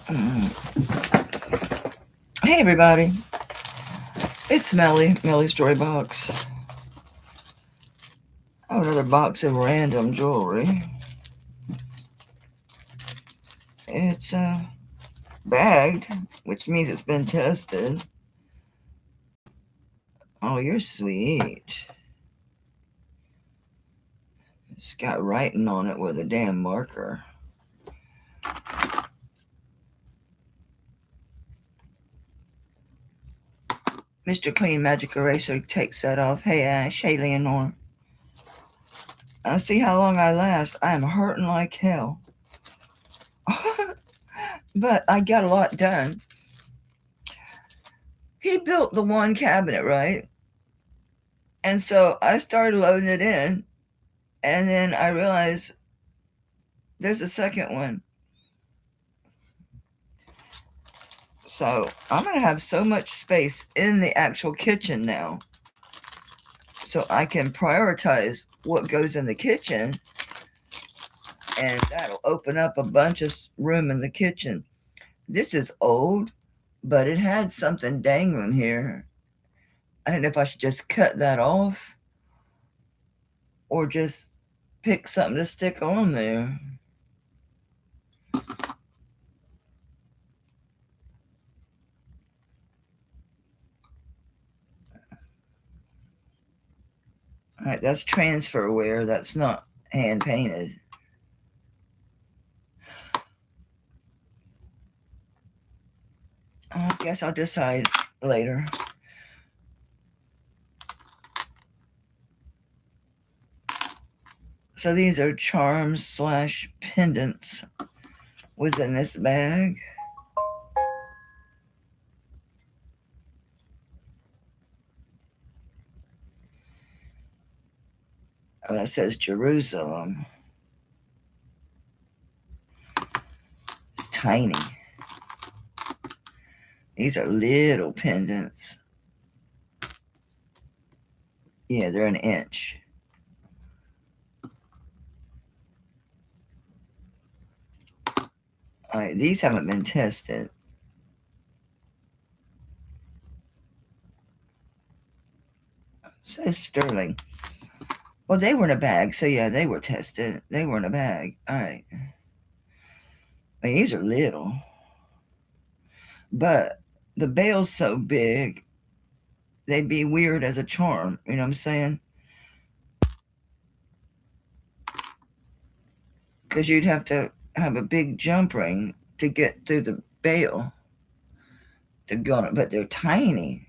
Hey everybody, it's Melly's Story Box. Oh, another box of random jewelry. It's bagged, which means it's been tested. Oh, you're sweet. It's got writing on it with a damn marker. Mr. Clean Magic Eraser takes that off. Hey Ash, hey Leonore. I'll see how long I last. I am hurting like hell. But I got a lot done. He built the one cabinet, right? And so I started loading it in, and then I realized there's a second one. So I'm going to have so much space in the actual kitchen now, so I can prioritize what goes in the kitchen, and that'll open up a bunch of room in the kitchen. This is old, but it had something dangling here. I don't know if I should just cut that off or just pick something to stick on there. All right, that's transferware. That's not hand painted. I guess I'll decide later. So these are charms / pendants within this bag. Oh, that says Jerusalem. It's tiny. These are little pendants. Yeah, they're an inch. All right, these haven't been tested. It says sterling. Well, they were in a bag, so yeah, they were tested. They were in a bag. All right. I mean, these are little, but the bale's so big, they'd be weird as a charm. You know what I'm saying? Because you'd have to have a big jump ring to get through the bale to go on it, but they're tiny.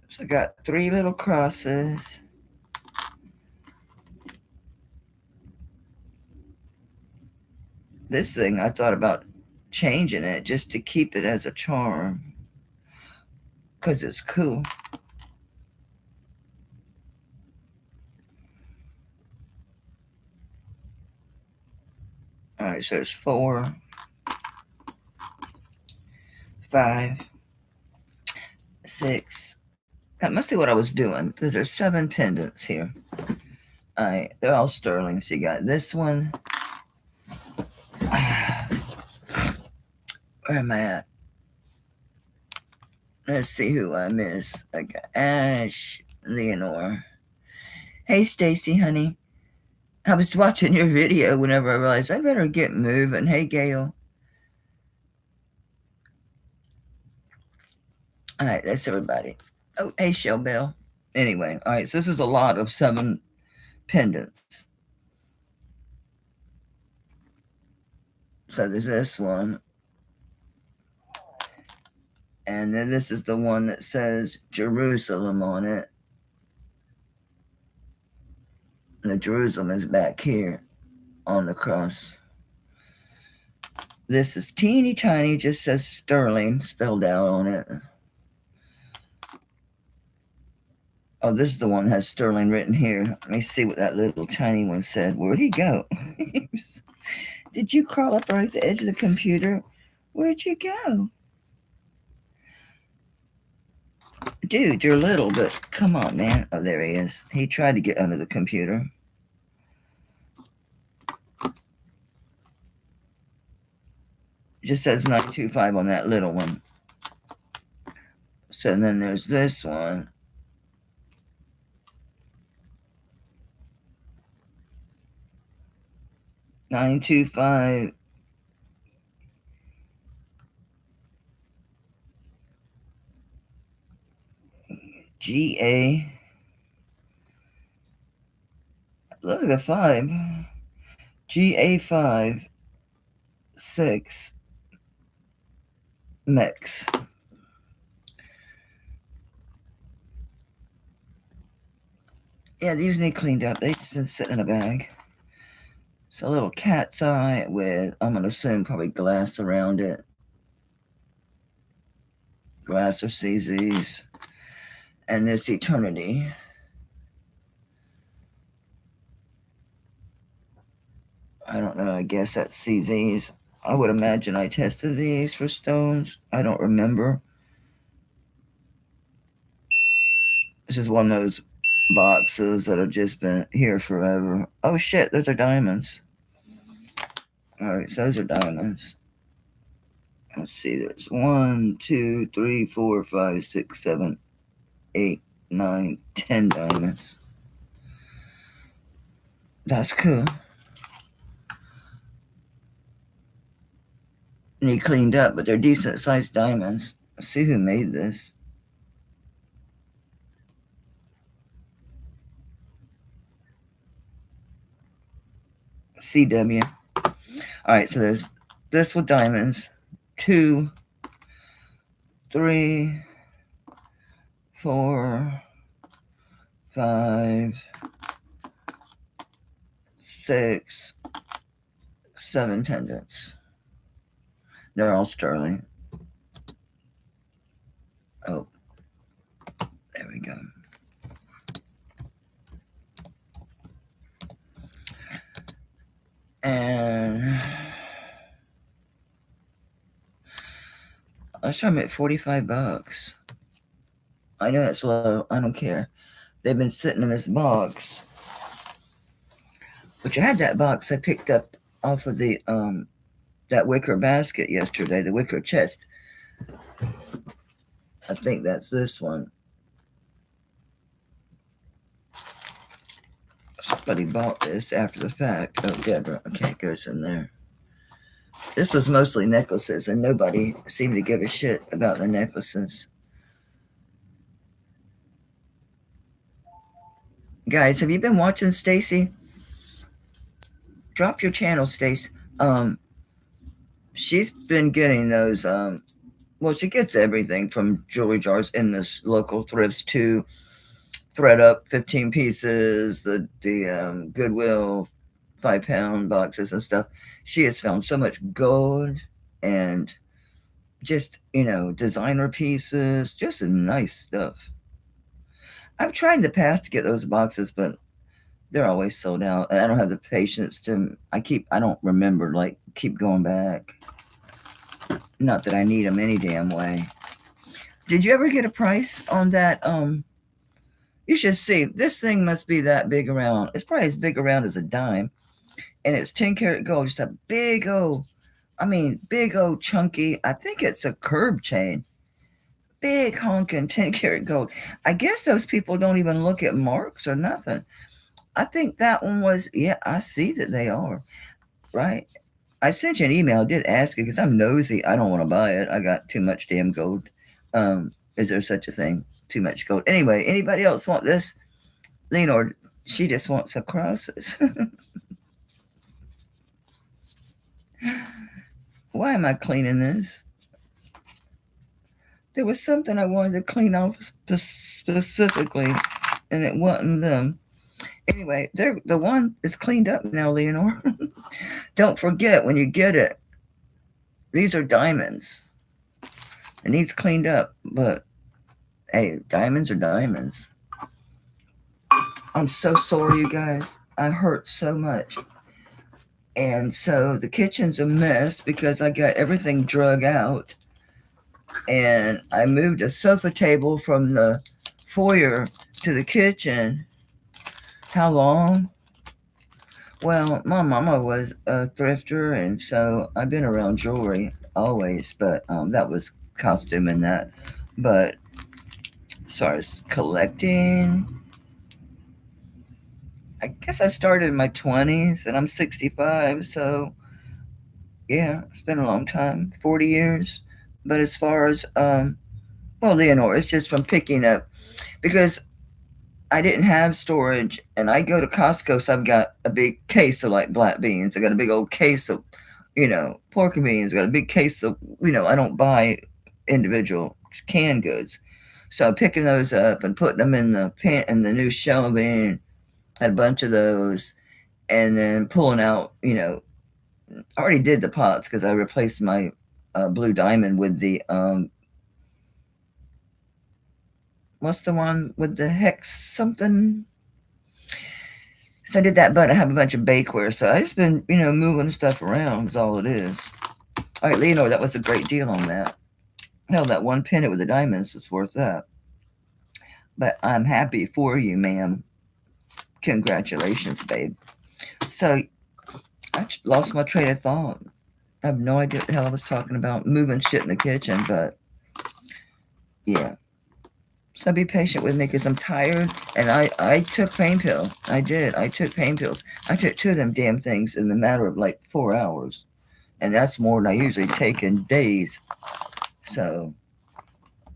So I got 3 little crosses. This thing, I thought about changing it just to keep it as a charm because it's cool. All right, so there's 4, 5, 6. That must be what I was doing because there's 7 pendants here. All right, they're all sterling. So you got this one. Where am I at? Let's see who I missed. I got Ash, Leonore. Hey, Stacy, honey. I was watching your video whenever I realized I better get moving. Hey, Gail. All right, that's everybody. Oh, hey, Shell Bell. Anyway, all right, so this is a lot of 7 pendants. So there's this one. And then this is the one that says Jerusalem on it. And the Jerusalem is back here on the cross. This is teeny tiny, just says sterling spelled out on it. Oh, this is the one that has sterling written here. Let me see what that little tiny one said. Where'd he go? Did you crawl up right at the edge of the computer? Where'd you go? Dude, you're little, but come on, man. Oh, there he is. He tried to get under the computer. It just says 925 on that little one. So then there's this one. $925. GA. Looks like a 5. GA5 6 mix. Yeah, these need cleaned up. They've just been sitting in a bag. It's a little cat's eye with, I'm going to assume, probably glass around it. Glass or CZs. And this Eternity. I don't know. I guess that's CZs. I would imagine I tested these for stones. I don't remember. This is one of those boxes that have just been here forever. Oh shit, those are diamonds. Alright, so those are diamonds. Let's see, there's 1, 2, 3, 4, 5, 6, 7, 8, 9, 10 diamonds. That's cool. Need cleaned up, but they're decent sized diamonds. Let's see who made this. CW. Alright, so there's this with diamonds. 2, 3, 4, 5, 6, 7 pendants. They're all sterling. Oh, there we go. And let's try them at $45. I know it's low. I don't care. They've been sitting in this box, which I had that box I picked up off of the that wicker basket yesterday, the wicker chest. I think that's this one. Somebody bought this after the fact. Oh, Deborah. Okay, it goes in there. This was mostly necklaces, and nobody seemed to give a shit about the necklaces. Guys, have you been watching Stacy? Drop your channel, Stace. She's been getting those. Well, she gets everything from jewelry jars in this local thrifts to thread up 15 pieces, the Goodwill 5-pound boxes and stuff. She has found so much gold and just, designer pieces, just some nice stuff. I've tried in the past to get those boxes, but they're always sold out. And I don't have the patience to, I don't remember, keep going back. Not that I need them any damn way. Did you ever get a price on that? You should see. This thing must be that big around. It's probably as big around as a dime. And it's 10 karat gold. Just a big old chunky. I think it's a curb chain. Big honking 10 karat gold. I guess those people don't even look at marks or nothing. I think that one was, yeah, I see that they are. Right? I sent you an email. I did ask you because I'm nosy. I don't want to buy it. I got too much damn gold. Is there such a thing? Too much gold. Anyway, anybody else want this? Leonor, she just wants her crosses. Why am I cleaning this? There was something I wanted to clean off specifically, and it wasn't them. Anyway, the one is cleaned up now, Leonor. Don't forget when you get it, these are diamonds. It needs cleaned up, but hey, diamonds are diamonds. I'm so sorry, you guys. I hurt so much. And so the kitchen's a mess because I got everything drug out. And I moved a sofa table from the foyer to the kitchen. How long? Well, my mama was a thrifter, and so I've been around jewelry. always, but that was costume and that. But as far as collecting, I guess I started in my 20s and I'm 65, so yeah, it's been a long time, 40 years. But as far as, well, Leonore, it's just from picking up because I didn't have storage and I go to Costco, so I've got a big case of like black beans. I got a big old case of, pork and beans. I got a big case of, I don't buy individual canned goods. So picking those up and putting them in the new shelving, had a bunch of those, and then pulling out, I already did the pots because I replaced my blue diamond with the what's the one with the hex something. So I did that, but I have a bunch of bakeware, so I just been moving stuff around is all it is. All right, Leonore, that was a great deal on that. Hell, that one pennant with the diamonds is worth that. But I'm happy for you, ma'am. Congratulations, babe. So I lost my train of thought. I have no idea what the hell I was talking about. Moving shit in the kitchen, but yeah. So be patient with me because I'm tired. And I took pain pills. I did. I took pain pills. I took 2 of them damn things in the matter of like 4 hours. And that's more than I usually take in days. So,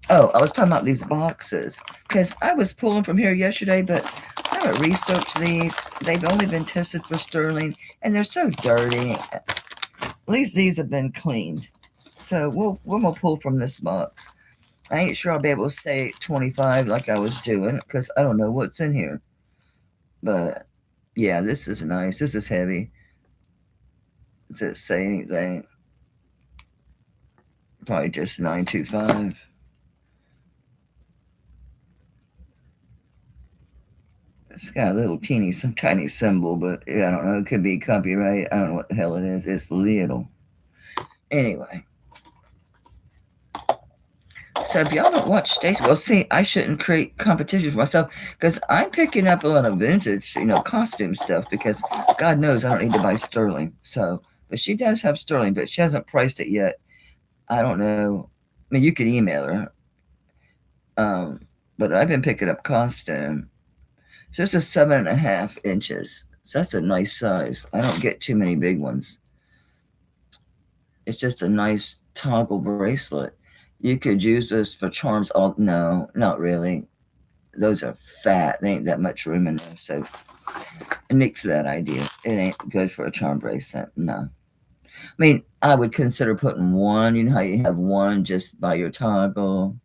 oh, I was talking about these boxes. Because I was pulling from here yesterday, but I haven't researched these. They've only been tested for sterling. And they're so dirty. At least these have been cleaned. So we're going to pull from this box. I ain't sure I'll be able to stay at 25 like I was doing because I don't know what's in here. But yeah, this is nice. This is heavy. Does it say anything? Probably just 925. It's got a little some tiny symbol, but yeah, I don't know. It could be copyright. I don't know what the hell it is. It's little. Anyway. So if y'all don't watch Stacy, well, see, I shouldn't create competition for myself because I'm picking up a lot of vintage, costume stuff because God knows I don't need to buy sterling. So, but she does have sterling, but she hasn't priced it yet. I don't know. I mean, you could email her. But I've been picking up costume. So this is 7.5 inches. So that's a nice size. I don't get too many big ones. It's just a nice toggle bracelet. You could use this for charms. No, not really. Those are fat. There ain't that much room in there. So nix that idea. It ain't good for a charm bracelet. No. I mean, I would consider putting one. You know how you have one just by your toggle?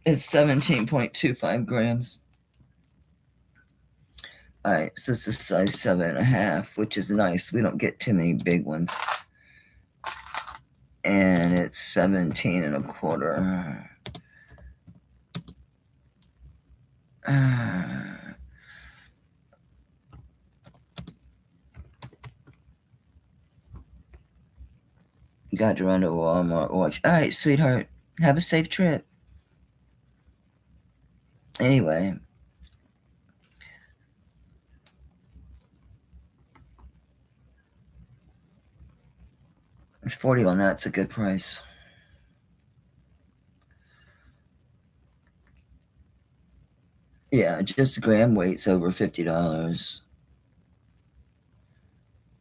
It's 17.25 grams. All right, so this is size 7.5, which is nice. We don't get too many big ones. And it's 17.25. Got to run to Walmart. Watch. All right, sweetheart. Have a safe trip. Anyway. It's 40 on that. It's a good price. Yeah, just gram weight's over $50.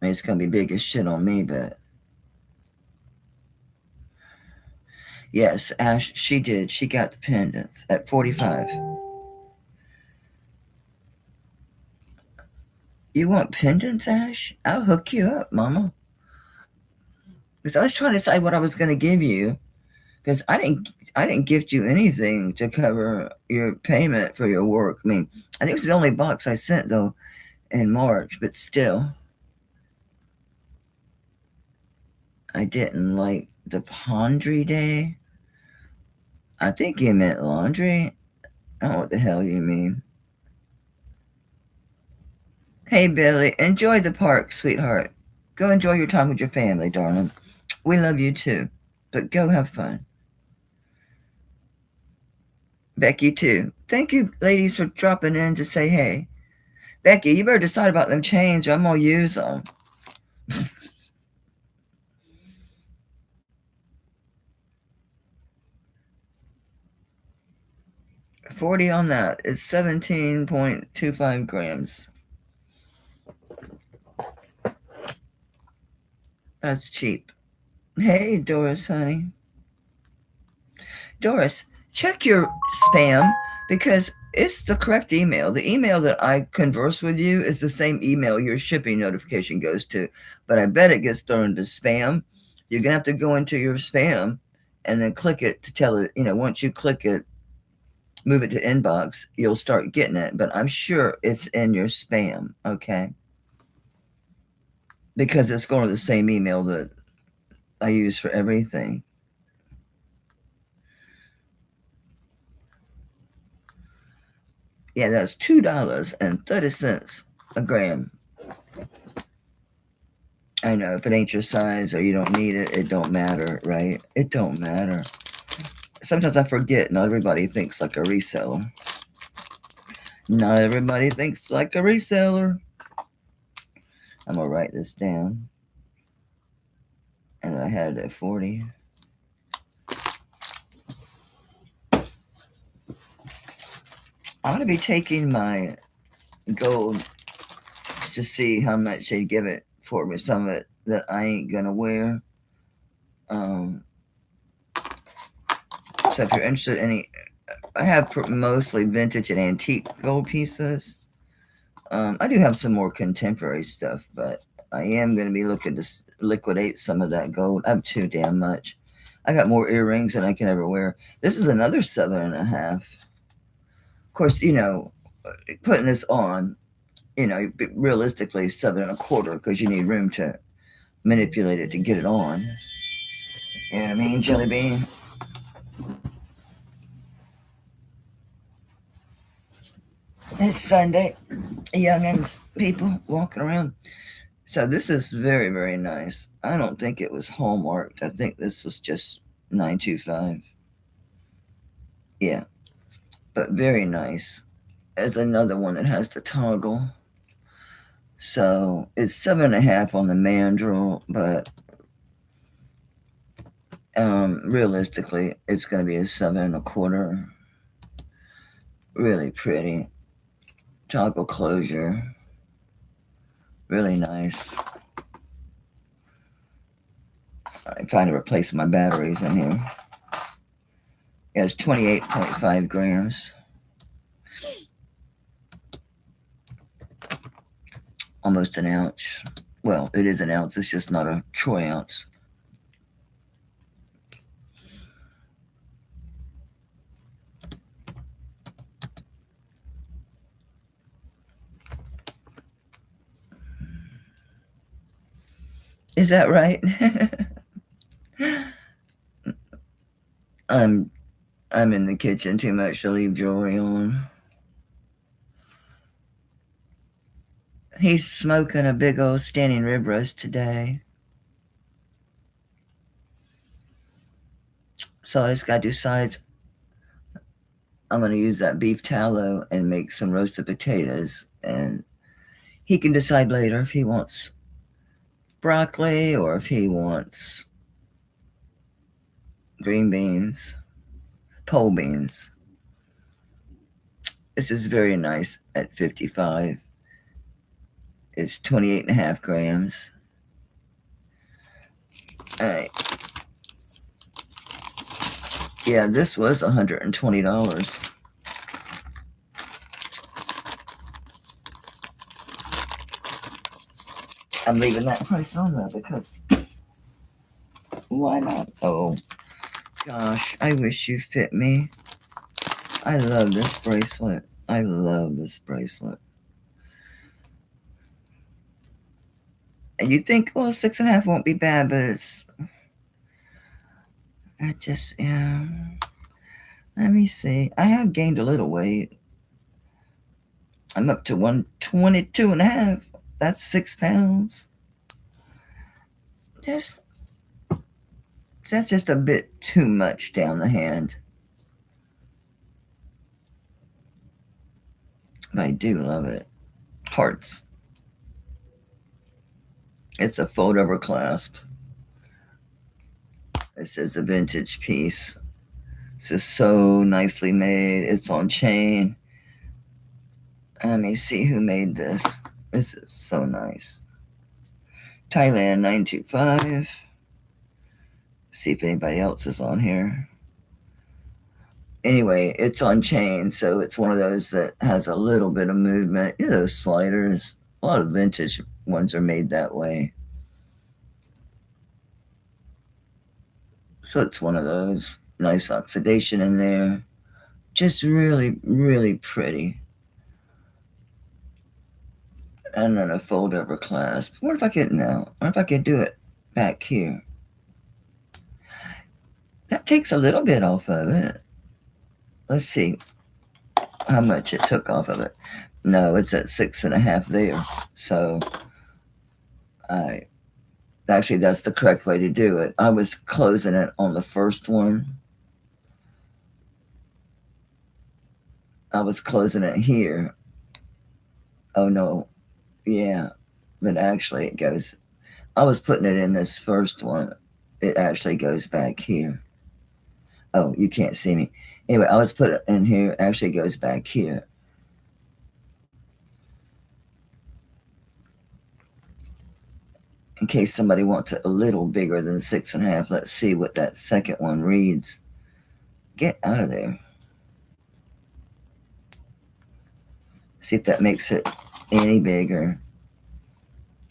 I mean, it's gonna be big as shit on me, but yes, Ash, she did. She got the pendants at 45. You want pendants, Ash? I'll hook you up, Mama. Because I was trying to decide what I was gonna give you. Because I didn't gift you anything to cover your payment for your work. I mean, I think it was the only box I sent though in March, but still. I didn't like the laundry day. I think you meant laundry. I don't know what the hell you mean. Hey, Billy, enjoy the park, sweetheart. Go enjoy your time with your family, darling. We love you too, but go have fun. Becky, too. Thank you, ladies, for dropping in to say hey. Becky, you better decide about them chains or I'm going to use them. 40 on that. It's 17.25 grams. That's cheap. Hey, Doris, honey. Doris, check your spam because it's the correct email. The email that I converse with you is the same email your shipping notification goes to, but I bet it gets thrown into spam. You're going to have to go into your spam and then click it to tell it, once you click it, move it to inbox, you'll start getting it, but I'm sure it's in your spam, okay? Because it's going to the same email that I use for everything. Yeah, that's $2.30 a gram. I know, if it ain't your size or you don't need it, it don't matter, right? It don't matter. Sometimes I forget, not everybody thinks like a reseller. Not everybody thinks like a reseller. I'm going to write this down. And I had it at 40. I'm going to be taking my gold to see how much they give it for me. Some of it that I ain't going to wear. So if you're interested in any, I have mostly vintage and antique gold pieces. I do have some more contemporary stuff, but I am going to be looking to liquidate some of that gold. I have too damn much. I got more earrings than I can ever wear. This is another 7.5. Of course, putting this on, realistically 7.25 because you need room to manipulate it to get it on. You know what I mean, Jelly Bean? It's Sunday. Youngins, people walking around. So this is very, very nice. I don't think it was hallmarked. I think this was just 925. Yeah, but very nice. There's another one that has the toggle. So it's 7.5 on the mandrel, but realistically, it's going to be a 7.25. Really pretty. Toggle closure. Really nice. I'm trying to replace my batteries in here. Yeah, it's 28.5 grams. Almost an ounce. Well, it is an ounce. It's just not a troy ounce. Is that right? I'm in the kitchen too much to leave jewelry on. He's smoking a big old standing rib roast today. So I just got to do sides. I'm going to use that beef tallow and make some roasted potatoes. And he can decide later if he wants broccoli or if he wants green beans, pole beans. This is very nice at 55. It's 28.5 grams. All right. Yeah, this was $120. I'm leaving that price on there because why not? Oh, gosh, I wish you fit me. I love this bracelet. I love this bracelet. And you think, well, 6.5 won't be bad, but it's, yeah. Let me see. I have gained a little weight. I'm up to 122.5. That's 6 pounds. That's just a bit too much down the hand. But I do love it. Hearts. It's a fold over clasp. This is a vintage piece. This is so nicely made. It's on chain. Let me see who made this. This is so nice. Thailand 925. See if anybody else is on here. Anyway, it's on chain, so it's one of those that has a little bit of movement. You know, those sliders. A lot of vintage ones are made that way. So it's one of those. Nice oxidation in there. Just really, really pretty. And then a fold over clasp. What if I could now? What if I could do it back here? That takes a little bit off of it. Let's see how much it took off of it. No, it's at 6.5 there. So actually that's the correct way to do it. I was closing it on the first one. I was closing it here. Oh no, yeah, but actually it goes, I was putting it in this first one. It actually goes back here. Oh, you can't see me. Anyway, I was putting it in here, actually goes back here. In case somebody wants it a little bigger than 6.5, let's see what that second one reads. Get out of there. See if that makes it any bigger.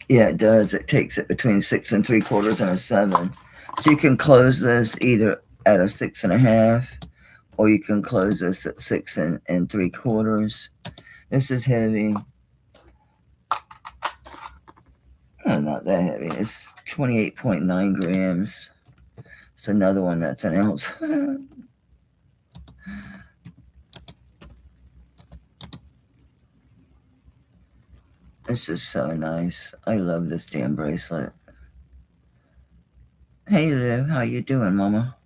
Yeah, it does. It takes it between 6 3/4 and a 7. So you can close this either at a 6.5, or you can close this at 6 3/4. This is heavy. Oh, not that heavy. It's 28.9 grams. It's another one that's an ounce. This is so nice. I love this damn bracelet. Hey Lou, how you doing, Mama?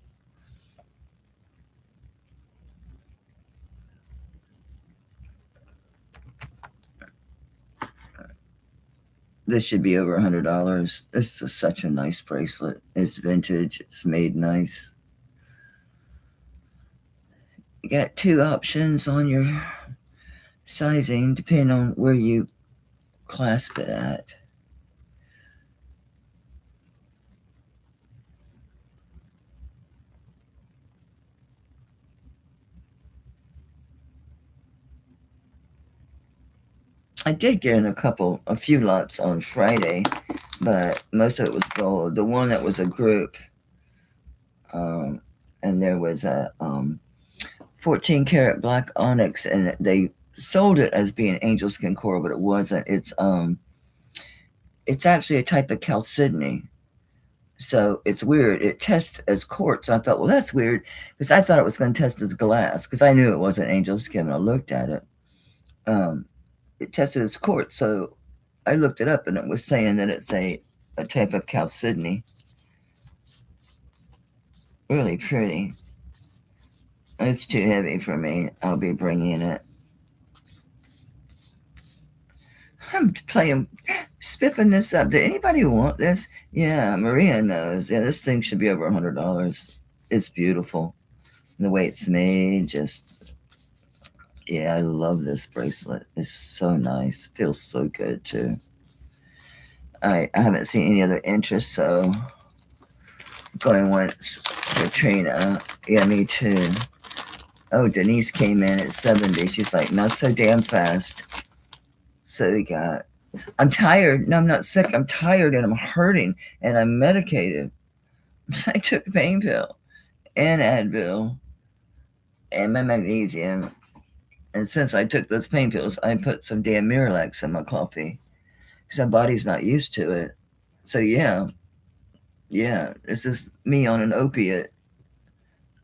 This should be over $100. This is such a nice bracelet. It's vintage. It's made nice. You got 2 options on your sizing, depending on where you clasp it at. I did get in a few lots on Friday, but most of it was gold. The one that was a group, and there was a 14 karat black onyx, and they sold it as being angel skin coral, but it wasn't. It's actually a type of chalcedony. So it's weird. It tests as quartz. I thought, well, that's weird, because I thought it was going to test as glass, because I knew it wasn't angel skin when I looked at it. It tested as quartz, so I looked it up, and it was saying that it's a type of chalcedony. Really pretty. It's too heavy for me. I'll be bringing it. I'm spiffing this up. Did anybody want this? Yeah, Maria knows. Yeah, this thing should be over $100. It's beautiful. The way it's made, just, yeah, I love this bracelet. It's so nice. Feels so good too. I haven't seen any other interest, so going once. Katrina. Yeah, me too. Oh, Denise came in at 70. She's like, not so damn fast. So we got, I'm tired. No, I'm not sick. I'm tired and I'm hurting and I'm medicated. I took a pain pill and Advil and my magnesium. And since I took those pain pills, I put some damn Miralax in my coffee because my body's not used to it. So yeah, this is me on an opiate.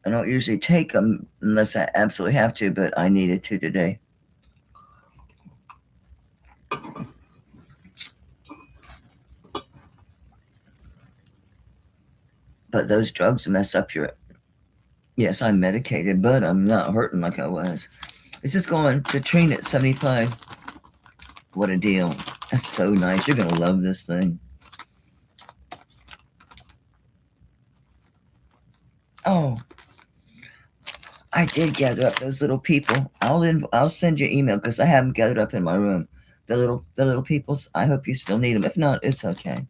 I don't usually take them unless I absolutely have to, but I needed to today. But those drugs mess up your, yes, I'm medicated, but I'm not hurting like I was. It's just going to Katrina at 75. What a deal. That's so nice. You're going to love this thing. Oh, did gather up those little people. I'll send you an email because I have them gathered up in my room. The little peoples. I hope you still need them. If not, it's okay.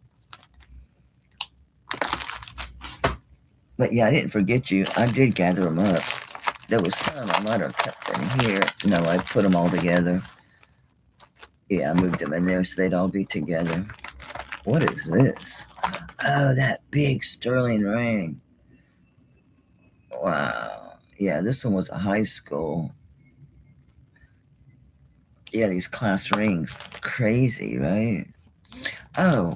But yeah, I didn't forget you. I did gather them up. There was some I might have kept in here. No, I put them all together. Yeah, I moved them in there so they'd all be together. What is this? Oh, that big sterling ring. Wow. Yeah, this one was a high school. Yeah, these class rings. Crazy, right? Oh,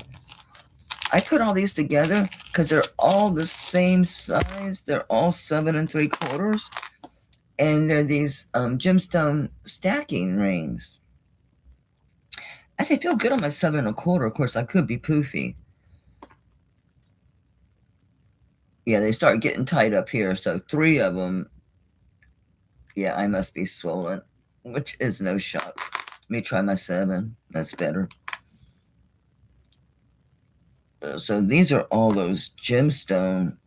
I put all these together because they're all the same size. They're all 7 3/4. And they're these gemstone stacking rings. I say, feel good on my 7 1/4. Of course, I could be poofy. Yeah, they start getting tight up here. So 3 of them. Yeah, I must be swollen, which is no shock. Let me try my 7. That's better. So these are all those gemstone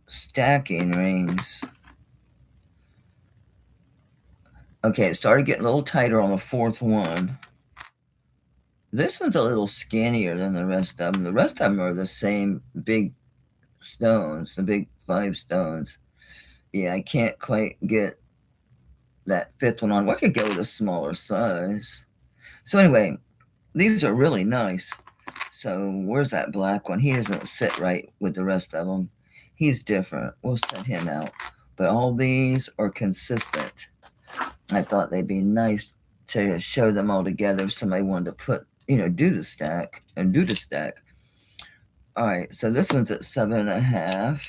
stacking rings. Okay, it started getting a little tighter on the 4th one. This one's a little skinnier than the rest of them. The rest of them are the same big stones, the big 5 stones. Yeah, I can't quite get that 5th one on. Well, I could go with a smaller size. So anyway, these are really nice. So where's that black one? He doesn't sit right with the rest of them. He's different. We'll set him out. But all these are consistent. I thought they'd be nice to show them all together if somebody wanted to put, do the stack. All right, so this one's at 7 1/2.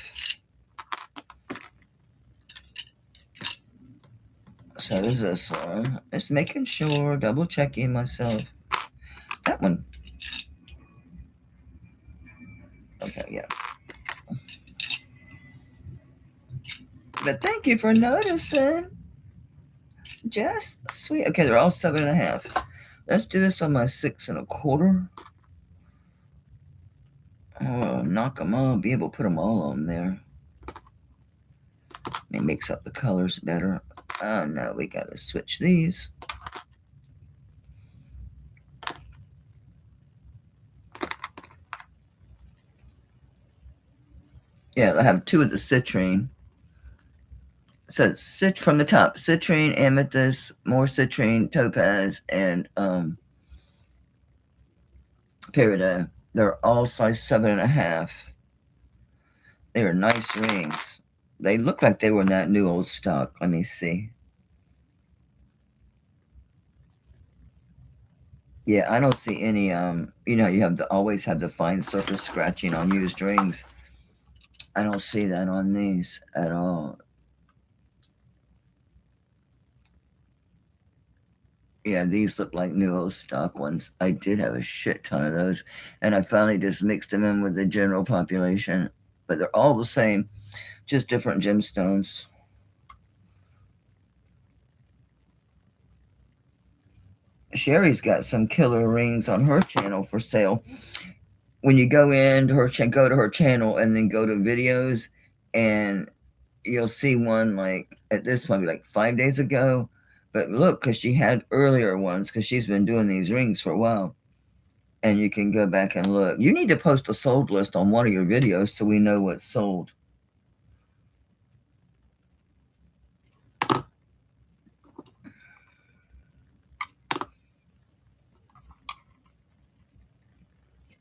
So there's this one. Just making sure, double checking myself. That one. Okay, yeah. But thank you for noticing. Just sweet. Okay, they're all 7 1/2. Let's do this on my 6 1/4. Oh, knock them all. Be able to put them all on there. It makes up the colors better. Oh no, we gotta switch these. Yeah, I have 2 of the citrine. So it's from the top: citrine, amethyst, more citrine, topaz, and peridot. They're all size 7 1/2. They are nice rings. They look like they were in that new old stock. Let me see. Yeah, I don't see any. You have to always have the fine surface scratching on used rings. I don't see that on these at all. Yeah, these look like new old stock ones. I did have a shit ton of those, and I finally just mixed them in with the general population. But they're all the same, just different gemstones. Sherry's got some killer rings on her channel for sale. When you go into her go to her channel and then go to videos, and you'll see one like at this point, like 5 days ago. But look, because she had earlier ones, because she's been doing these rings for a while. And you can go back and look. You need to post a sold list on one of your videos so we know what's sold.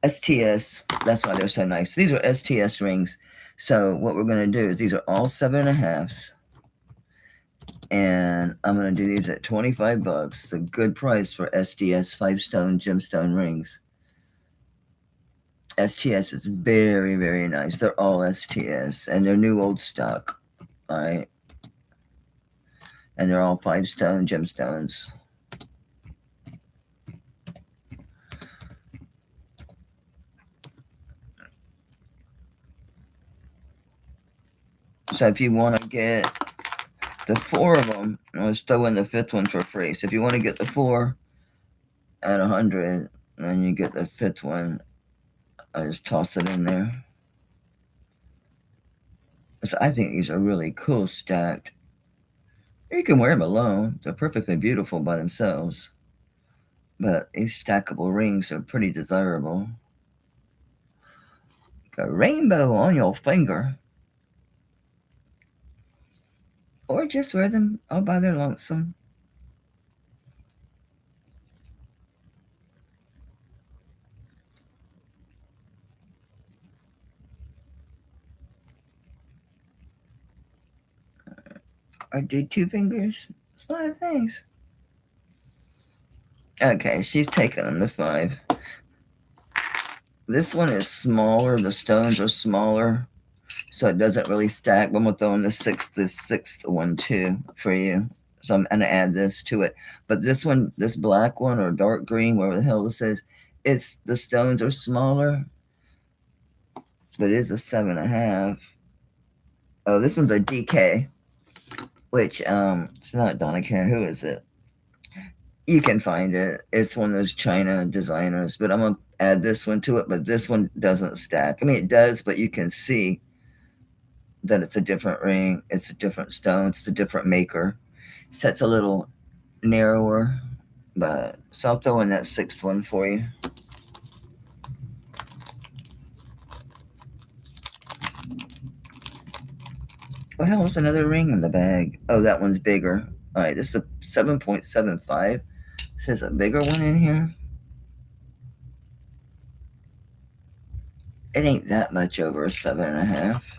STS, that's why they're so nice. These are STS rings. So what we're going to do is these are all 7 1/2. And I'm going to do these at $25. It's a good price for SDS 5-stone gemstone rings. STS is very, very nice. They're all STS, and they're new old stock. All right. And they're all 5-stone gemstones. So if you want to get the 4 of them, I'll just throw in the 5th one for free. So if you want to get the 4 at 100, and you get the 5th one, I just toss it in there. So I think these are really cool stacked. You can wear them alone. They're perfectly beautiful by themselves. But these stackable rings are pretty desirable. A rainbow on your finger. Or just wear them all by their lonesome. Or do 2 fingers. It's a lot of things. Okay, she's taking them to 5. This one is smaller. The stones are smaller, so it doesn't really stack. But I'm going to throw in the sixth one too for you. So I'm going to add this to it. But this one, this black one or dark green, whatever the hell this is, it's the stones are smaller, but it is a 7.5. Oh, this one's a DK, which it's not Donna Karen. Who is it? You can find it. It's one of those China designers, but I'm gonna add this one to it. But this one doesn't stack. I mean, it does, but you can see that it's a different ring. It's a different stone. It's a different maker. So it's a little narrower, but so I'll throw in that 6th one for you. What the hell was another ring in the bag? Oh, that one's bigger. All right, this is a 7.75. There's a bigger one in here. It ain't that much over a 7.5.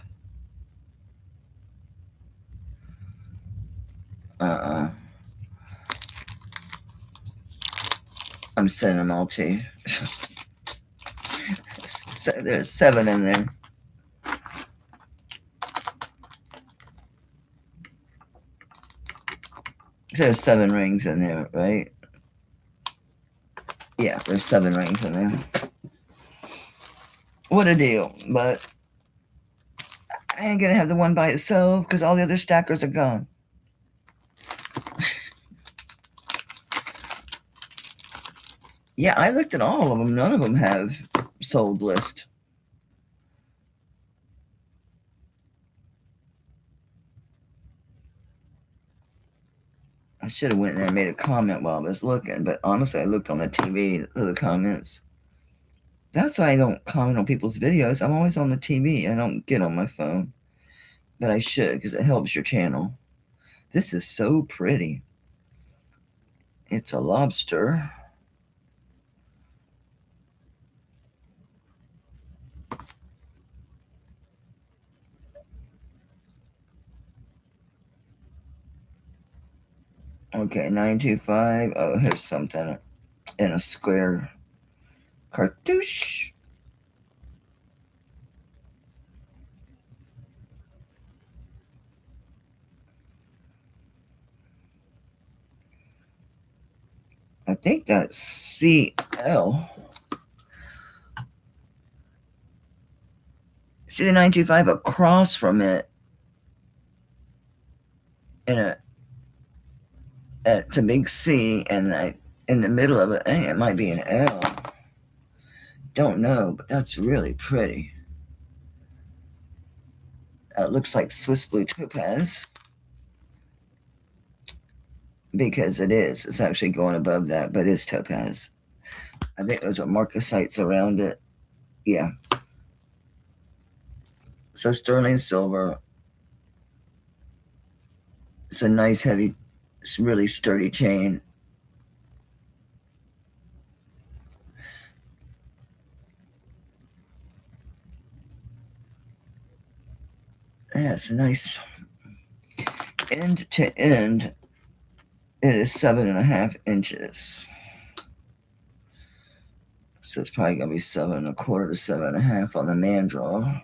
I'm sending them all to you. So there's 7 in there. There's 7 rings in there, right? Yeah, there's 7 rings in there. What a deal. But I ain't gonna have the one by itself because all the other stackers are gone. Yeah, I looked at all of them. None of them have sold list. I should have went there and made a comment while I was looking, but honestly, I looked on the TV, the comments. That's why I don't comment on people's videos. I'm always on the TV. I don't get on my phone, but I should because it helps your channel. This is so pretty. It's a lobster. Okay, 925. Oh, here's something in a square cartouche. I think that's CL. See the 925 across from it in it's a big C, and in the middle of it, it might be an L. Don't know, but that's really pretty. It looks like Swiss blue topaz because it is. It's actually going above that, but it's topaz. I think those are marcasites around it. Yeah. So sterling silver. It's a nice, heavy, really sturdy chain. Yeah, it's nice. End to end, it is 7.5 inches. So it's probably gonna be 7.25 to 7.5 on the mandrel.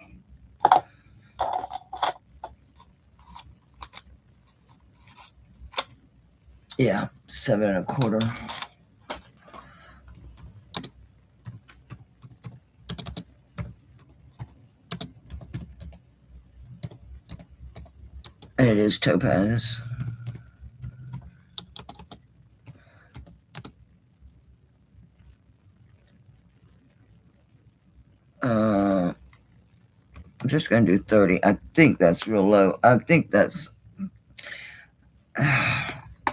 Yeah, 7.25. And it is topaz. I'm just gonna do 30. I think that's real low. I think that's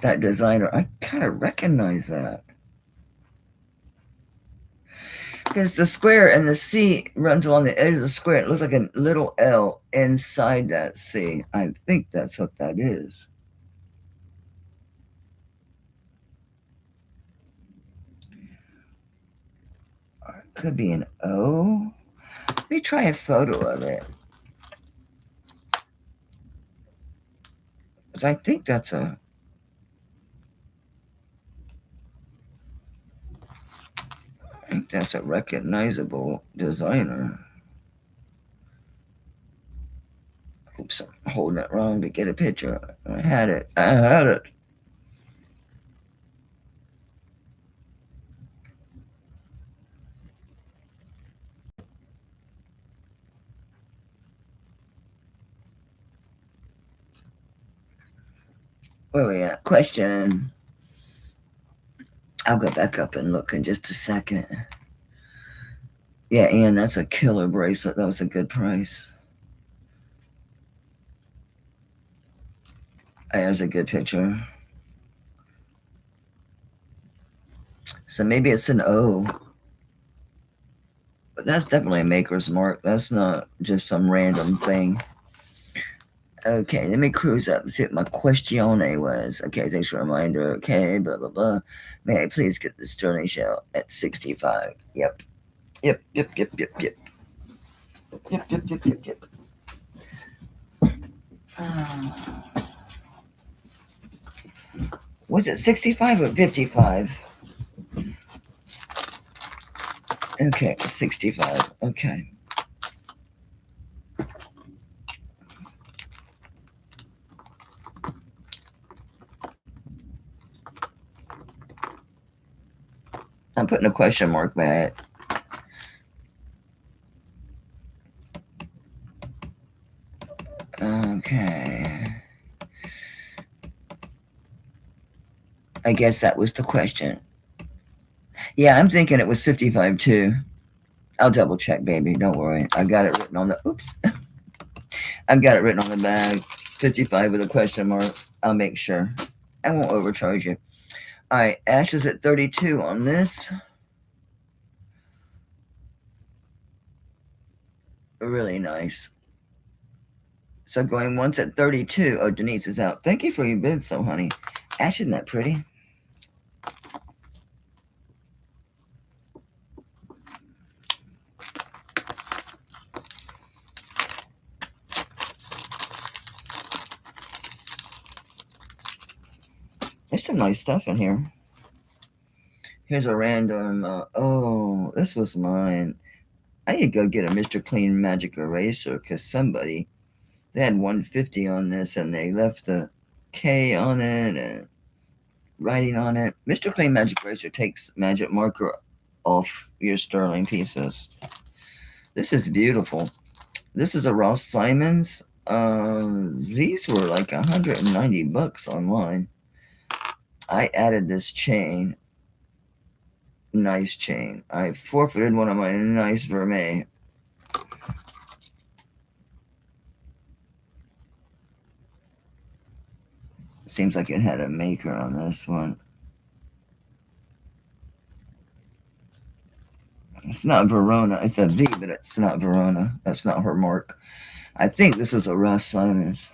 that designer. I kind of recognize that. Because the square and the C runs along the edge of the square. It looks like a little L inside that C. I think that's what that is. Or it could be an O. Let me try a photo of it. Because I think that's a... I think that's a recognizable designer. Oops, I'm holding it wrong to get a picture. I had it. I had it. Where we at? Question. I'll go back up and look in just a second. Yeah, and that's a killer bracelet. That was a good price. There's a good picture. So maybe it's an O. But that's definitely a maker's mark. That's not just some random thing. Okay, let me cruise up and see what my question was. Okay, thanks for a reminder. Okay, blah, blah, blah. May I please get the sterling shell at 65? Yep. Yep, yep, yep, yep, yep. Yep, yep, yep, yep, yep. Was it 65 or 55? Okay, 65. Okay. I'm putting a question mark by it. Okay. I guess that was the question. Yeah, I'm thinking it was 55 too. I'll double check, baby. Don't worry. I got it written on the... Oops. I've got it written on the bag. 55 with a question mark. I'll make sure. I won't overcharge you. All right. Ash is at 32 on this. Really nice. So going once at 32. Oh, Denise is out. Thank you for your bid, so honey. Ash, isn't that pretty? There's some nice stuff in here. Here's a random, oh, this was mine. I need to go get a Mr. Clean Magic Eraser because somebody, they had 150 on this and they left the K on it and writing on it. Mr. Clean Magic Eraser takes magic marker off your sterling pieces. This is beautiful. This is a Ross Simons. These were like 190 bucks online. I added this chain. Nice chain. I forfeited one of my nice vermeil. Seems like it had a maker on this one. It's not Verona. It's a V, but it's not Verona. That's not her mark. I think this is a Ross Simons.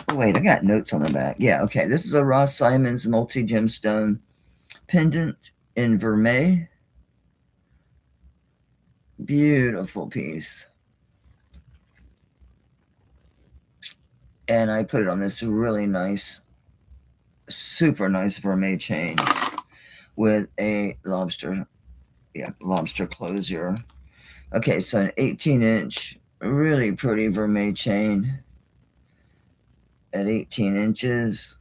Oh, wait, I got notes on the back. Yeah, okay. This is a Ross Simons multi-gemstone pendant in vermeil. Beautiful piece. And I put it on this really nice, super nice vermeil chain with a lobster, lobster closure. Okay, so an 18-inch, really pretty vermeil chain at 18 inches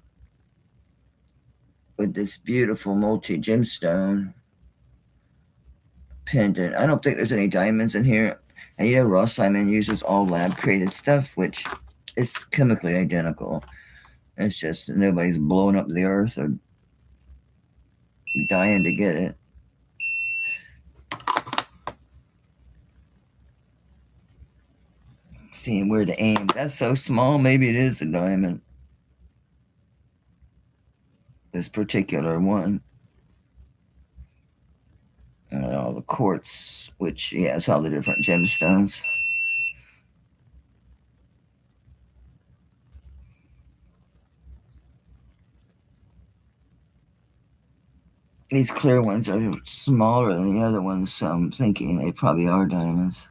with this beautiful multi-gemstone pendant. I don't think there's any diamonds in here. And you know, Ross Simon uses all lab-created stuff, which is chemically identical. It's just nobody's blowing up the earth or dying to get it. Seeing where to aim. That's so small, maybe it is a diamond. This particular one. And all the quartz, which, yeah, it's all the different gemstones. These clear ones are smaller than the other ones, so I'm thinking they probably are diamonds.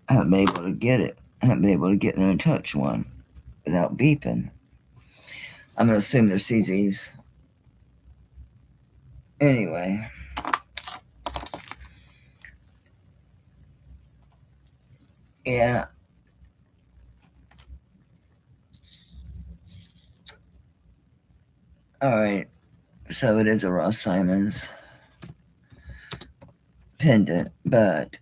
I haven't been able to get it. I haven't been able to get in there and touch one without beeping. I'm going to assume they're CZs. Anyway. Yeah. Alright. So it is a Ross Simons pendant, but...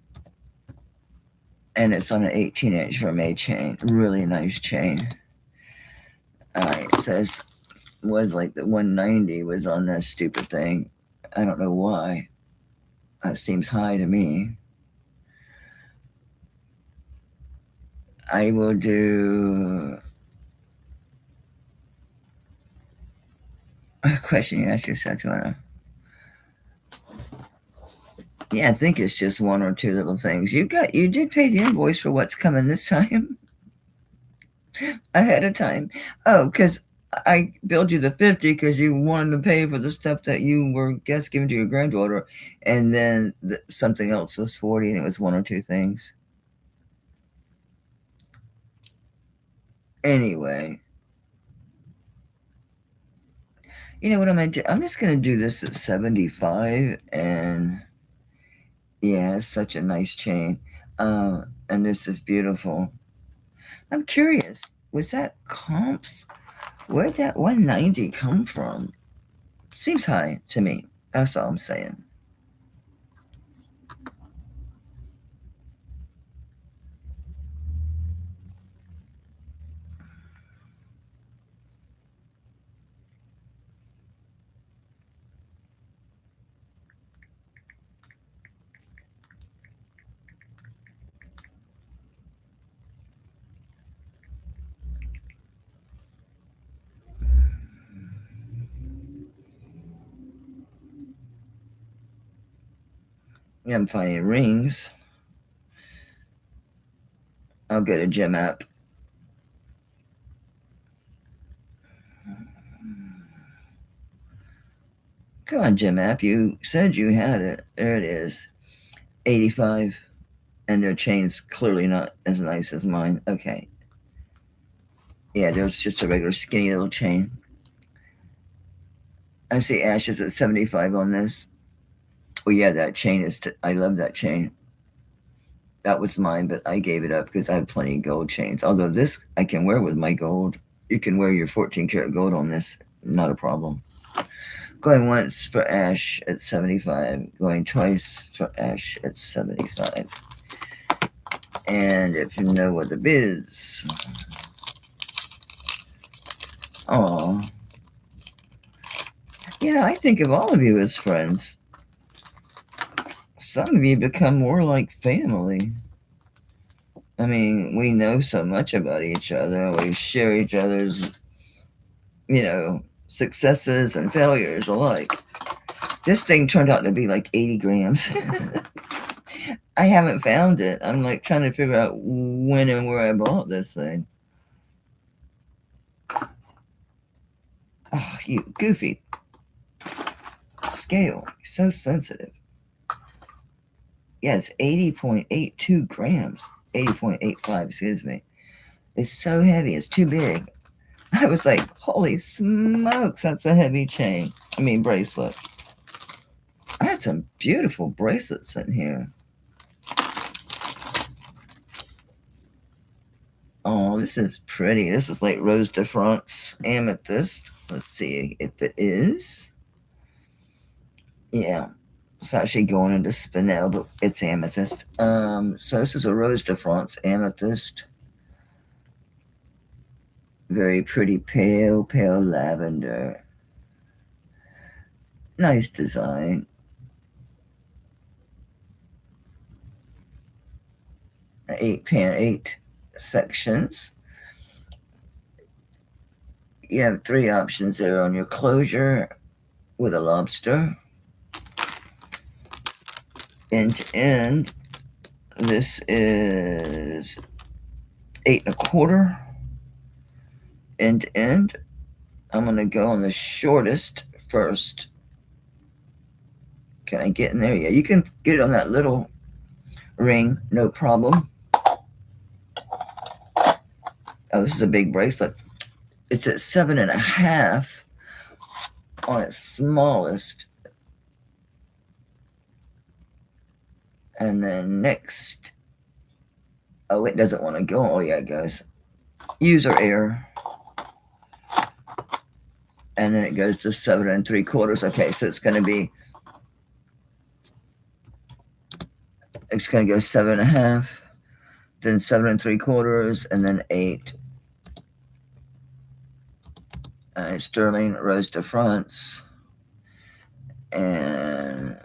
And it's on an 18-inch Vermeil chain. Really nice chain. Alright, it says... was like the 190 was on that stupid thing. I don't know why. That seems high to me. I will do a question you ask yourself, Joanna. Yeah, I think it's just one or two little things. You did pay the invoice for what's coming this time ahead of time. Oh, because I billed you the 50 because you wanted to pay for the stuff that you were giving to your granddaughter, and then something else was 40, and it was one or two things. Anyway, you know what I'm gonna do? I'm just gonna do this at 75, and yeah, it's such a nice chain, and this is beautiful. I'm curious, was that comps? Where'd that 190 come from? Seems high to me. That's all I'm saying. Yeah, I'm finding rings. I'll get a gem app. Come on, gem app. You said you had it. There it is. 85. And their chain's clearly not as nice as mine. Okay. Yeah, there's just a regular skinny little chain. I see Ashes at 75 on this. Oh, yeah, that chain is... I love that chain. That was mine, but I gave it up because I have plenty of gold chains. Although this I can wear with my gold. You can wear your 14 karat gold on this. Not a problem. Going once for Ash at 75. Going twice for Ash at 75. And if you know what the bids. Oh. Yeah, I think of all of you as friends. Some of you become more like family. I mean, we know so much about each other. We share each other's, successes and failures alike. This thing turned out to be like 80 grams. I haven't found it. I'm like trying to figure out when and where I bought this thing. Oh, you goofy. Scale. So sensitive. Yeah, it's 80.82 grams. 80.85, excuse me. It's so heavy. It's too big. I was like, holy smokes, that's a heavy chain. I mean, bracelet. I had some beautiful bracelets in here. Oh, this is pretty. This is like Rose de France amethyst. Let's see if it is. Yeah. It's actually going into spinel, but it's amethyst. So this is a Rose de France amethyst. Very pretty pale lavender. Nice design. 8 sections. You have 3 options there on your closure with a lobster. End to end, this is 8 1/4. End to end, I'm going to go on the shortest first. Can I get in there? Yeah, you can get it on that little ring, no problem. Oh, this is a big bracelet. It's at 7.5 on its smallest. And then next, oh, it doesn't want to go. Oh, yeah, it goes. User error. And then it goes to 7 3/4. Okay, so it's going to be, it's going to go 7.5, then 7 3/4, and then 8. Sterling rose to France. And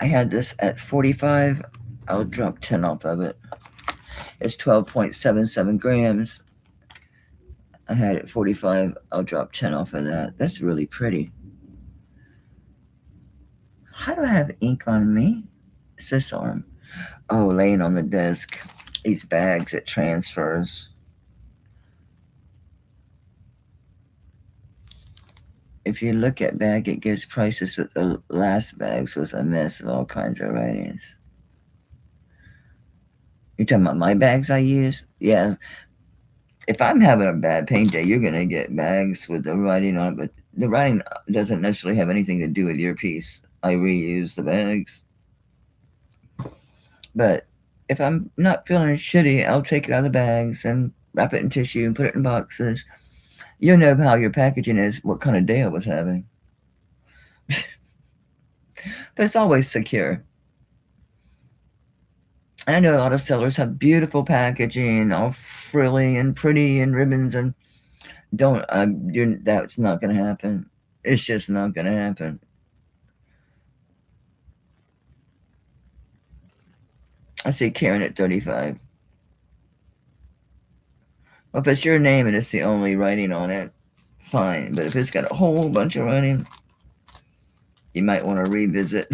I had this at 45. I'll drop 10 off of it. It's 12.77 grams. I had it 45. I'll drop 10 off of that. That's really pretty. How do I have ink on me? It's this arm. Oh, laying on the desk. These bags, it transfers. If you look at bag, it gives prices, but the last bags was a mess of all kinds of writings. You're talking about my bags I use? Yeah. If I'm having a bad paint day, you're going to get bags with the writing on it, but the writing doesn't necessarily have anything to do with your piece. I reuse the bags. But if I'm not feeling shitty, I'll take it out of the bags and wrap it in tissue and put it in boxes. You'll know how your packaging is, what kind of day I was having. But it's always secure. I know a lot of sellers have beautiful packaging, all frilly and pretty and ribbons, and that's not going to happen. It's just not going to happen. I see Karen at 35. Well, if it's your name and it's the only writing on it, fine. But if it's got a whole bunch of writing, you might want to revisit.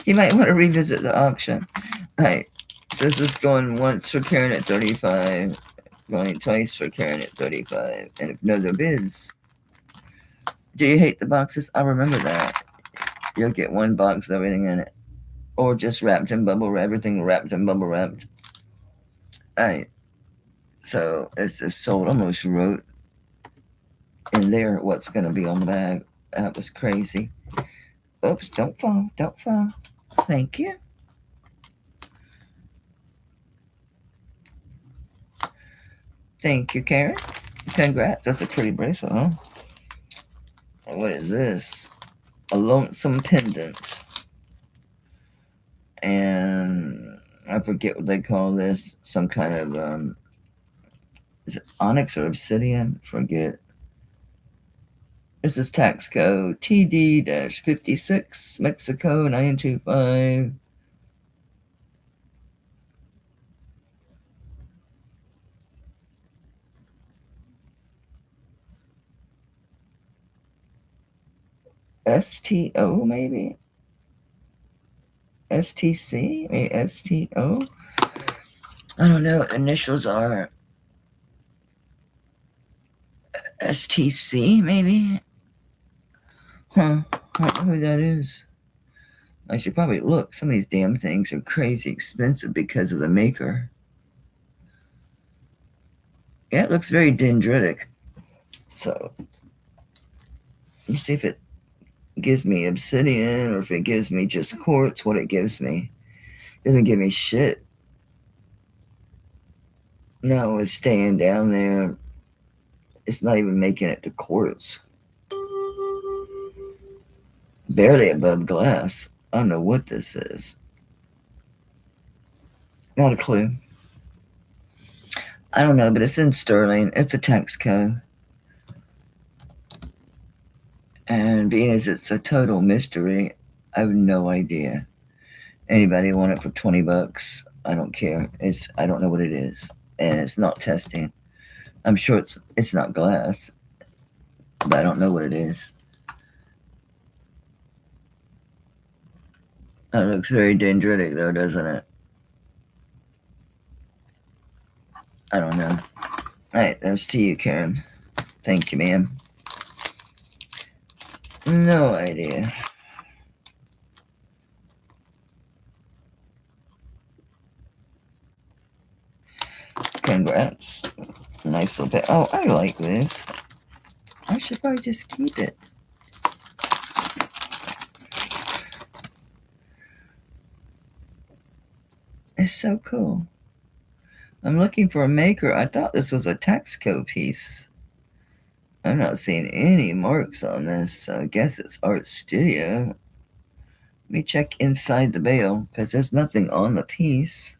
You might want to revisit the auction. All right. So this is going once for Karen at 35, going twice for Karen at 35. And if no other bids, do you hate the boxes? I remember that. You'll get one box with everything in it. Or just wrapped in bubble wrap, everything wrapped in bubble wrapped. All right. So it's just sold. Almost wrote in there what's going to be on the bag. That was crazy. Oops, don't fall. Don't fall. Thank you. Thank you, Karen. Congrats. That's a pretty bracelet, huh? And what is this? A lonesome pendant. And I forget what they call this. Some kind of, is it onyx or obsidian? Forget. This is tax code TD-56, Mexico 925. STO, maybe? STC? Maybe STO? I don't know what initials are. STC, maybe? Huh. I don't know who that is. I should probably look. Some of these damn things are crazy expensive because of the maker. Yeah, it looks very dendritic. So, let me see if it gives me obsidian or if it gives me just quartz, what it gives me. It doesn't give me shit. No, it's staying down there. It's not even making it to quartz. Barely above glass. I don't know what this is. Not a clue. I don't know, but it's in sterling. It's a tax code. And being as it's a total mystery, I have no idea. Anybody want it for $20? I don't care. I don't know what it is, and it's not testing. I'm sure it's not glass, but I don't know what it is. It looks very dendritic though, doesn't it? I don't know. Alright, that's to you, Karen. Thank you, ma'am. No idea. Congrats. Nice little bit. Oh, I like this. I should probably just keep it. It's so cool. I'm looking for a maker. I thought this was a Texaco piece. I'm not seeing any marks on this, so I guess it's Art Studio. Let me check inside the bale, because there's nothing on the piece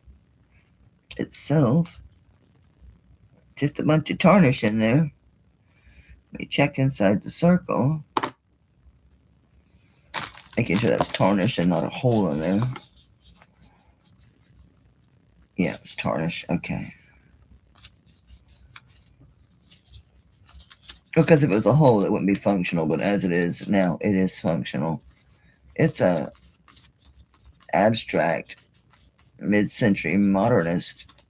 itself. Just a bunch of tarnish in there. Let me check inside the circle. Making sure that's tarnish and not a hole in there. Yeah, it's tarnish. Okay. Because if it was a hole, it wouldn't be functional, but as it is now, it is functional. It's a abstract, mid-century modernist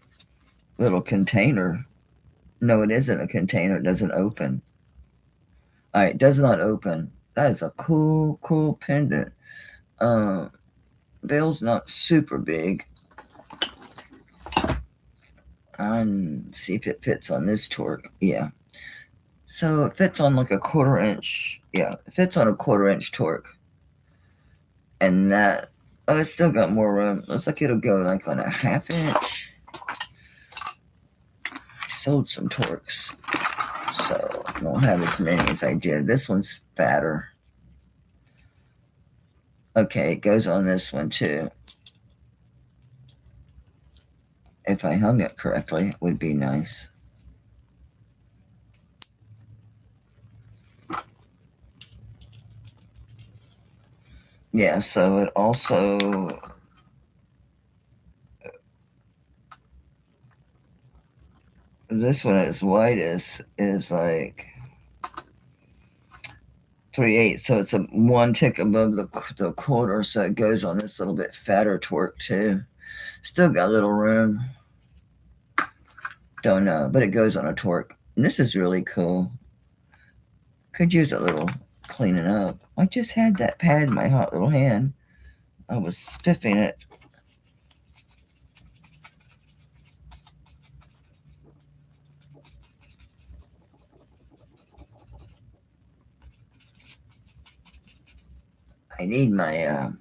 little container. No, it isn't a container. It doesn't open. All right, it does not open. That is a cool, cool pendant. Bale's not super big. See if it fits on this torque. Yeah. So it fits on like a 1/4 inch. Yeah, it fits on a 1/4 inch torque. And that, oh, it's still got more room. Looks like it'll go like on a 1/2 inch. I sold some torques, so I don't have as many as I did. This one's fatter. Okay, it goes on this one too. If I hung it correctly, it would be nice. Yeah, so it also, this one as wide as is like 3/8, so it's a 1 tick above the 1/4, so it goes on this little bit fatter torque too. Still got a little room. Don't know, but it goes on a torque. And this is really cool. Could use a little cleaning up. I just had that pad in my hot little hand. I was spiffing it. I need my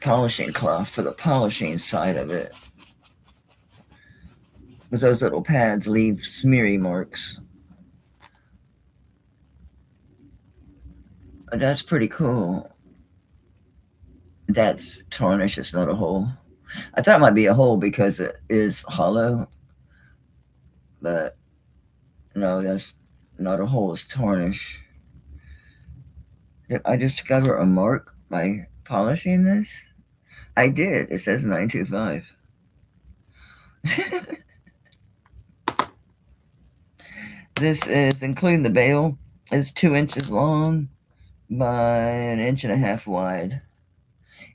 polishing cloth for the polishing side of it, because those little pads leave smeary marks. That's pretty cool. That's tarnish. It's not a hole. I thought it might be a hole because it is hollow, but no, that's not a hole. It's tarnish. Did I discover a mark by polishing this? I did. It says 925. This is, including the bale, is 2 inches long by 1.5 inches wide.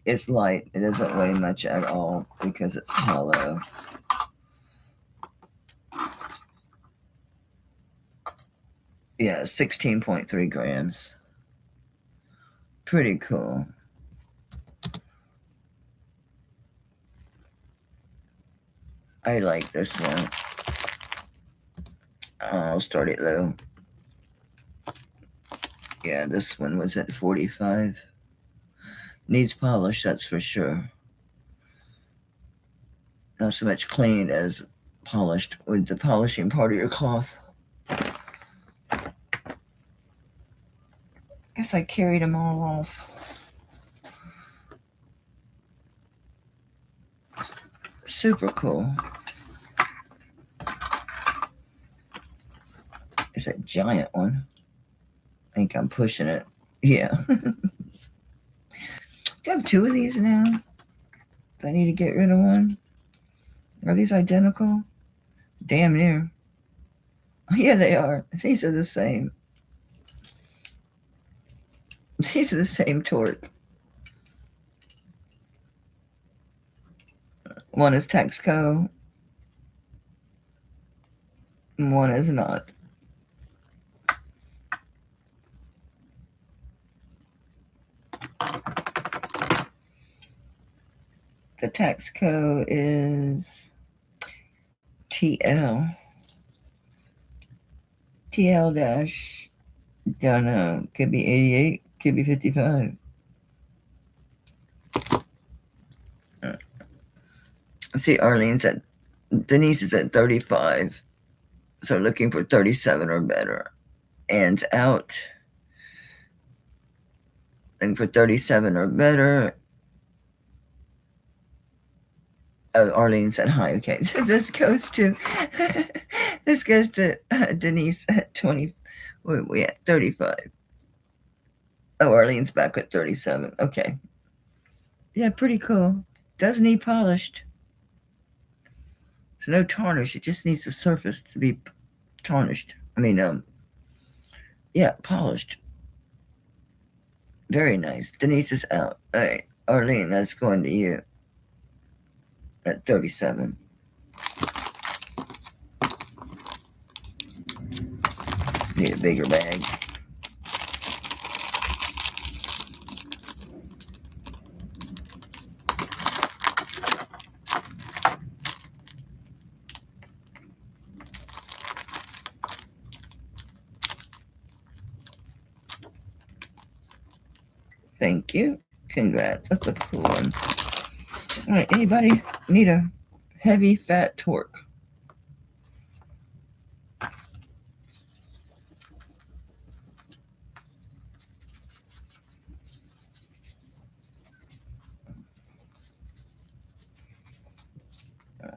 It's light. It doesn't weigh much at all because it's hollow. Yeah, 16.3 grams. Pretty cool. I like this one. I'll start it low. Yeah, this one was at 45. Needs polish, that's for sure. Not so much cleaned as polished with the polishing part of your cloth. Guess I carried them all off. Super cool. It's a giant one. I think I'm pushing it. Yeah. Do I have two of these now? Do I need to get rid of one? Are these identical? Damn near. Yeah, they are. These are the same. These are the same torque. One is Texaco. One is not. The Texaco is TL. TL dash, don't know, could be 88, could be 55. See, Denise is at 35, so looking for 37 or better. Ann's out, looking for 37 or better. Oh, Arlene said hi. Okay, this goes to Denise at 20. What are we at? 35. Oh, Arlene's back at 37. Okay. Yeah, pretty cool. Doesn't need polished. So no tarnish. It just needs the surface to be tarnished. Yeah, polished. Very nice. Denise is out. All right, Arlene, that's going to you at 37. Need a bigger bag. Thank you. Congrats. That's a cool one. All right, anybody need a heavy fat torque?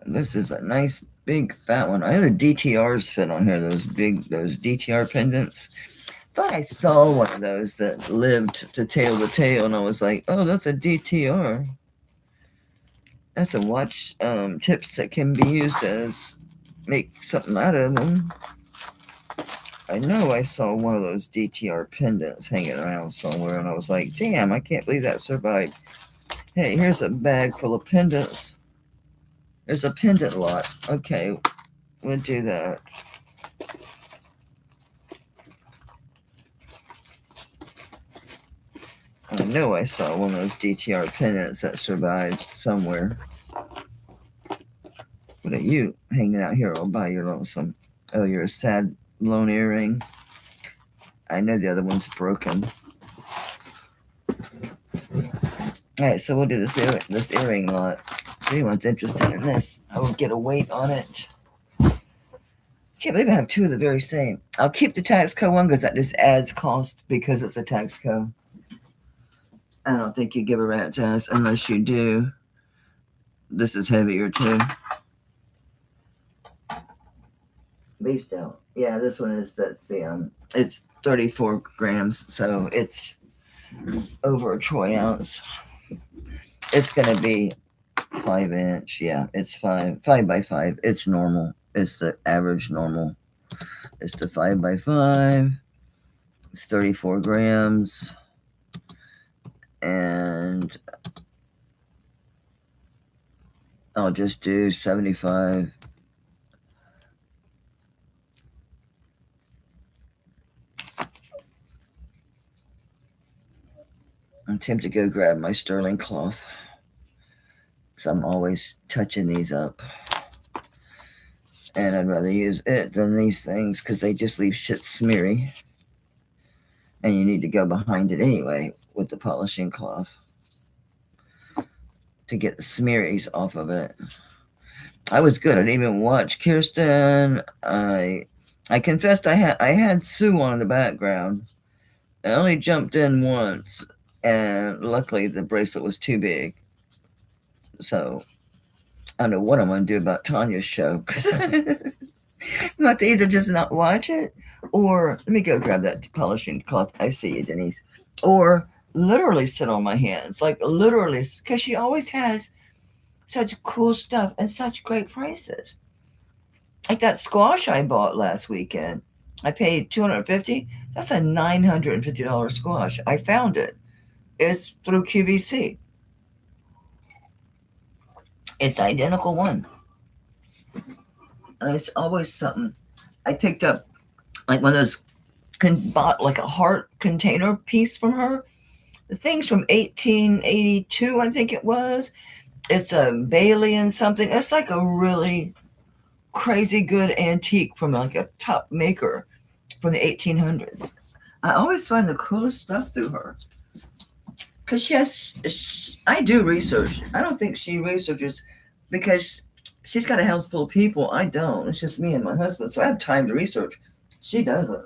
This is a nice big fat one. I know the DTRs fit on here, those DTR pendants. Thought I saw one of those that lived to tail, and I was like, oh, that's a DTR. That's a watch tips that can be used as make something out of them. I know I saw one of those DTR pendants hanging around somewhere, and I was like, damn, I can't believe that survived. Hey, here's a bag full of pendants. There's a pendant lot. Okay, we'll do that. I know I saw one of those DTR pendants that survived somewhere. What are you hanging out here all by your lonesome? Oh, you're a sad lone earring. I know the other one's broken. All right, so we'll do this earring lot. If anyone's interested in this, I will get a weight on it. Can't believe I have two of the very same. I'll keep the Texaco one because that just adds cost because it's a Texaco. I don't think you give a rat's ass unless you do. This is heavier too. Beast out. Yeah, this one is, it's 34 grams, so it's over a troy ounce. It's going to be 5 inch. Yeah, it's 5 by 5. It's normal. It's the average normal. It's the 5 by 5. It's 34 grams. And I'll just do 75. I'm tempted to go grab my sterling cloth because I'm always touching these up. And I'd rather use it than these things because they just leave shit smeary. And you need to go behind it anyway with the polishing cloth to get the smearies off of it. I was good. I didn't even watch Kirsten. I confessed I had Sue on in the background. I only jumped in once, and luckily the bracelet was too big. So I don't know what I'm going to do about Tanya's show because I'm about to either just not watch it, or let me go grab that polishing cloth. I see you, Denise. Or literally sit on my hands, like literally, because she always has such cool stuff and such great prices. Like that squash I bought last weekend, I paid $250. That's a $950 squash. I found it. It's through QVC. It's the identical one. And it's always something. I picked up like one of those, bought like a heart container piece from her. The thing's from 1882, I think it was. It's a Bailey and something. It's like a really crazy good antique from like a top maker from the 1800s. I always find the coolest stuff through her. Because I do research. I don't think she researches because she's got a house full of people. I don't. It's just me and my husband. So I have time to research. She doesn't.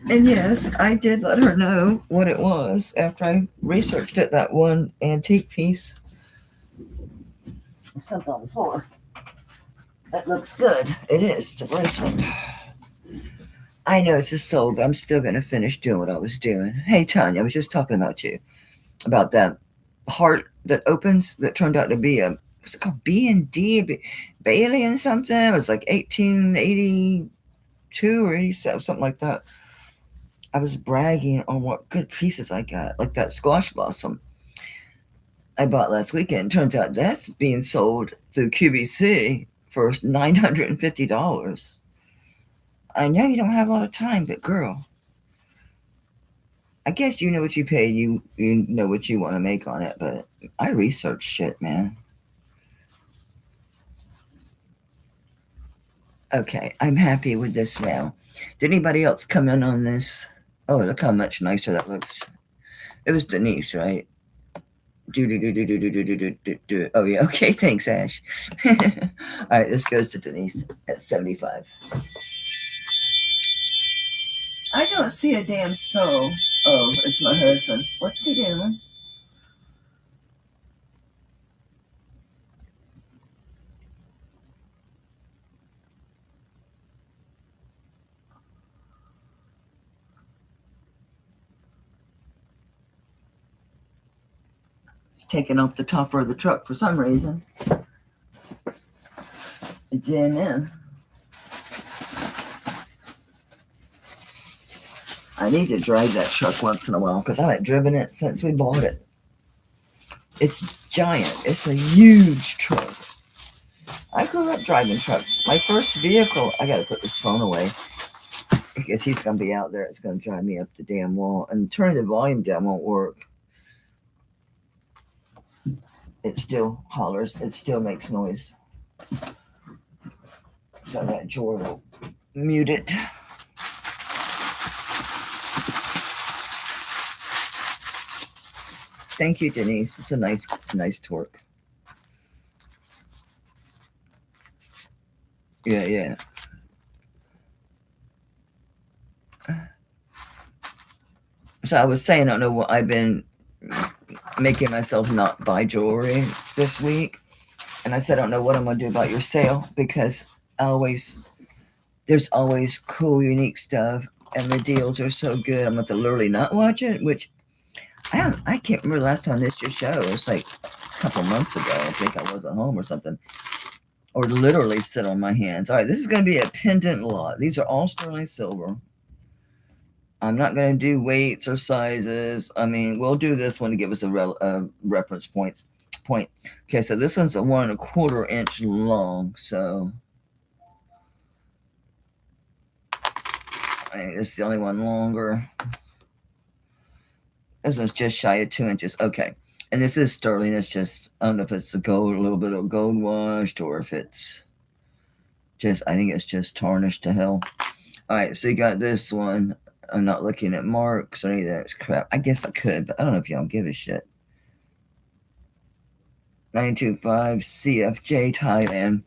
And yes, I did let her know what it was after I researched it. That one antique piece. Something on the floor. That looks good. It is. It's a bracelet. I know it's just sold, but I'm still going to finish doing what I was doing. Hey, Tanya, I was just talking about you, about that heart that opens that turned out to be a, what's it called? B&D, Bailey and something. It was like 1882 or 87, something like that. I was bragging on what good pieces I got, like that squash blossom I bought last weekend. Turns out that's being sold through QVC for $950. I know you don't have a lot of time, but girl, I guess you know what you pay. You know what you want to make on it, but I research shit, man. Okay, I'm happy with this now. Did anybody else come in on this? Oh, look how much nicer that looks. It was Denise, right? Do. Oh yeah, okay, thanks, Ash. All right, this goes to Denise at 75. I don't see a damn soul. Oh, it's my husband. What's he doing? He's taking off the topper of the truck for some reason. It's in. I need to drive that truck once in a while because I haven't driven it since we bought it. It's giant. It's a huge truck. I grew up driving trucks. My first vehicle, I got to put this phone away because he's going to be out there. It's going to drive me up the damn wall. And turning the volume down won't work. It still hollers. It still makes noise. So that drawer will mute it. Thank you, Denise. It's a nice torque. Yeah. So I was saying, I don't know what I've been making myself not buy jewelry this week. And I said, I don't know what I'm going to do about your sale because I always there's always cool, unique stuff, and the deals are so good. I'm going to literally not watch it, which I can't remember the last time this just showed. It was like a couple months ago. I think I wasn't home or something. Or literally sit on my hands. All right, this is going to be a pendant lot. These are all sterling silver. I'm not going to do weights or sizes. I mean, we'll do this one to give us a reference point. Okay, so this one's a 1¼ inch long. So I mean, this is the only one longer. This one's just shy of 2 inches. Okay. And this is sterling. It's just, I don't know if it's a little bit of gold washed, or if it's just, I think it's just tarnished to hell. All right, so you got this one. I'm not looking at marks or any of that crap. I guess I could, but I don't know if y'all give a shit. 925 CFJ Thailand.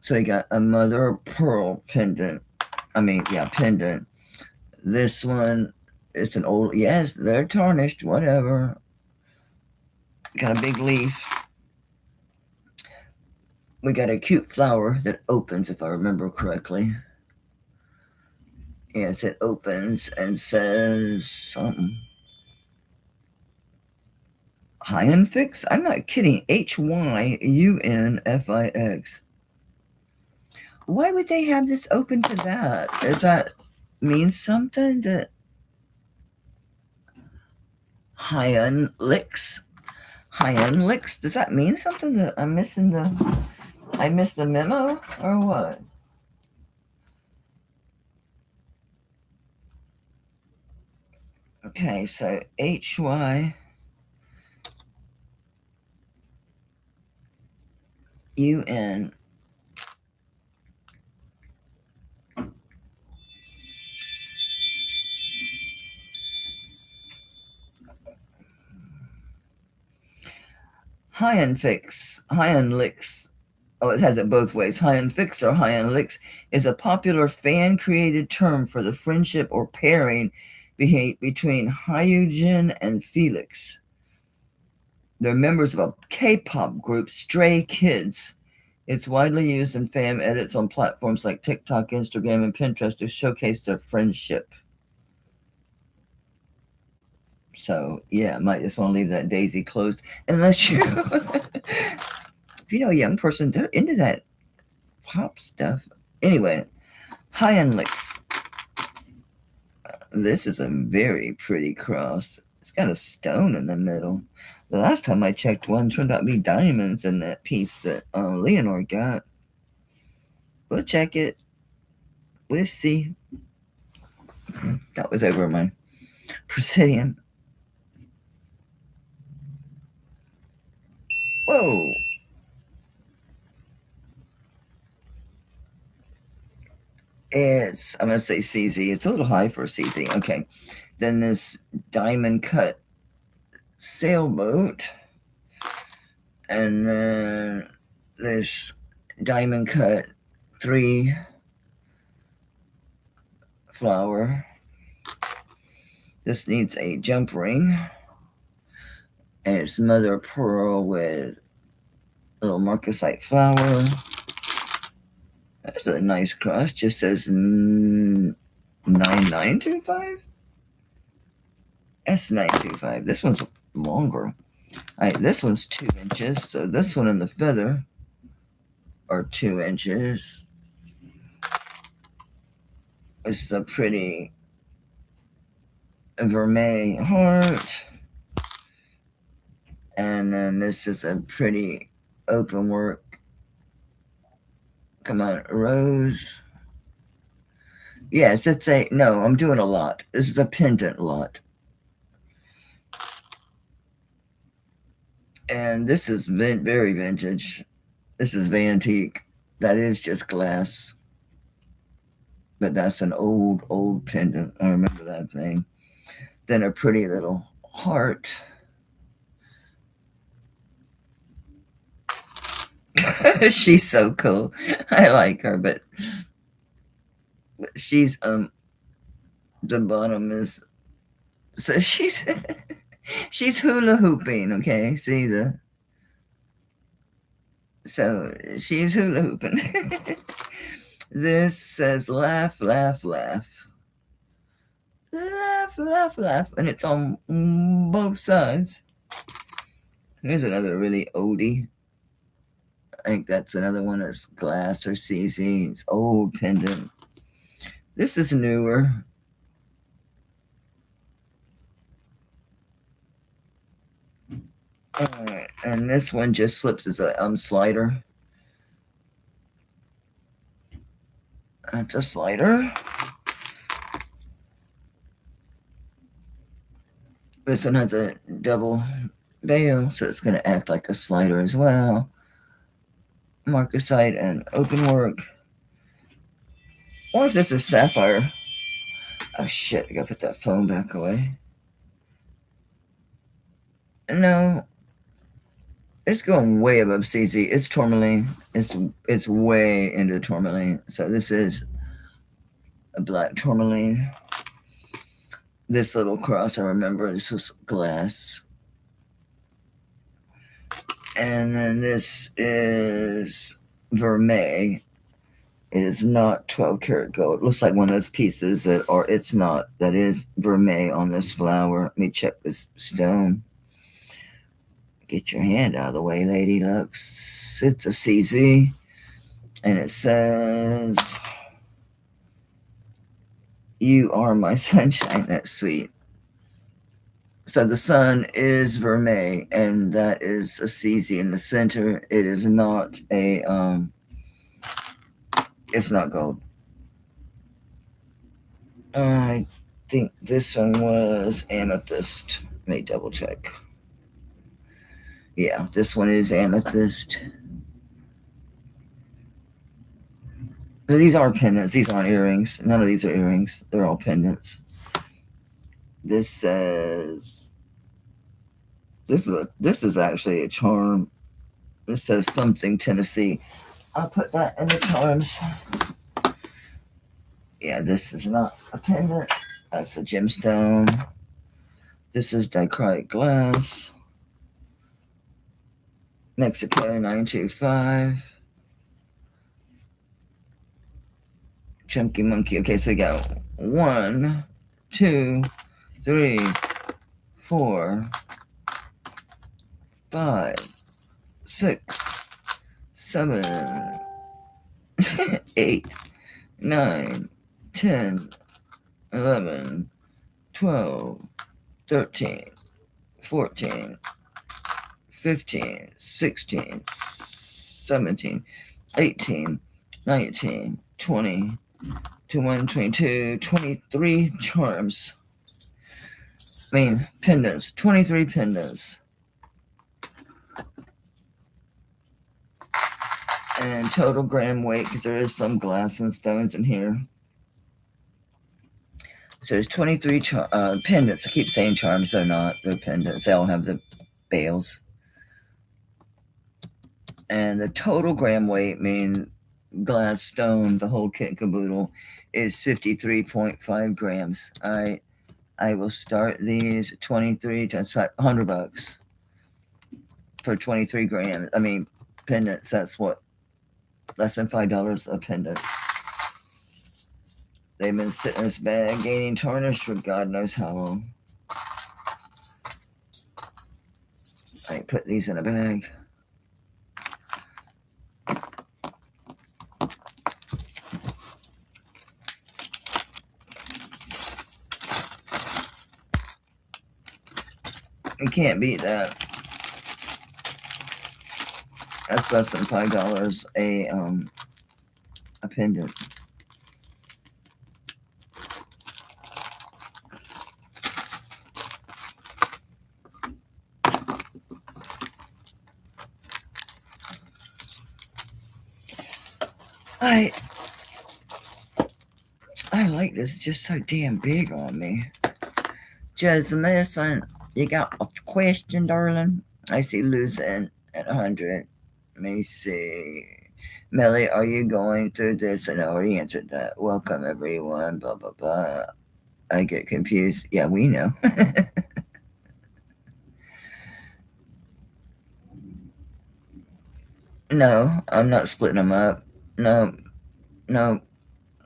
So you got a mother of pearl pendant. Pendant. This one, it's an old, yes, they're tarnished, whatever. Got a big leaf. We got a cute flower that opens, if I remember correctly. Yes, it opens and says something. Hyunfix? I'm not kidding. HYUNFIX. Why would they have this open to that? Does that mean something? That Hyunlix? Hyunlix? Does that mean something? That I'm missing I missed the memo or what? Okay, so HYUN. Hyunlix. Oh, it has it both ways. Hyunfix or Hyunlix is a popular fan-created term for the friendship or pairing between Hyunjin and Felix. They're members of a K-pop group, Stray Kids. It's widely used in fan edits on platforms like TikTok, Instagram, and Pinterest to showcase their friendship. So, yeah, I might just want to leave that daisy closed. Unless you, if you know a young person, they're into that pop stuff. Anyway, Hyunlix. This is a very pretty cross. It's got a stone in the middle. The last time I checked, one turned out to be diamonds in that piece that Leonore got. We'll check it. We'll see. That was over my Presidium. Whoa. I'm going to say CZ. It's a little high for a CZ. Okay. Then this diamond cut sailboat. And then this diamond cut 3 flower. This needs a jump ring. And it's mother of pearl with a little marcasite flower. That's a nice cross. Just says 9925. S925. This one's longer. All right, this one's 2 inches. So this one and the feather are 2 inches. This is a pretty vermeil heart. And then this is a pretty open work. Come on, rose. Yes, no, I'm doing a lot. This is a pendant lot. And this is very vintage. This is antique. That is just glass. But that's an old pendant. I remember that thing. Then a pretty little heart. She's so cool. I like her, but she's the bottom is, so she's she's hula hooping. Okay, see so she's hula hooping. This says laugh, laugh, laugh. Laugh, laugh, laugh. And it's on both sides. Here's another really oldie. I think that's another one that's glass or CZ. It's old pendant. This is newer. Alright, and this one just slips as a slider. That's a slider. This one has a double bail, so it's going to act like a slider as well. Marcasite and open work. Or is this a sapphire? Oh shit, I gotta put that phone back away. No. It's going way above CZ. It's tourmaline. It's way into tourmaline. So this is a black tourmaline. This little cross, I remember this was glass. And then this is vermeil. It is not 12 karat gold. It looks like one of those pieces that, or it's not. That is vermeil on this flower. Let me check this stone. Get your hand out of the way, lady. Looks, it's a CZ. And it says, "You are my sunshine." That's sweet. So the sun is vermeil, and that is a CZ in the center. It is not a, it's not gold. I think this one was amethyst. Let me double check. Yeah, this one is amethyst. These are pendants. These aren't earrings. None of these are earrings. They're all pendants. This says, this is actually a charm. This says something Tennessee. I'll put that in the charms. Yeah, this is not a pendant. That's a gemstone. This is dichroic glass. Mexico 925. Chunky monkey. Okay, so we got 1, 2, 3, 4, 5, 6, 7, 8, 9, 10, 11, 12, 13, 14, 15, 16, 17, 18, 19, 20, 21, 22, 23 charms. I mean, pendants. 23 pendants. And total gram weight, because there is some glass and stones in here. So there's 23 pendants. I keep saying charms, they're not. They're pendants. They all have the bails. And the total gram weight, mean glass, stone, the whole kit and caboodle, is 53.5 grams. All right. I will start these 23 times $100 for 23 grams. I mean, pendants. That's what, less than $5 a pendant. They've been sitting in this bag, gaining tarnish for God knows how long. I put these in a bag. You can't beat that. That's less than $5 a pendant. I like this. It's just so damn big on me. Jasmine, you got a question, darling? I see losing at 100. Let me see. Melly, are you going through this? And I already answered that. Welcome, everyone. Blah, blah, blah. I get confused. Yeah, we know. No, I'm not splitting them up. No, No,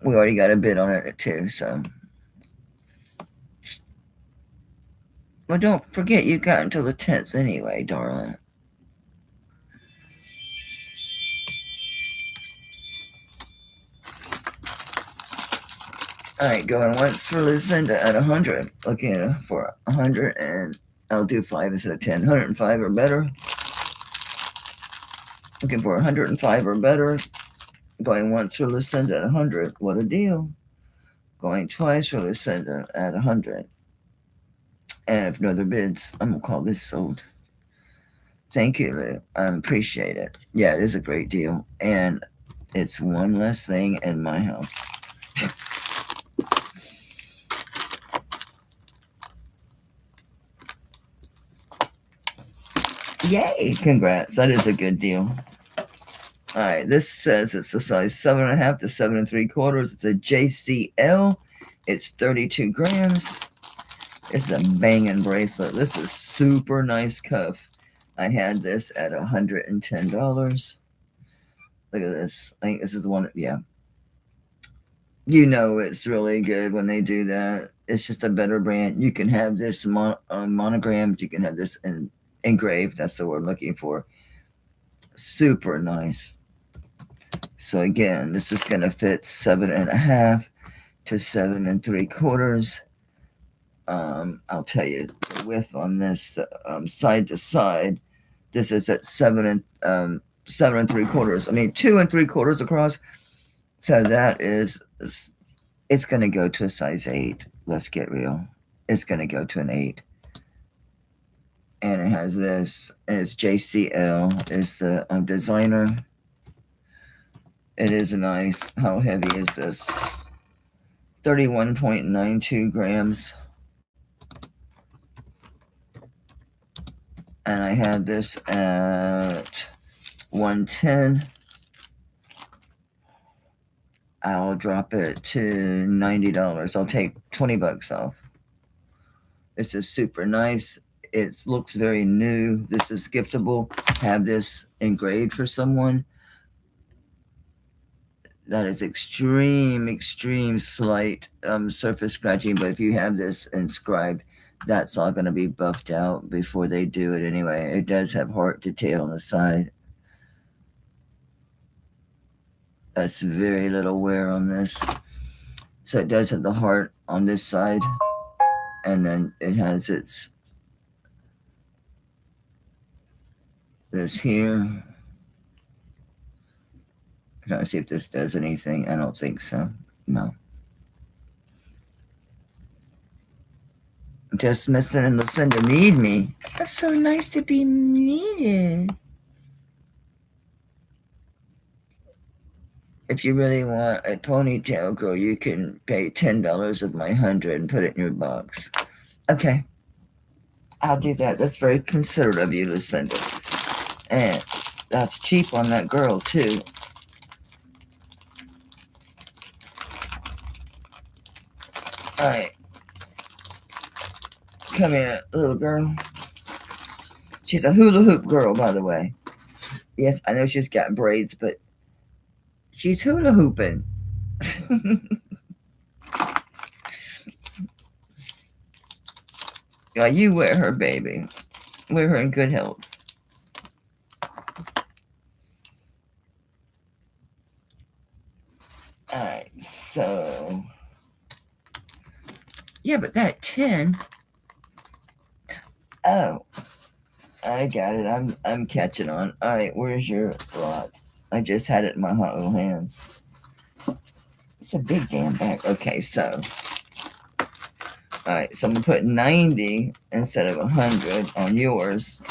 we already got a bid on it too, so. Well, don't forget you got until the 10th anyway, darling. Alright, going once for Lucinda at 100. Looking for 100, and I'll do 5 instead of 10. 105 or better. Looking for 105 or better. Going once for Lucinda at 100. What a deal. Going twice for Lucinda at 100. And if no other bids, I'm going to call this sold. Thank you, Lou. I appreciate it. Yeah, it is a great deal. And it's one less thing in my house. Yay! Congrats. That is a good deal. All right, this says it's a size 7.5 to 7 3/4. It's a JCL. It's 32 grams. It's a banging bracelet. This is super nice cuff. I had this at $110. Look at this. I think this is the one. Yeah. You know it's really good when they do that. It's just a better brand. You can have this monogrammed. You can have this engraved. That's the word I'm looking for. Super nice. So again, this is going to fit 7.5 to 7 3/4. I'll tell you the width on this side to side. This is at 7 3/4. I mean 2 3/4 across. So that is, it's going to go to a size 8. Let's get real. It's going to go to an 8. And it has this. It's JCL. It's the designer. It is nice. How heavy is this? 31.92 grams. And I had this at 110. I'll drop it to $90. I'll take $20 off. This is super nice. It looks very new. This is giftable. Have this engraved for someone. That is extreme slight surface scratching. But if you have this inscribed, that's all going to be buffed out before they do it anyway. It does have heart detail on the side. That's very little wear on this. So it does have the heart on this side. And then it has this here. I'm trying to see if this does anything. I don't think so. No. Just missing and Lucinda need me. That's so nice to be needed. If you really want a ponytail, girl, you can pay $10 of my 100 and put it in your box. Okay. I'll do that. That's very considerate of you, Lucinda. And that's cheap on that girl, too. All right. Come here, little girl. She's a hula hoop girl, by the way. Yes, I know she's got braids, but she's hula hooping. Yeah, you wear her, baby. Wear her in good health. All right, so yeah, but that 10. Oh, I got it. I'm catching on. All right, where's your lot? I just had it in my hot little hands. It's a big damn bag. Okay, so all right, so I'm gonna put 90 instead of 100 on yours,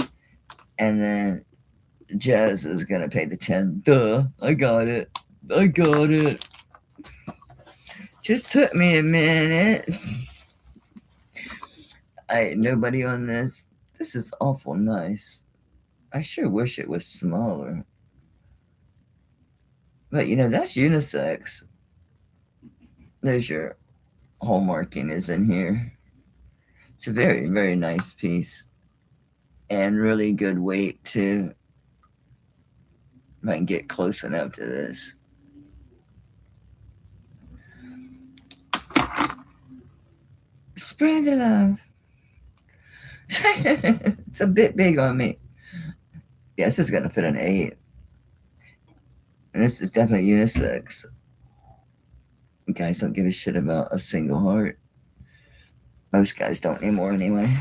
and then Jazz is gonna pay the 10. Duh, I got it. Just took me a minute. Nobody on this. This is awful nice. I sure wish it was smaller. But you know, that's unisex. There's your hallmarking is in here. It's a very, very nice piece. And really good weight too. If I can get close enough to this. Spread the love. It's a bit big on me. Yeah, this is going to fit an 8. And this is definitely unisex. Guys don't give a shit about a single heart. Most guys don't anymore anyway.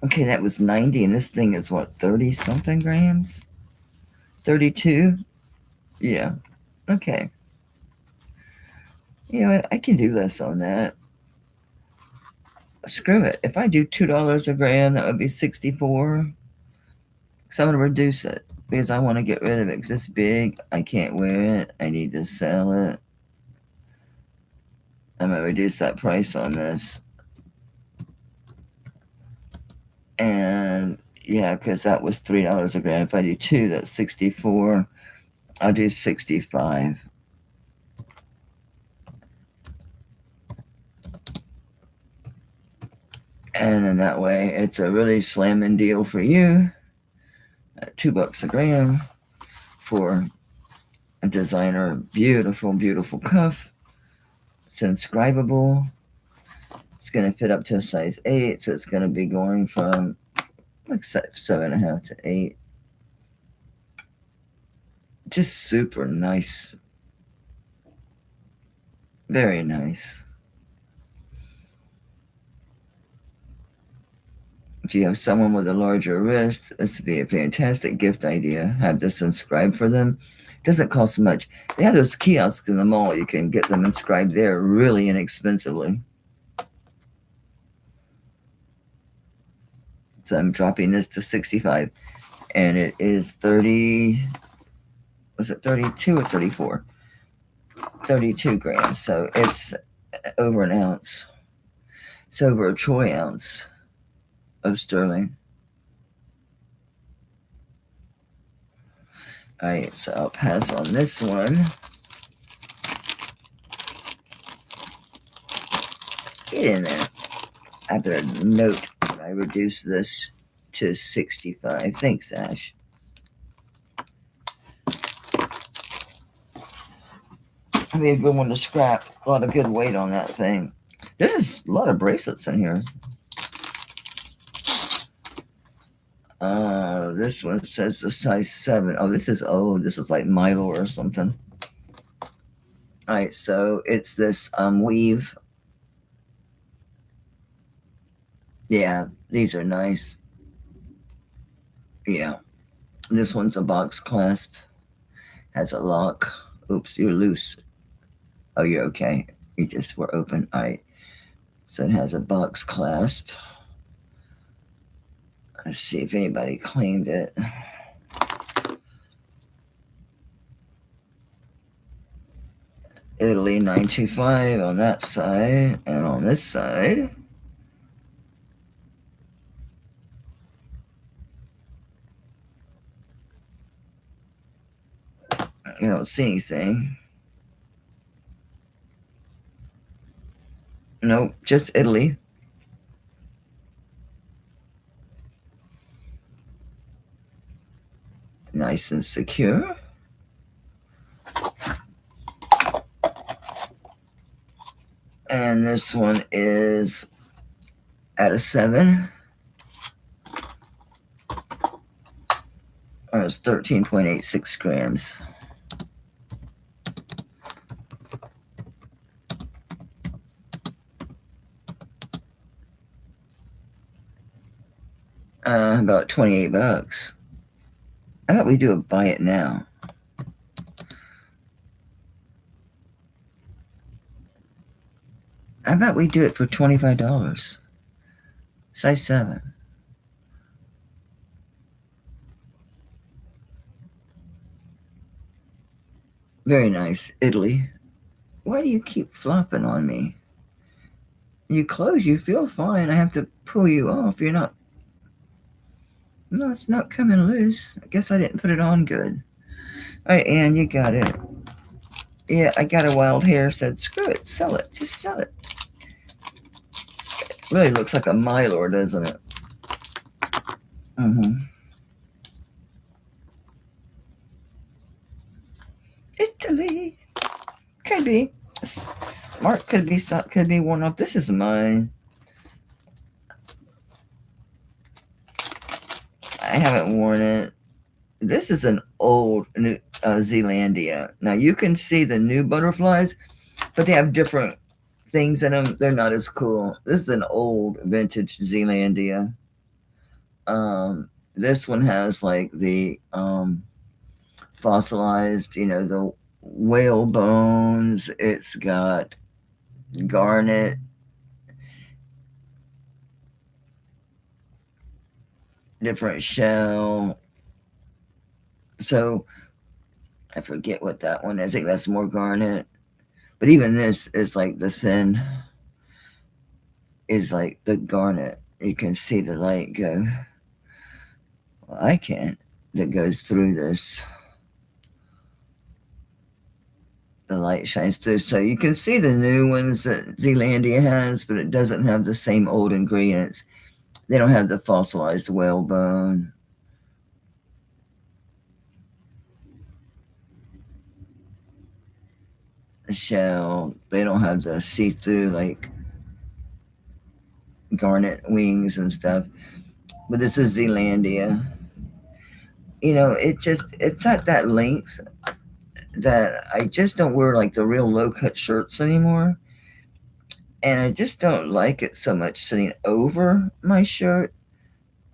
Okay, that was 90, and this thing is what, 30-something grams? 32? Yeah. Okay. You know what? I can do less on that. Screw it. If I do $2 a gram, that would be 64. So I'm going to reduce it because I want to get rid of it because it's big. I can't wear it. I need to sell it. I'm going to reduce that price on this. And yeah, because that was $3 a gram. If I do 2, that's 64. I'll do 65. And then that way, it's a really slamming deal for you. At $2 a gram for a designer, beautiful, beautiful cuff. It's inscribable. It's going to fit up to a size 8, so it's going to be going from like 7.5 to 8. Just super nice. Very nice. If you have someone with a larger wrist, this would be a fantastic gift idea. Have this inscribed for them. It doesn't cost much. They have those kiosks in the mall. You can get them inscribed there really inexpensively. So I'm dropping this to 65. And it is 30, was it 32 or 34? 32 grams. So it's over an ounce. It's over a troy ounce of sterling. All right, so I'll pass on this one. Get in there. I better note that I reduce this to 65. Thanks, Ash. That'd be a good one to scrap. A lot of good weight on that thing. This is a lot of bracelets in here. This one says the size 7. Oh, this is like Milo or something. All right, so it's this weave. Yeah, these are nice. Yeah, this one's a box clasp. Has a lock. Oops, you're loose. Oh, you're okay. You just were open. All right. So it has a box clasp. Let's see if anybody claimed it. Italy 925 on that side, and on this side, you don't see anything. Nope, just Italy. Nice and secure. And this one is at a 7. It's 13.86 grams. About $28. How about we do a buy it now? How about we do it for $25? Size 7. Very nice. Italy. Why do you keep flopping on me? You close, you feel fine. I have to pull you off. You're not. No, it's not coming loose. I guess I didn't put it on good. All right, Ann, you got it. Yeah, I got a wild hair. Said, screw it, sell it. Just sell it. It really looks like a Mylor, doesn't it? Italy. Could be. This mark could be worn off. This is mine. I haven't worn it. This is an old New Zealandia. Now you can see the new butterflies, but they have different things in them. They're not as cool. This is an old vintage Zealandia. This one has like the fossilized, the whale bones. It's got garnet, different shell. So I forget what that one is. I think that's more garnet. But even this is like the thin is like the garnet. You can see the light go. Well, I can't. That goes through this. The light shines through. So you can see the new ones that Zealandia has, but it doesn't have the same old ingredients. They don't have the fossilized whalebone. The shell. They don't have the see-through like garnet wings and stuff. But this is Zealandia. It's at that length that I just don't wear like the real low cut shirts anymore. And I just don't like it so much sitting over my shirt.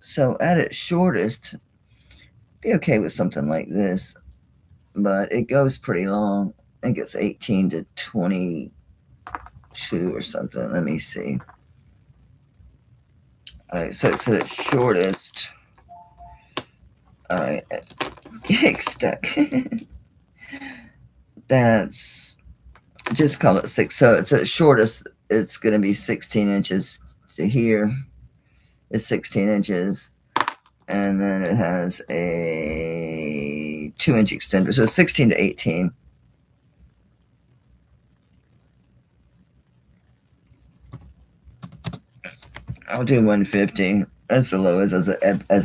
So at its shortest, be okay with something like this. But it goes pretty long. I think it's 18 to 22 or something. Let me see. All right, so it's at its shortest. All right, get stuck. That's just call it 6. So it's at its shortest. It's going to be 16 inches to here. It's 16 inches. And then it has a 2-inch extender. So 16 to 18. I'll do 150. That's the lowest as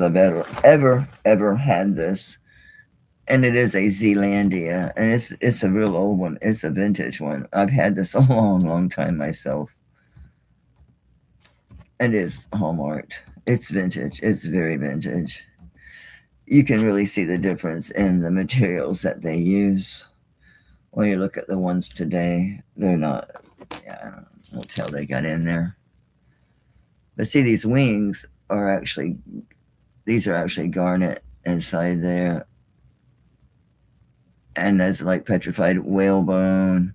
I've ever had this. And it is a Zealandia. And it's a real old one. It's a vintage one. I've had this a long time myself. It is hallmarked. It's vintage. It's very vintage. You can really see the difference in the materials that they use. When you look at the ones today, they're not, I don't know what the hell they got in there. But see, these wings are actually, these are actually garnet inside there. And there's like petrified whalebone.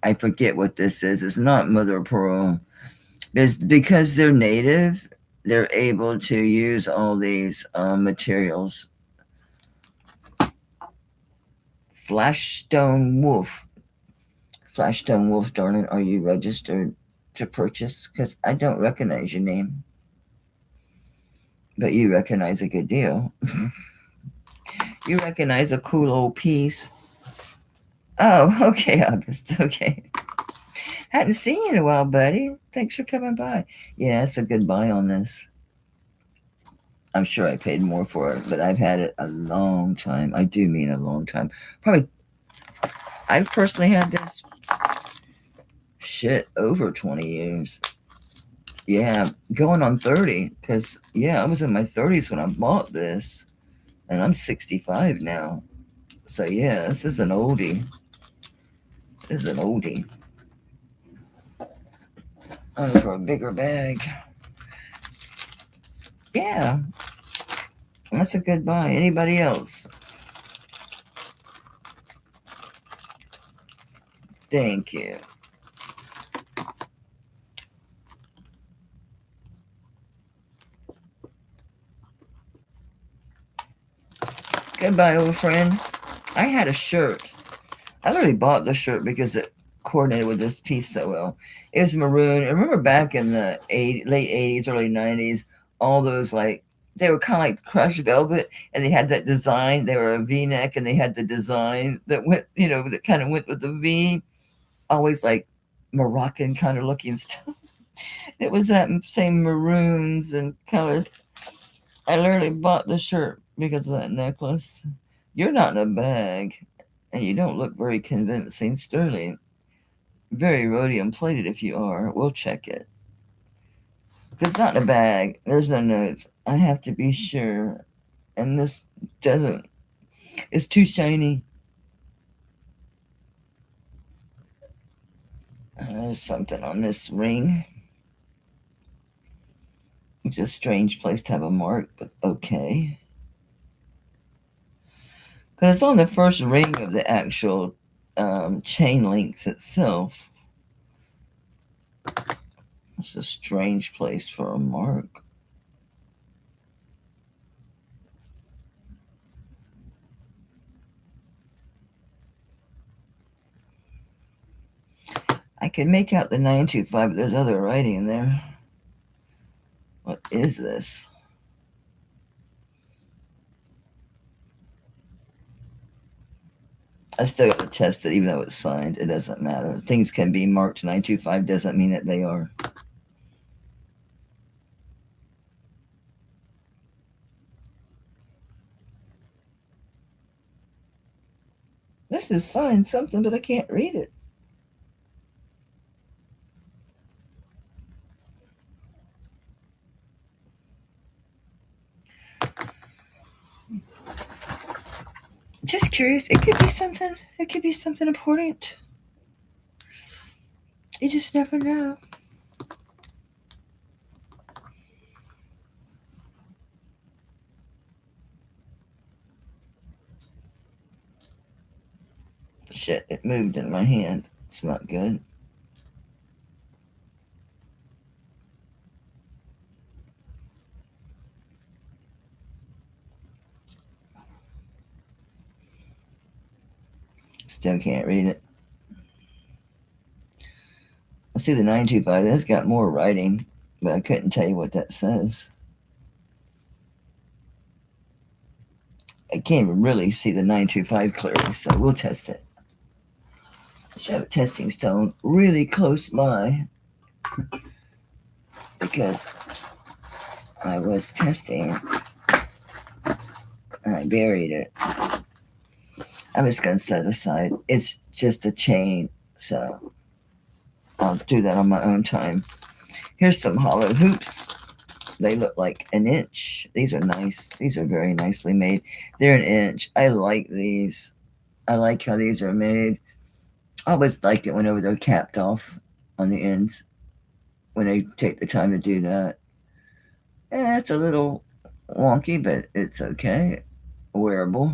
I forget what this is. It's not mother of pearl. It's because they're native, they're able to use all these materials. Flashstone Wolf. Flashstone Wolf, darling, are you registered to purchase? Because I don't recognize your name. But you recognize a good deal. You recognize a cool old piece. Oh, okay, August. Okay. Hadn't seen you in a while, buddy. Thanks for coming by. Yeah, it's a good buy on this. I'm sure I paid more for it, but I've had it a long time. I do mean a long time. Probably, I've personally had this over 20 years. Yeah, going on 30. Because, I was in my 30s when I bought this. And I'm 65 now. So, this is an oldie. This is an oldie. I'm for a bigger bag. Yeah. That's a good buy. Anybody else? Thank you. Goodbye, old friend. I had a shirt. I literally bought the shirt because it coordinated with this piece so well. It was maroon. I remember back in the late 80s, early 90s, all those they were kind of like crushed velvet, and they had that design. They were a V-neck, and they had the design that went, that kind of went with the V. Always like Moroccan kind of looking stuff. It was that same maroons and colors. I literally bought the shirt because of that necklace. You're not in a bag. And you don't look very convincing, Sterling. Very rhodium plated if you are. We'll check it. It's not in a bag. There's no notes. I have to be sure. And this doesn't. It's too shiny. There's something on this ring. Which is a strange place to have a mark, but okay. Because it's on the first ring of the actual chain links itself. It's a strange place for a mark. I can make out the 925, but there's other writing there. What is this? I still got to test it, even though it's signed. It doesn't matter. Things can be marked 925, doesn't mean that they are. This is signed something, but I can't read it. Just curious. It could be something. It could be something important. You just never know. Shit, it moved in my hand. It's not good. Still can't read it. I see the 925. That's got more writing, but I couldn't tell you what that says. I can't really see the 925 clearly, so we'll test it. I should have a testing stone really close by because I was testing and I buried it. I'm just going to set it aside. It's just a chain, so I'll do that on my own time. Here's some hollow hoops. They look like an inch. These are nice. These are very nicely made. They're an inch. I like these. I like how these are made. I always liked it whenever they're capped off on the ends, when they take the time to do that. It's a little wonky, but it's okay. Wearable.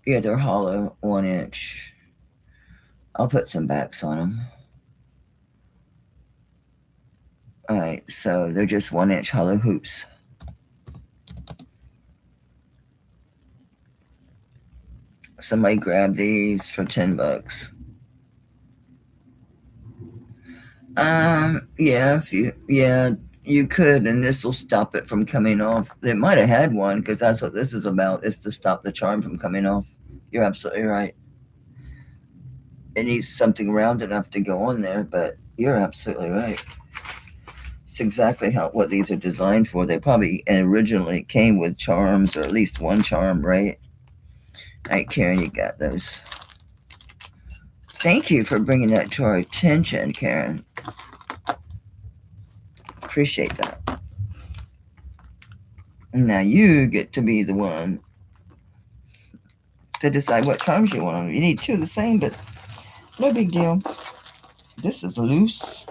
Yeah, they're hollow, 1 inch. I'll put some backs on them. Alright, so they're just 1 inch hollow hoops. Somebody grab these for $10. Yeah, you could, and this will stop it from coming off. It might have had one, because that's what this is about, is to stop the charm from coming off. You're absolutely right. It needs something round enough to go on there, but you're absolutely right. It's exactly what these are designed for. They probably originally came with charms, or at least one charm, right? All right, Karen, you got those. Thank you for bringing that to our attention, Karen. Appreciate that. Now you get to be the one to decide what charms you want. You need two of the same, but no big deal. This is loose.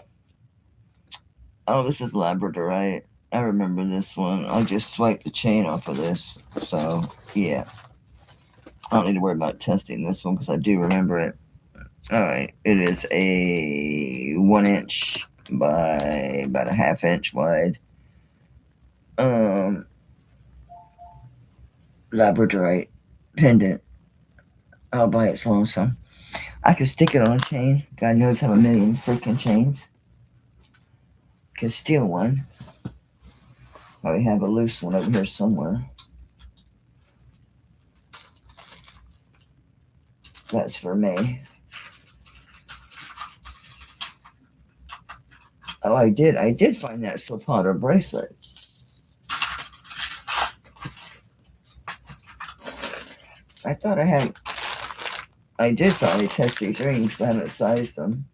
Oh, this is labradorite. I remember this one. I just swiped the chain off of this. So, yeah. I don't need to worry about testing this one because I do remember it. Alright. It is a 1 inch by about a ½ inch wide. Labradorite pendant all by its lonesome. I could stick it on a chain. God knows I have a million freaking chains. Could steal one. Probably have a loose one over here somewhere. That's for me. Oh, I did find that Silpata bracelet. I thought I did finally test these rings, but I haven't sized them.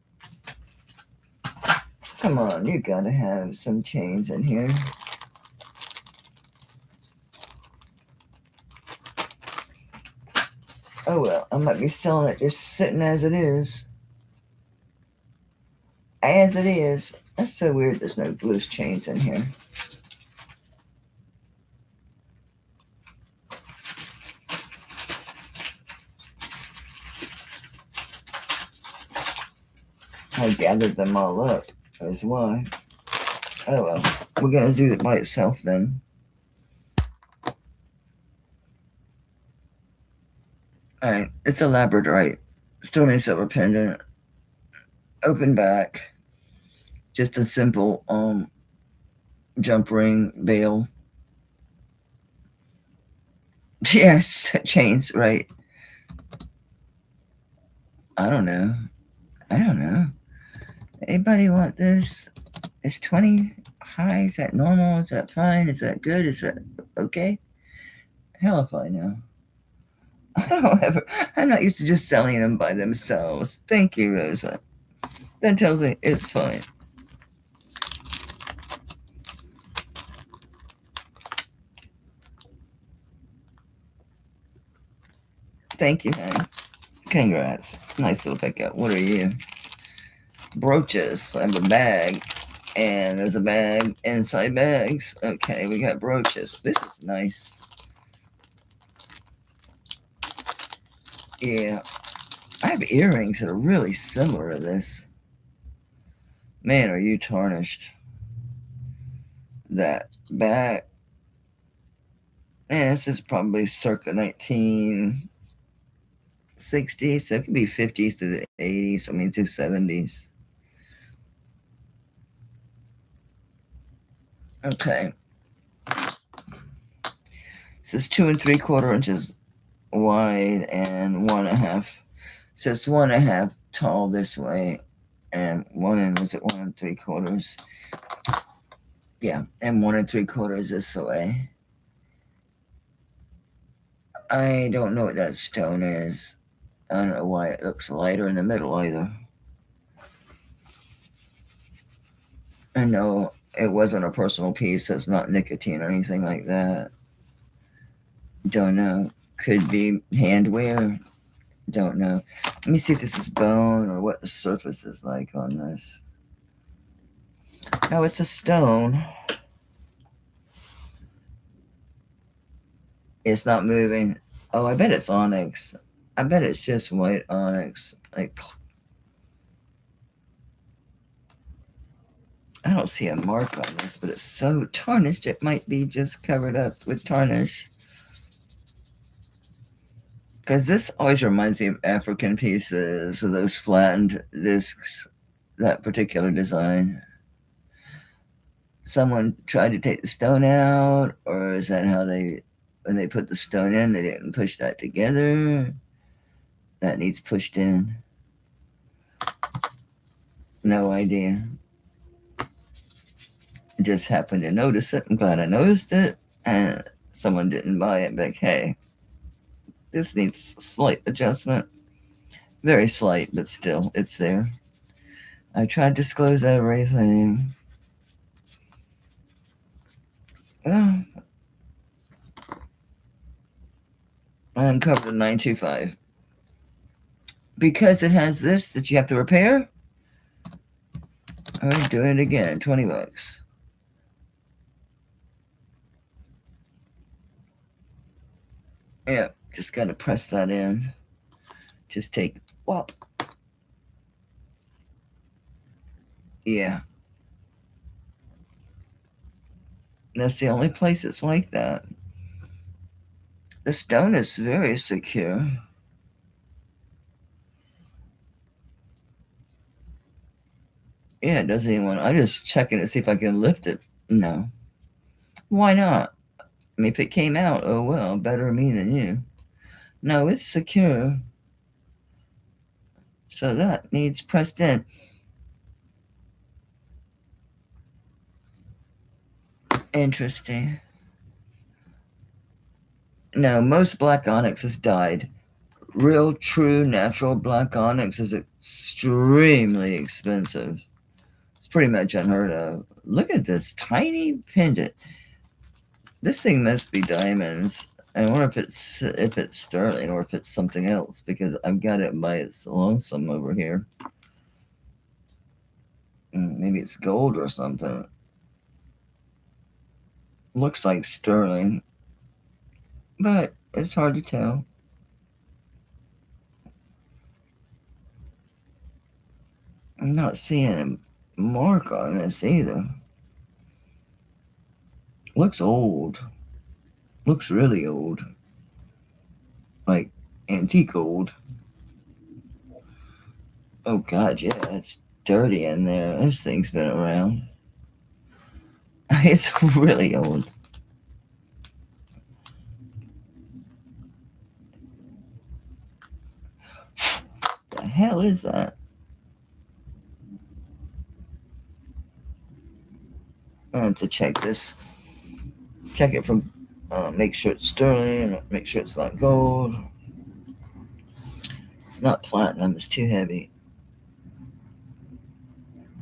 Come on, you gotta have some chains in here. Oh well, I might be selling it just sitting as it is. As it is. That's so weird there's no loose chains in here. I gathered them all up. That's why. Oh well, we're gonna do it by itself then. Alright, it's a labradorite. Sterling silver pendant. Open back. Just a simple jump ring bail. Yes, chains, right. I don't know. Anybody want this? Is 20 high? Is that normal? Is that fine? Is that good? Is that okay? Hell if I know. I'm not used to just selling them by themselves. Thank you, Rosa. That tells me it's fine. Thank you, honey. Congrats. Nice little pickup. What are you? Brooches. I have a bag. And there's a bag inside bags. Okay, we got brooches. This is nice. Yeah. I have earrings that are really similar to this. Man, are you tarnished. That back. Yeah, this is probably circa 1960s. So it could be 50s to the 80s. I mean, to 70s. Okay. This is 2 3/4 inches wide and 1.5. So it's 1.5 tall this way, and 1 3/4. Yeah, and 1 3/4 this way. I don't know what that stone is. I don't know why it looks lighter in the middle either. I know it wasn't a personal piece. It's not nicotine or anything like that. Don't know. Could be hand wear. Don't know. Let me see if this is bone or what the surface is like on this. Oh, it's a stone. It's not moving. Oh, I bet it's onyx. I bet it's just white onyx. Like, I don't see a mark on this, but it's so tarnished it might be just covered up with tarnish. Because this always reminds me of African pieces, of those flattened discs, that particular design. Someone tried to take the stone out, or is that how when they put the stone in, they didn't push that together? That needs pushed in. No idea. Just happened to notice it. I'm glad I noticed it, and someone didn't buy it. Like, hey, this needs slight adjustment. Very slight, but still, it's there. I tried to disclose everything. Oh, I uncovered a 925. Because it has this that you have to repair, I'm doing it again. 20 bucks. Yeah, just got to press that in. Just take whop. Yeah. That's the only place it's like that. The stone is very secure. Yeah, it doesn't even want. I'm just checking to see if I can lift it. No. Why not? I mean, if it came out, oh well, better me than you. No, it's secure. So that needs pressed in. Interesting. No, most black onyx has died. Real, true, natural black onyx is extremely expensive. It's pretty much unheard of. Look at this tiny pendant. This thing must be diamonds. I wonder if it's sterling or if it's something else, because I've got it by its lonesome over here. Maybe it's gold or something. Looks like sterling, but it's hard to tell. I'm not seeing a mark on this either. Looks old. Looks really old. Like antique old. Oh god, yeah, it's dirty in there. This thing's been around. It's really old. The hell is that? I have to check this. Check it from, make sure it's sterling, make sure it's not gold. It's not platinum, it's too heavy.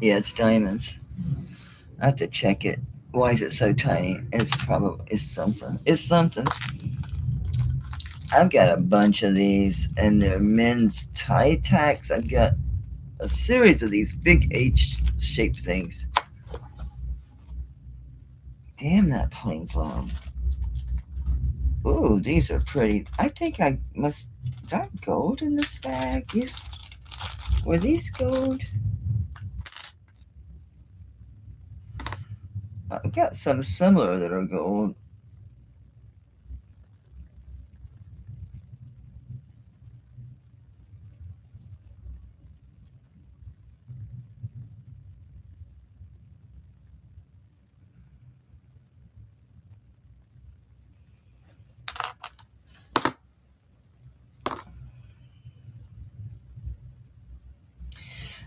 Yeah, it's diamonds. I have to check it. Why is it so tiny? It's something. It's something. I've got a bunch of these, and they're men's tie tacks. I've got a series of these big H-shaped things. Damn, that plane's loud. Ooh, these are pretty. I think I must. Is that gold in this bag? Yes. Were these gold? I've got some similar that are gold.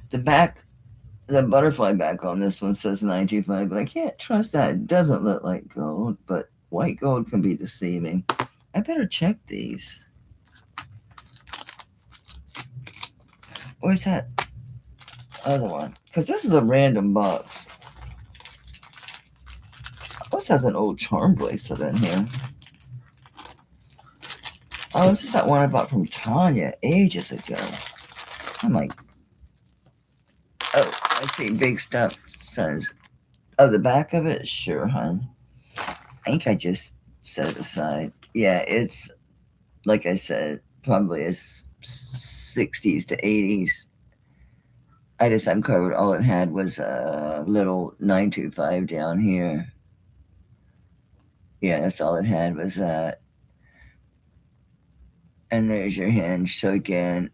The back, the butterfly back on this one says 925, but I can't trust that. It doesn't look like gold, but white gold can be deceiving. I better check these. Where's that other one? Because this is a random box. This has an old charm bracelet in here. Oh, this is that one I bought from Tanya ages ago. I'm like, oh, I see big stuff says, oh, the back of it? Sure, hon. I think I just set it aside. Yeah, it's, like I said, probably a 60s to 80s. I just uncovered all it had was a little 925 down here. Yeah, that's all it had was that. And there's your hinge. So again,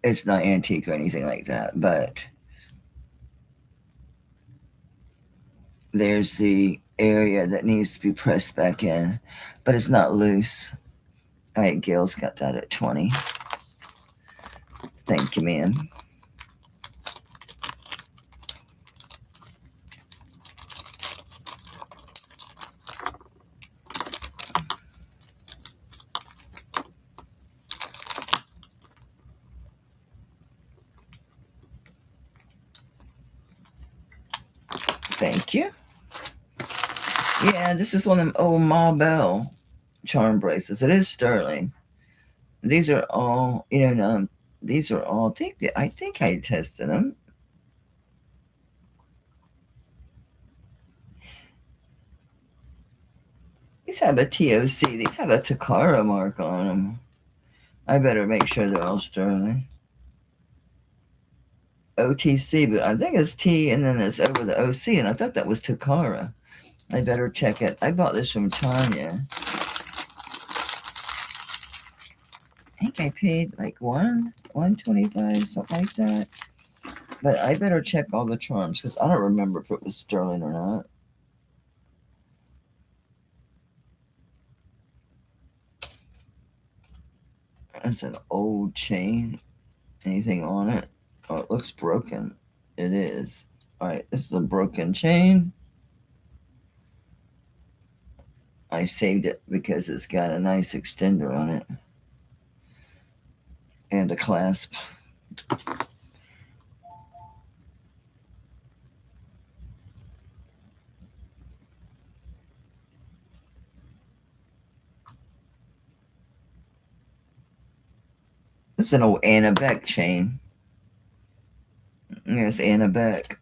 it's not antique or anything like that, but there's the area that needs to be pressed back in, but it's not loose. All right, Gail's got that at 20. Thank you, ma'am. Thank you. Yeah, this is one of them old Ma Bell charm bracelets. It is sterling. These are all, these are all, I think I tested them. These have a TOC. These have a Takara mark on them. I better make sure they're all sterling. OTC, but I think it's T and then it's over the OC, and I thought that was Takara. I better check it. I bought this from Tanya. I think I paid like $125, something like that. But I better check all the charms because I don't remember if it was sterling or not. That's an old chain. Anything on it? Oh, it looks broken. It is. All right, this is a broken chain. I saved it because it's got a nice extender on it and a clasp. It's an old Anna Beck chain. Yes, Anna Beck.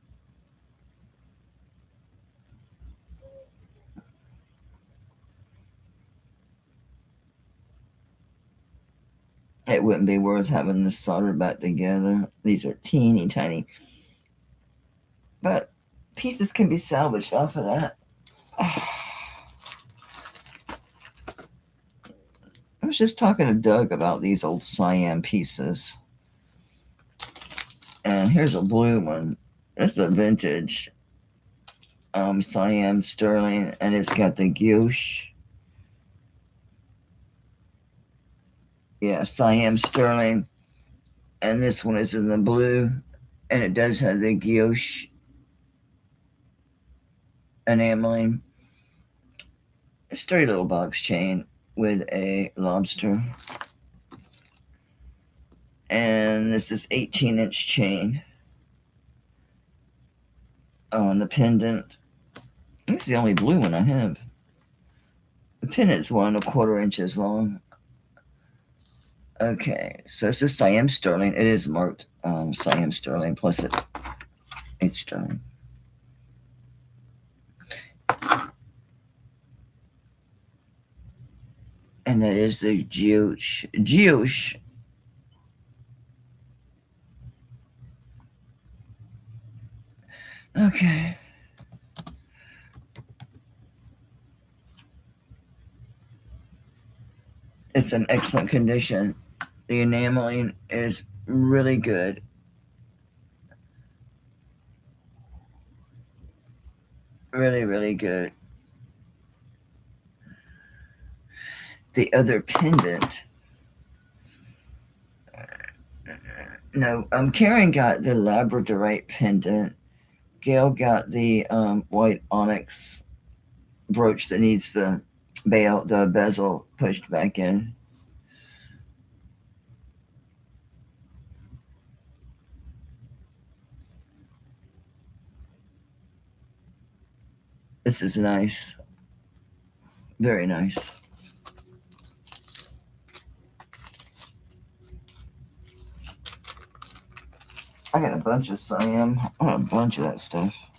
It wouldn't be worth having this soldered back together. These are teeny tiny. But pieces can be salvaged off of that. I was just talking to Doug about these old Siam pieces. And here's a blue one. It's a vintage Siam sterling, and it's got the gouache. Yeah, Siam sterling. And this one is in the blue, and it does have the gouache enameling. A sturdy little box chain with a lobster. And this is 18-inch chain on the pendant. This is the only blue one I have. The pendant's 1¼ inches long. Okay, so this is Siam sterling. It is marked Siam sterling, plus it's sterling. And that is the gouache. Gouache. Okay. It's in excellent condition. The enameling is really good. Really, really good. The other pendant. No, Karen got the labradorite pendant. Gail got the white onyx brooch that needs the bezel pushed back in. This is nice. Very nice. I got a bunch of Siam. I want a bunch of that stuff.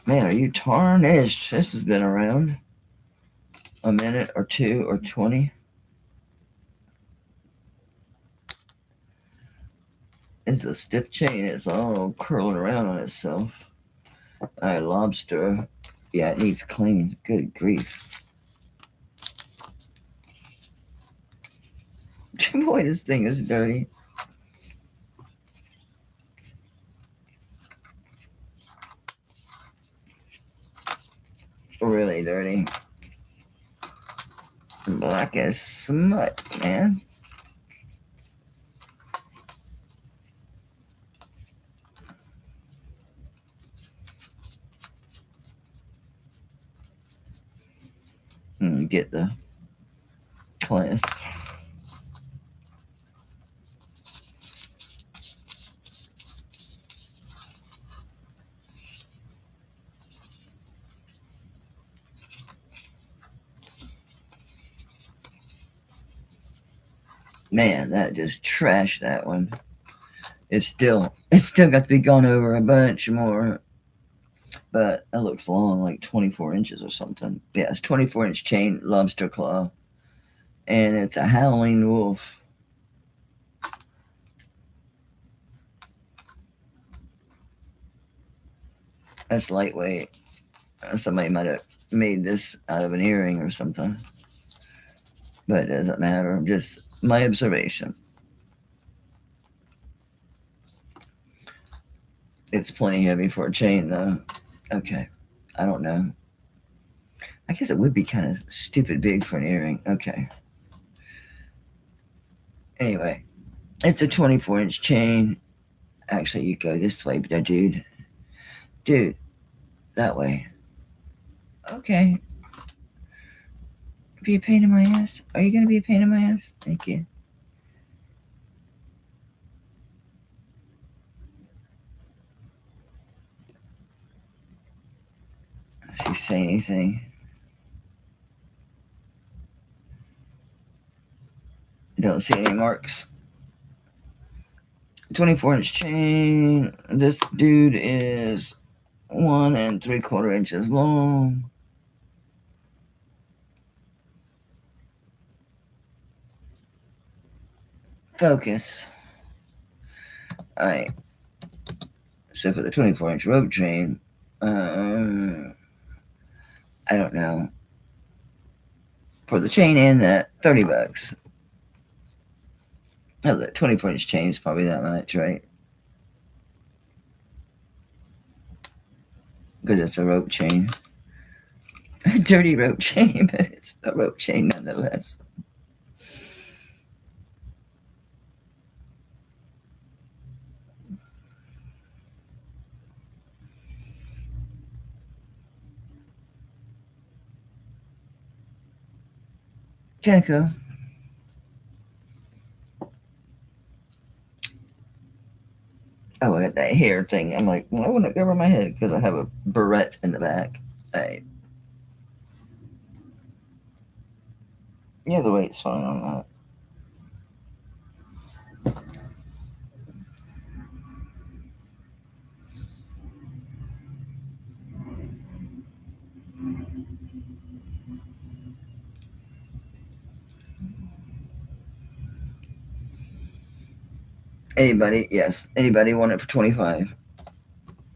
Man, are you tarnished? This has been around a minute or 2 or 20. It's a stiff chain. It's all curling around on itself. Alright, lobster. Yeah, it needs clean. Good grief. Boy, this thing is dirty. Really dirty. Black as smut, man. Get the clasp. Man, that just trashed that one. It's still got to be gone over a bunch more. But that looks long, like 24 inches or something. Yeah, it's 24-inch chain lobster claw. And it's a howling wolf. That's lightweight. Somebody might have made this out of an earring or something. But it doesn't matter. Just my observation. It's plenty heavy for a chain, though. Okay. I don't know. I guess it would be kind of stupid big for an earring. Okay. Anyway, it's a 24-inch chain. Actually, you go this way, but dude, that way. Okay. Be a pain in my ass? Are you going to be a pain in my ass? Thank you. Does she say anything? Don't see any marks. 24-inch chain. This dude is 1 3/4 inches long. Focus. Alright. So for the 24-inch rope chain, I don't know. For the chain and that, $30. Oh, the 24-inch chain is probably that much, right? Because it's a rope chain. A dirty rope chain, but it's a rope chain nonetheless. Jenko. Oh, I got that hair thing. I'm like, why wouldn't it go over my head? Because I have a barrette in the back. Right. Yeah, the weight's fine on that. Anybody, yes, anybody want it for 25?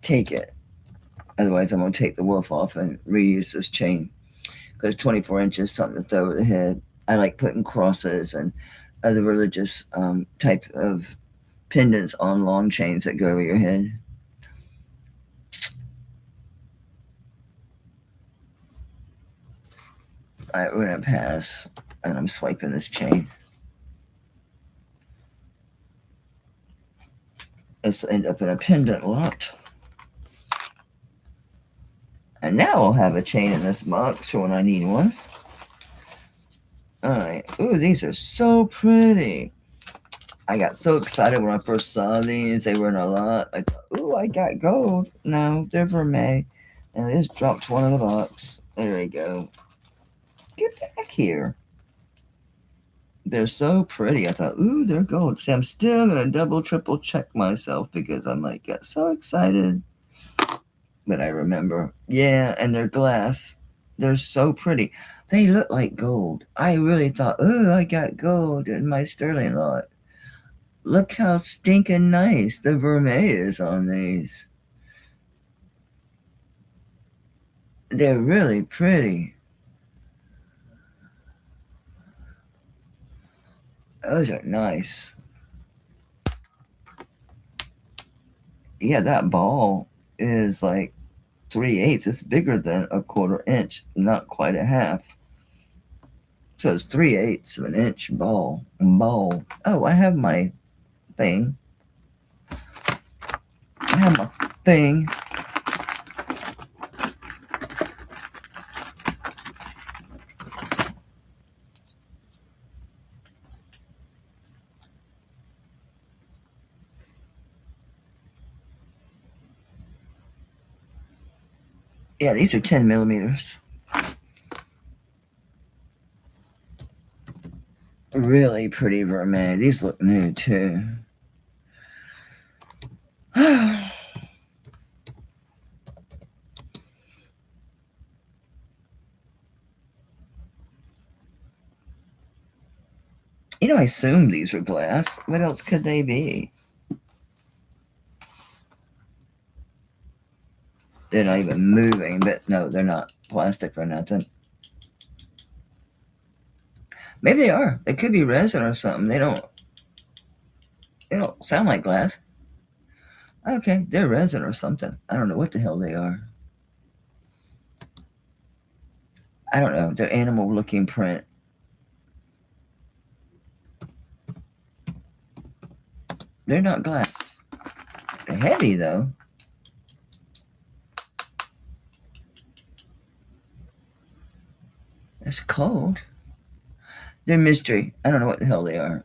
Take it. Otherwise, I'm going to take the wolf off and reuse this chain. Because 24 inches, something to throw over the head. I like putting crosses and other religious type of pendants on long chains that go over your head. All right, we're going to pass. And I'm swiping this chain. This will end up in a pendant lot. And now I'll have a chain in this box for when I need one. Alright. Ooh, these are so pretty. I got so excited when I first saw these. They were in a lot. I thought, ooh, I got gold. No, they're vermeil. And I just dropped one in the box. There we go. Get back here. They're so pretty. I thought, ooh, they're gold. See, I'm still going to double, triple check myself because I'm like, got so excited. But I remember. Yeah, and they're glass. They're so pretty. They look like gold. I really thought, oh, I got gold in my sterling lot. Look how stinking nice the vermeil is on these. They're really pretty. Those are nice. Yeah, that ball is like 3/8. It's bigger than a 1/4 inch, not quite a half. So it's 3/8 of an inch ball. Oh, I have my thing. I have my thing. Yeah, these are 10 millimeters. Really pretty vermeil. These look new too. You know, I assumed these were glass. What else could they be? They're not even moving, but no, they're not plastic or nothing. Maybe they are. They could be resin or something. They don't sound like glass. Okay, they're resin or something. I don't know what the hell they are. I don't know. They're animal looking print. They're not glass. They're heavy though. It's cold. They're mystery. I don't know what the hell they are.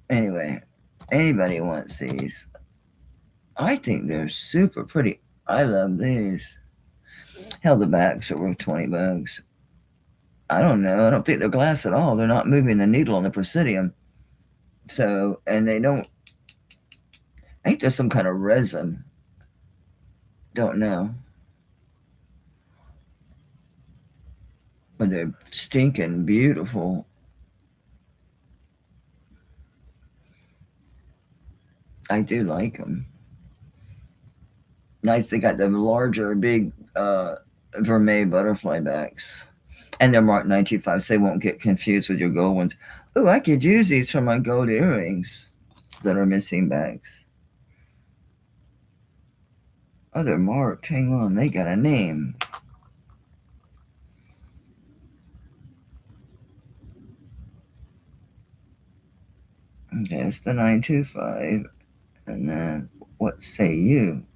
Anyway, anybody wants these? I think they're super pretty. I love these. Hell, the backs are worth $20. I don't know. I don't think they're glass at all. They're not moving the needle on the Presidium. So, and they don't. I think there's some kind of resin. Don't know. But they're stinking beautiful. I do like them. Nice. They got the larger, big vermeil butterfly backs. And they're marked 925, so they won't get confused with your gold ones. Oh, I could use these for my gold earrings that are missing backs. Oh, they're marked. Hang on. They got a name. Okay, it's the 925. And then, what say you?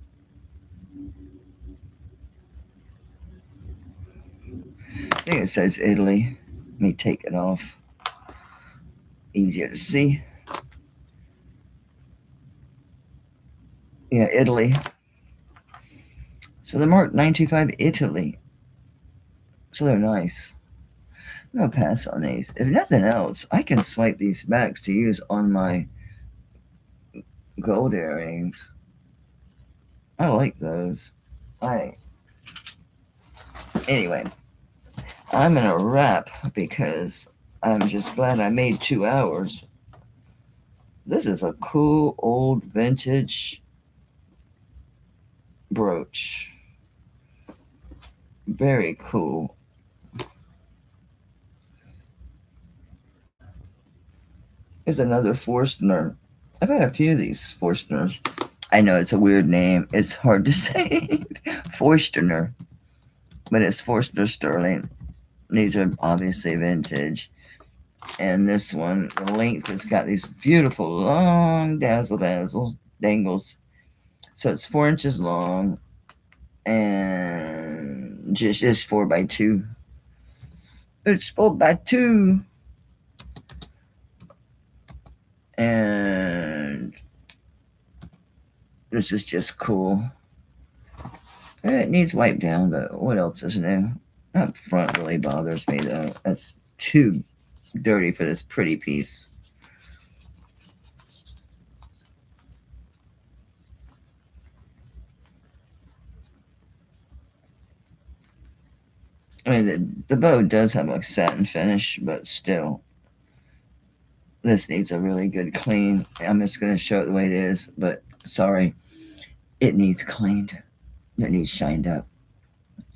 I think it says Italy. Let me take it off. Easier to see. Yeah, Italy. So they're marked 925 Italy. So they're nice. I'm going to pass on these. If nothing else, I can swipe these backs to use on my gold earrings. I like those. Anyway, I'm going to wrap because I'm just glad I made 2 hours. This is a cool old vintage brooch. Very cool. Here's another Forstner. I've had a few of these Forstners. I know it's a weird name. It's hard to say. Forstner. But it's Forstner Sterling. These are obviously vintage. And this one, the length has got these beautiful long dazzle dangles. So it's 4 inches long and just 4x2. It's 4x2. And this is just cool. It needs wiped down, but what else is new? That front really bothers me though. That's too dirty for this pretty piece. I mean, the bow does have a satin finish, but still, this needs a really good clean. I'm just going to show it the way it is, but sorry, it needs cleaned. It needs shined up.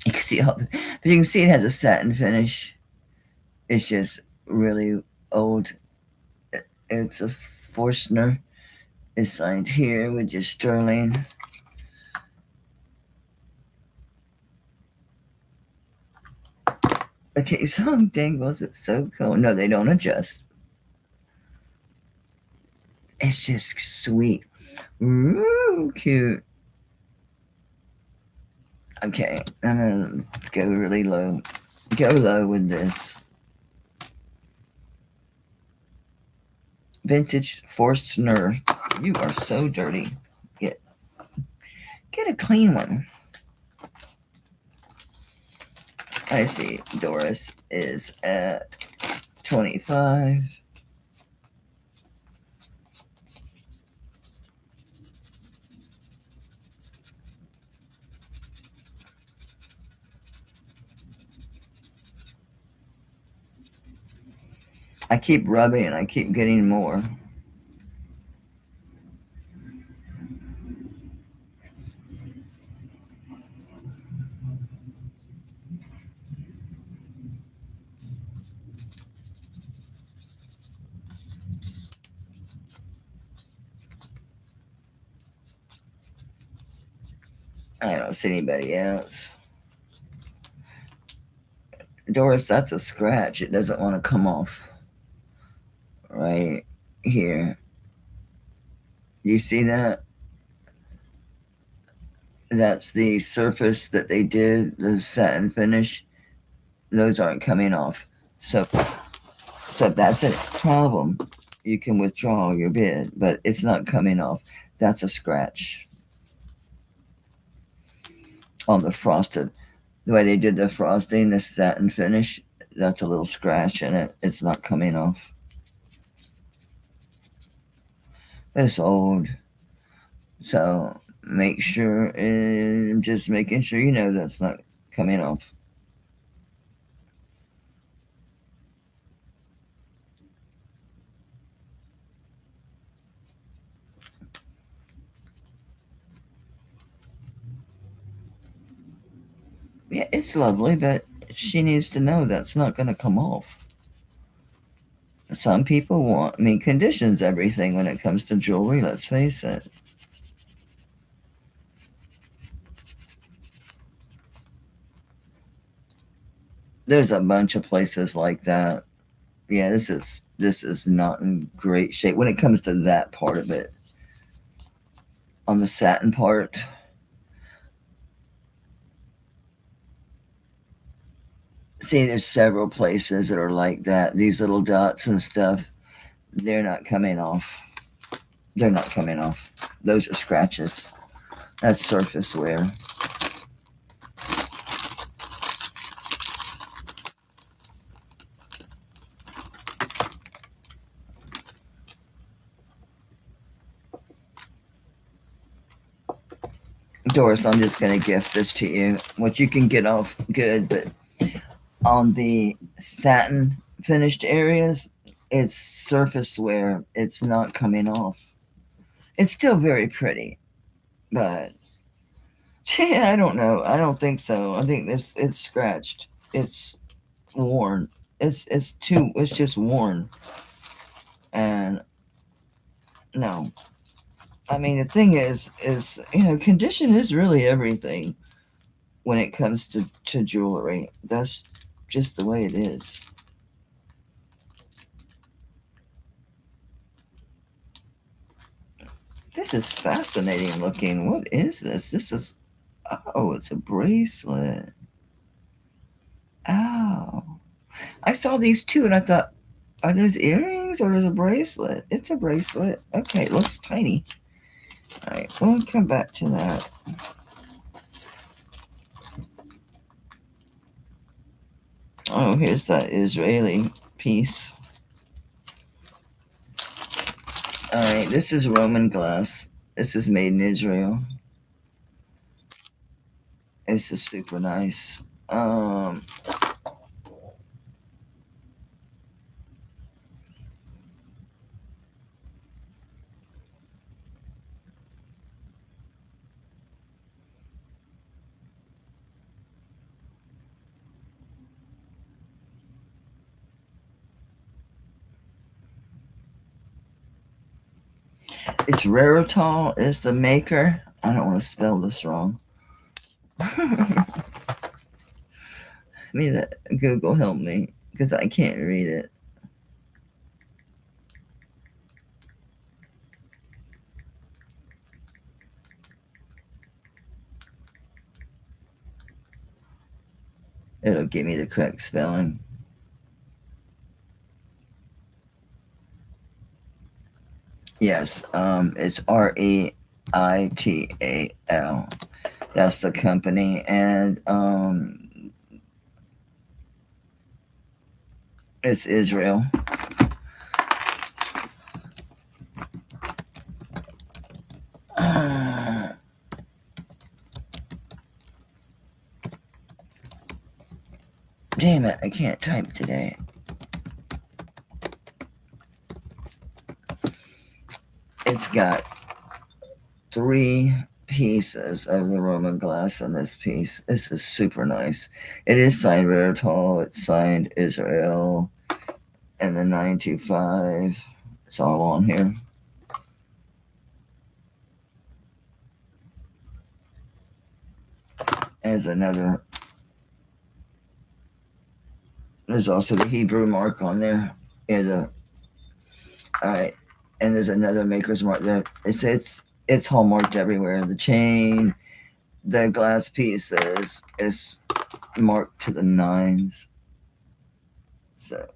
You can see but you can see it has a satin finish. It's just really old. It's a Forstner. It's signed here with just sterling. Okay, some dangles. It's so cool. No, they don't adjust. It's just sweet. Ooh, cute. Okay, I'm gonna go really low. Go low with this. Vintage Forstner. You are so dirty. Get a clean one. I see Doris is at 25. I keep rubbing and I keep getting more. I don't see anybody else. Doris, that's a scratch. It doesn't want to come off. Right here. You see that? That's the surface that they did, the satin finish. those aren't coming off. So that's a problem. You can withdraw your bid, but it's not coming off. That's a scratch on the frosted. The way they did the frosting, the satin finish, that's a little scratch in it. It's not coming off. It's old. So make sure, and just making sure you know that's not coming off. Yeah, it's lovely, but she needs to know that's not going to come off. Some people want, conditions everything when it comes to jewelry, let's face it. There's a bunch of places like that. Yeah, this is not in great shape when it comes to that part of it. On the satin part, see, there's several places that are like that. These little dots and stuff, they're not coming off. They're not coming off. Those are scratches. That's surface wear. Doris, I'm just going to gift this to you. What you can get off good, but on the satin finished areas, it's surface wear. It's not coming off. It's still very pretty, but yeah, I don't know. I don't think so. I think it's scratched. It's worn. It's just worn. And no. The thing is condition is really everything when it comes to jewelry. That's just the way it is. This is fascinating looking. What is this? This is, oh, it's a bracelet. Oh. I saw these two and I thought, are those earrings or is it a bracelet? It's a bracelet. Okay, it looks tiny. All right, we'll come back to that. Oh, here's that Israeli piece. All right, this is Roman glass. This is made in Israel. This is super nice. It's Raritol is the maker. I don't want to spell this wrong. Google help me because I can't read it. It'll give me the correct spelling. Yes, it's Reital. That's the company, and it's Israel. Damn it, I can't type today. It's got 3 pieces of the Roman glass on this piece. This is super nice. It is signed Raritol. It's signed Israel and the 925. It's all on here. There's also the Hebrew mark on there. All right, and there's another maker's mark there. It's hallmarked everywhere. The chain, the glass pieces is marked to the 9s. So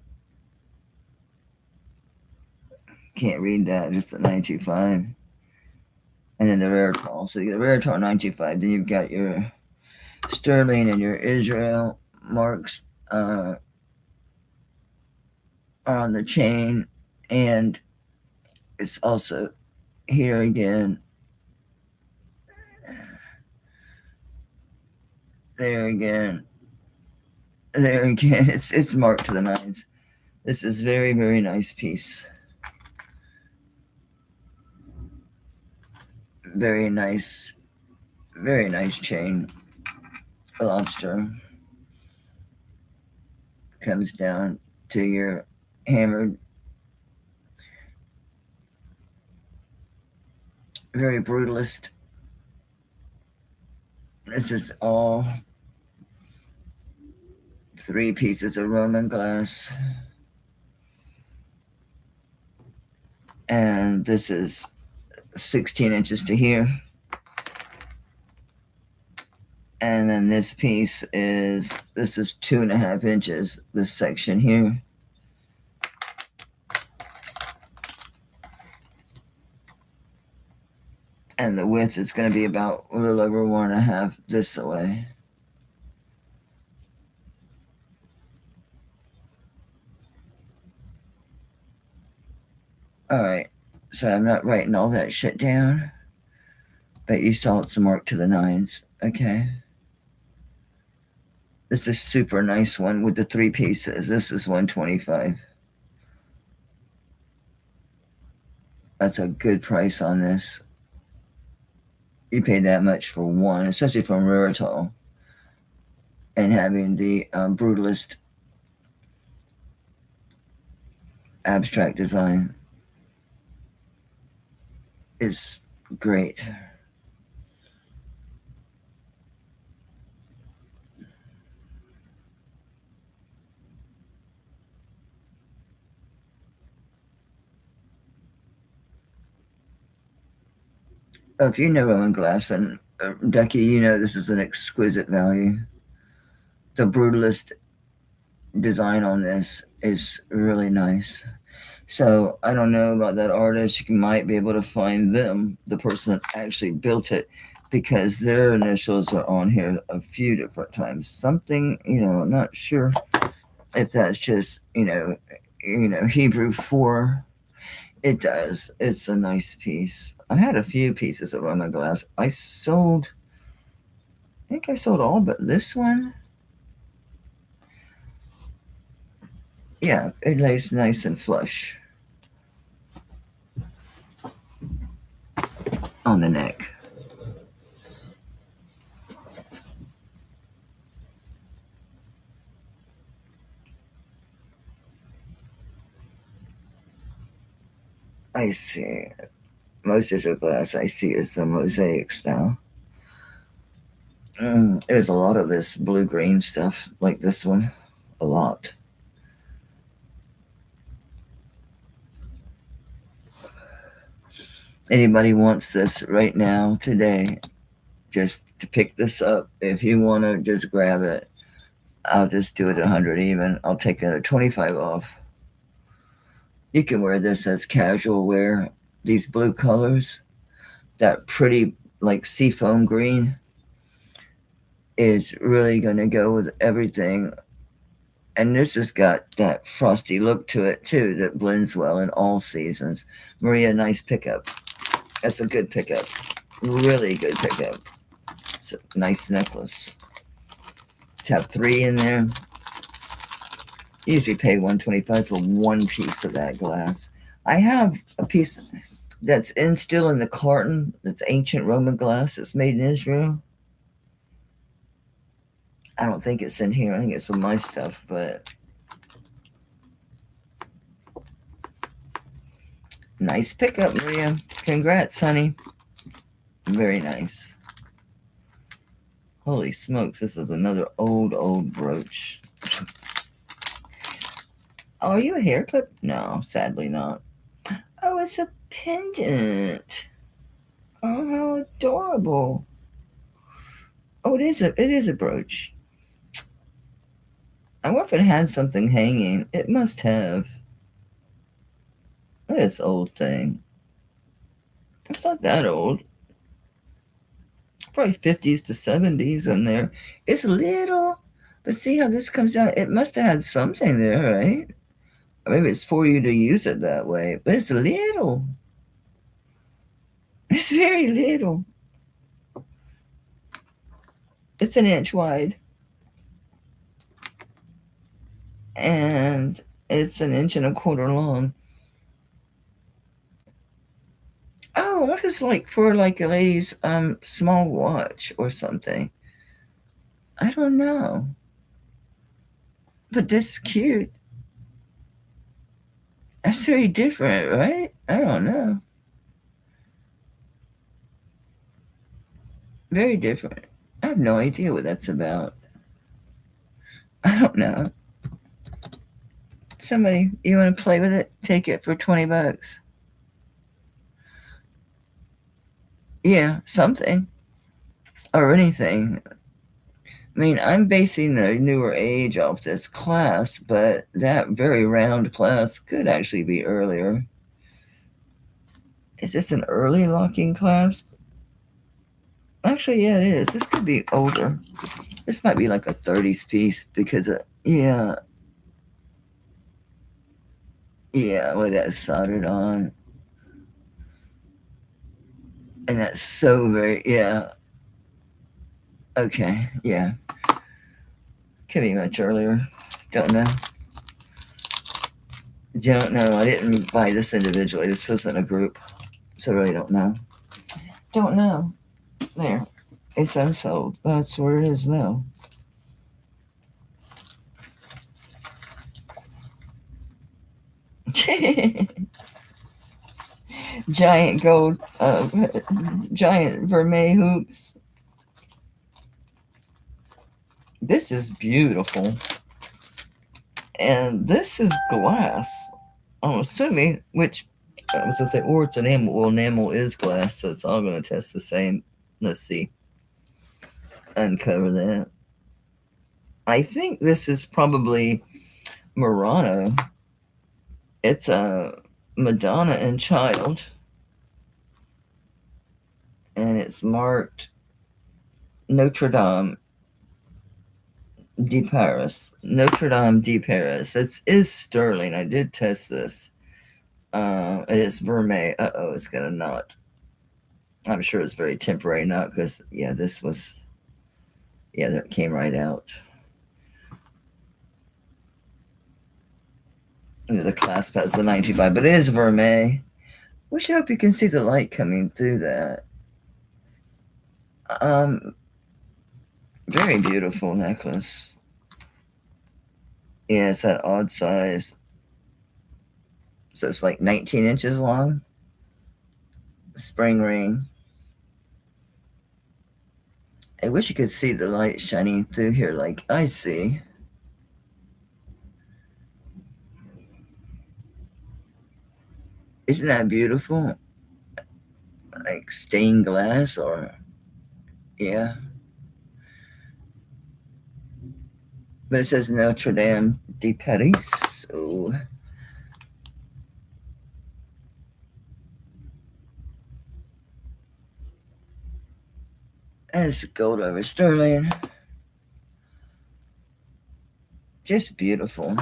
can't read that, just a 925. And then the Rarital. So you got the Rarital 925. Then you've got your Sterling and your Israel marks on the chain. And it's also here again, there again, there again. It's marked to the nines. This is very, very nice piece. Very nice chain. A lobster comes down to your hammered, very brutalist. This is all 3 pieces of Roman glass. And this is 16 inches to here. And then this piece is 2.5 inches, this section here. And the width is going to be about a little over 1.5 this way. All right, so I'm not writing all that shit down, but you saw it's marked to the nines. Okay. This is super nice one with the 3 pieces. This is 125. That's a good price on this. You paid that much for one, especially from Rarital, and having the brutalist abstract design is great. If you know Roman glass, then Ducky, you know this is an exquisite value. The brutalist design on this is really nice. So I don't know about that artist. You might be able to find them, the person that actually built it, because their initials are on here a few different times. Something, I'm not sure if that's just, Hebrew 4. It does. It's a nice piece. I had a few pieces of Roman glass. I think I sold all but this one. Yeah, it lays nice and flush on the neck. I see. Most of the glass I see is the mosaic style. There's a lot of this blue-green stuff, like this one. A lot. Anybody wants this right now, today, just to pick this up. If you want to just grab it, I'll just do it 100 even. I'll take another 25 off. You can wear this as casual wear. These blue colors, that pretty like seafoam green, is really going to go with everything. And this has got that frosty look to it too that blends well in all seasons. Maria, nice pickup. That's a good pickup. Really good pickup. It's a nice necklace. To have 3 in there. Usually pay $125 for one piece of that glass. I have a piece that's still in the carton. That's ancient Roman glass. It's made in Israel. I don't think it's in here. I think it's for my stuff, but nice pickup, Maria. Congrats, honey. Very nice. Holy smokes, this is another old brooch. Oh, are you a hair clip? No, sadly not. Oh, it's a pendant. Oh, how adorable. Oh, it is a brooch. I wonder if it had something hanging. It must have. This old thing. It's not that old. Probably 50s to 70s in there. It's little, but see how this comes down? It must have had something there, right? Or maybe it's for you to use it that way, but it's little. It's very little. It's an inch wide. And it's an inch and a quarter long. Oh, what if it's like for like a lady's small watch or something? I don't know. But this is cute. That's very different, right? I don't know. Very different. I have no idea what that's about. I don't know. Somebody, you want to play with it? Take it for $20. Yeah, something or anything. I mean, I'm basing the newer age off this class, but that very round class could actually be earlier. Is this an early locking class? Actually, yeah, it is. This could be older. This might be like a 30s piece because, yeah, with that soldered on. And that's so very, yeah. Okay, yeah. Could be much earlier. Don't know. Don't know. I didn't buy this individually. This was in a group. So I really don't know. Don't know. There. It's unsold. That's where it is now. Giant gold, giant vermeil hoops. This is beautiful. And this is glass. I'm assuming, which I was going to say, or it's enamel. Well, enamel is glass, so it's all going to test the same. Let's see. Uncover that. I think this is probably Murano. It's a Madonna and Child. And it's marked Notre Dame de Paris. Notre Dame de Paris. This is sterling. I did test this. It's vermeil. Uh-oh, it's got a knot. I'm sure it's very temporary knot because, yeah, this was, yeah, that came right out. The clasp has the 95, but it is vermeil. Wish I hope you can see the light coming through that. Very beautiful necklace. Yeah, it's that odd size. So it's like 19 inches long. Spring ring. I wish you could see the light shining through here like I see. Isn't that beautiful? Like stained glass or, yeah. But it says Notre Dame de Paris. So that's gold over sterling. Just beautiful.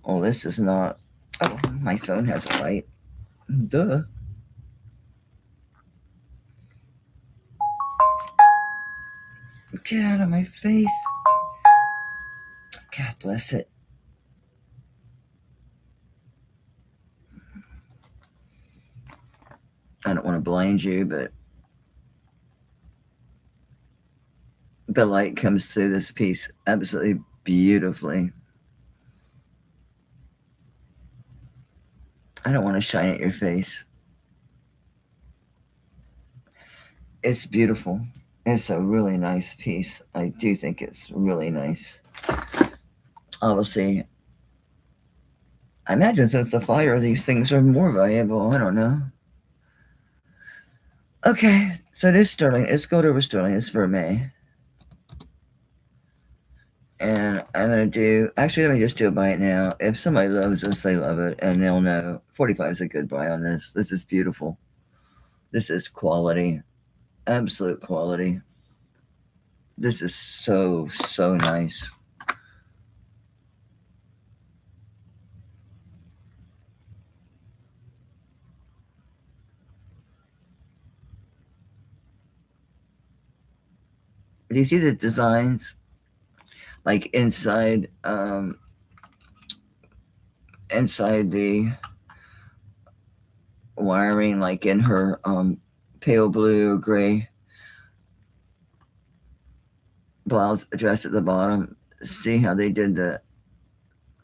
Oh, this is not. Oh, my phone has a light. Duh. Get out of my face. God bless it. I don't want to blind you, but the light comes through this piece absolutely beautifully. I don't want to shine at your face. It's beautiful. It's a really nice piece. I do think it's really nice. Obviously, I imagine since the fire, these things are more valuable. I don't know. Okay, so it is sterling. It's gold over sterling. It's vermeil. And I'm going to do, actually, let me just do a bite now. If somebody loves this, they love it, and they'll know. 45 is a good buy on this. This is beautiful. This is quality. Absolute quality. This is so, so nice. Do you see the designs? Like inside the wiring, like in her pale blue or gray blouse dress at the bottom. See how they did the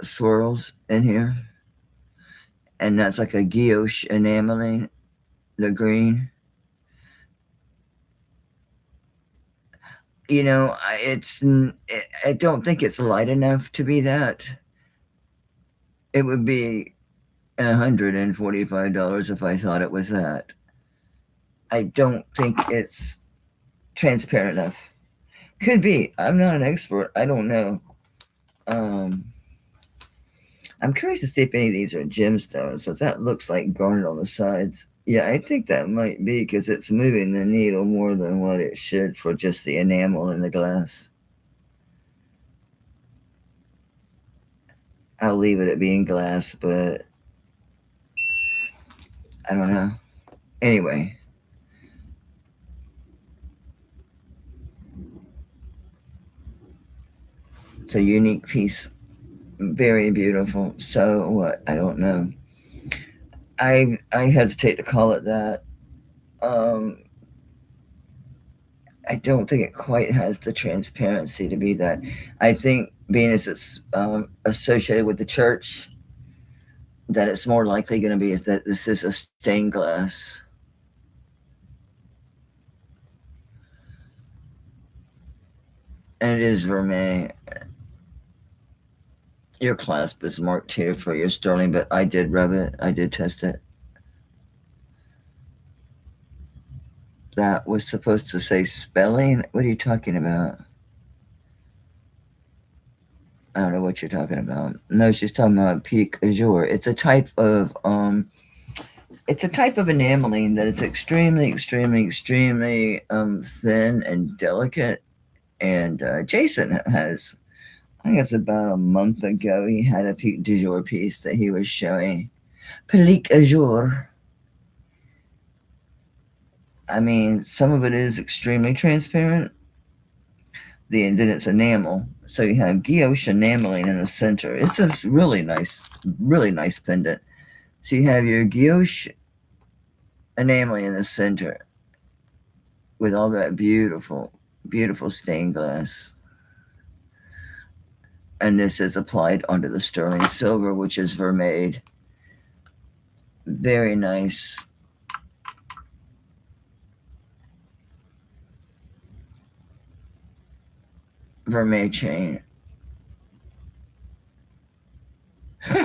swirls in here? And that's like a guilloche enameling, the green. You know, I don't think it's light enough to be that. It would be $145 if I thought it was that. I don't think it's transparent enough. Could be. I'm not an expert. I don't know. I'm curious to see if any of these are gemstones. So that looks like garnet on the sides. Yeah, I think that might be because it's moving the needle more than what it should for just the enamel in the glass. I'll leave it at being glass, but I don't know. Anyway. It's a unique piece. Very beautiful. So what? I don't know. I hesitate to call it that. I don't think it quite has the transparency to be that. I think being as it's associated with the church, that it's more likely going to be is that this is a stained glass. And it is vermeil. Your clasp is marked here for your sterling, but I did rub it. I did test it. That was supposed to say spelling. What are you talking about? I don't know what you're talking about. No, she's talking about pique azure. It's a type of enameling that is extremely, extremely, extremely thin and delicate. And Jason has, I think it's about a month ago, he had a pique d'azur piece that he was showing. Pique azure. I mean, some of it is extremely transparent. Then it's enamel. So you have guilloche enameling in the center. It's a really nice pendant. So you have your guilloche enameling in the center with all that beautiful, beautiful stained glass. And this is applied onto the sterling silver, which is vermeil. Very nice. Vermeil chain. You're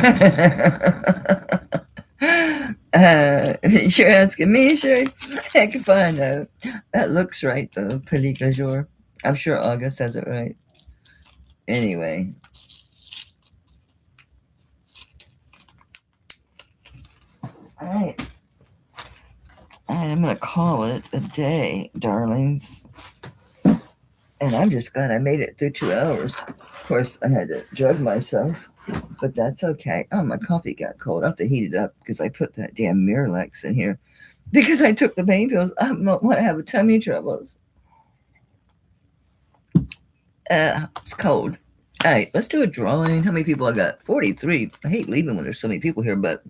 asking me, sure? Heck if I know. That looks right, though. Pique azure. I'm sure August has it right. Anyway. All right. I'm going to call it a day, darlings. And I'm just glad I made it through 2 hours. Of course, I had to drug myself, but that's okay. Oh, my coffee got cold. I have to heat it up because I put that damn Miralax in here. Because I took the pain pills, I don't want to have tummy troubles. It's cold. All right, let's do a drawing. How many people I got? 43. I hate leaving when there's so many people here, but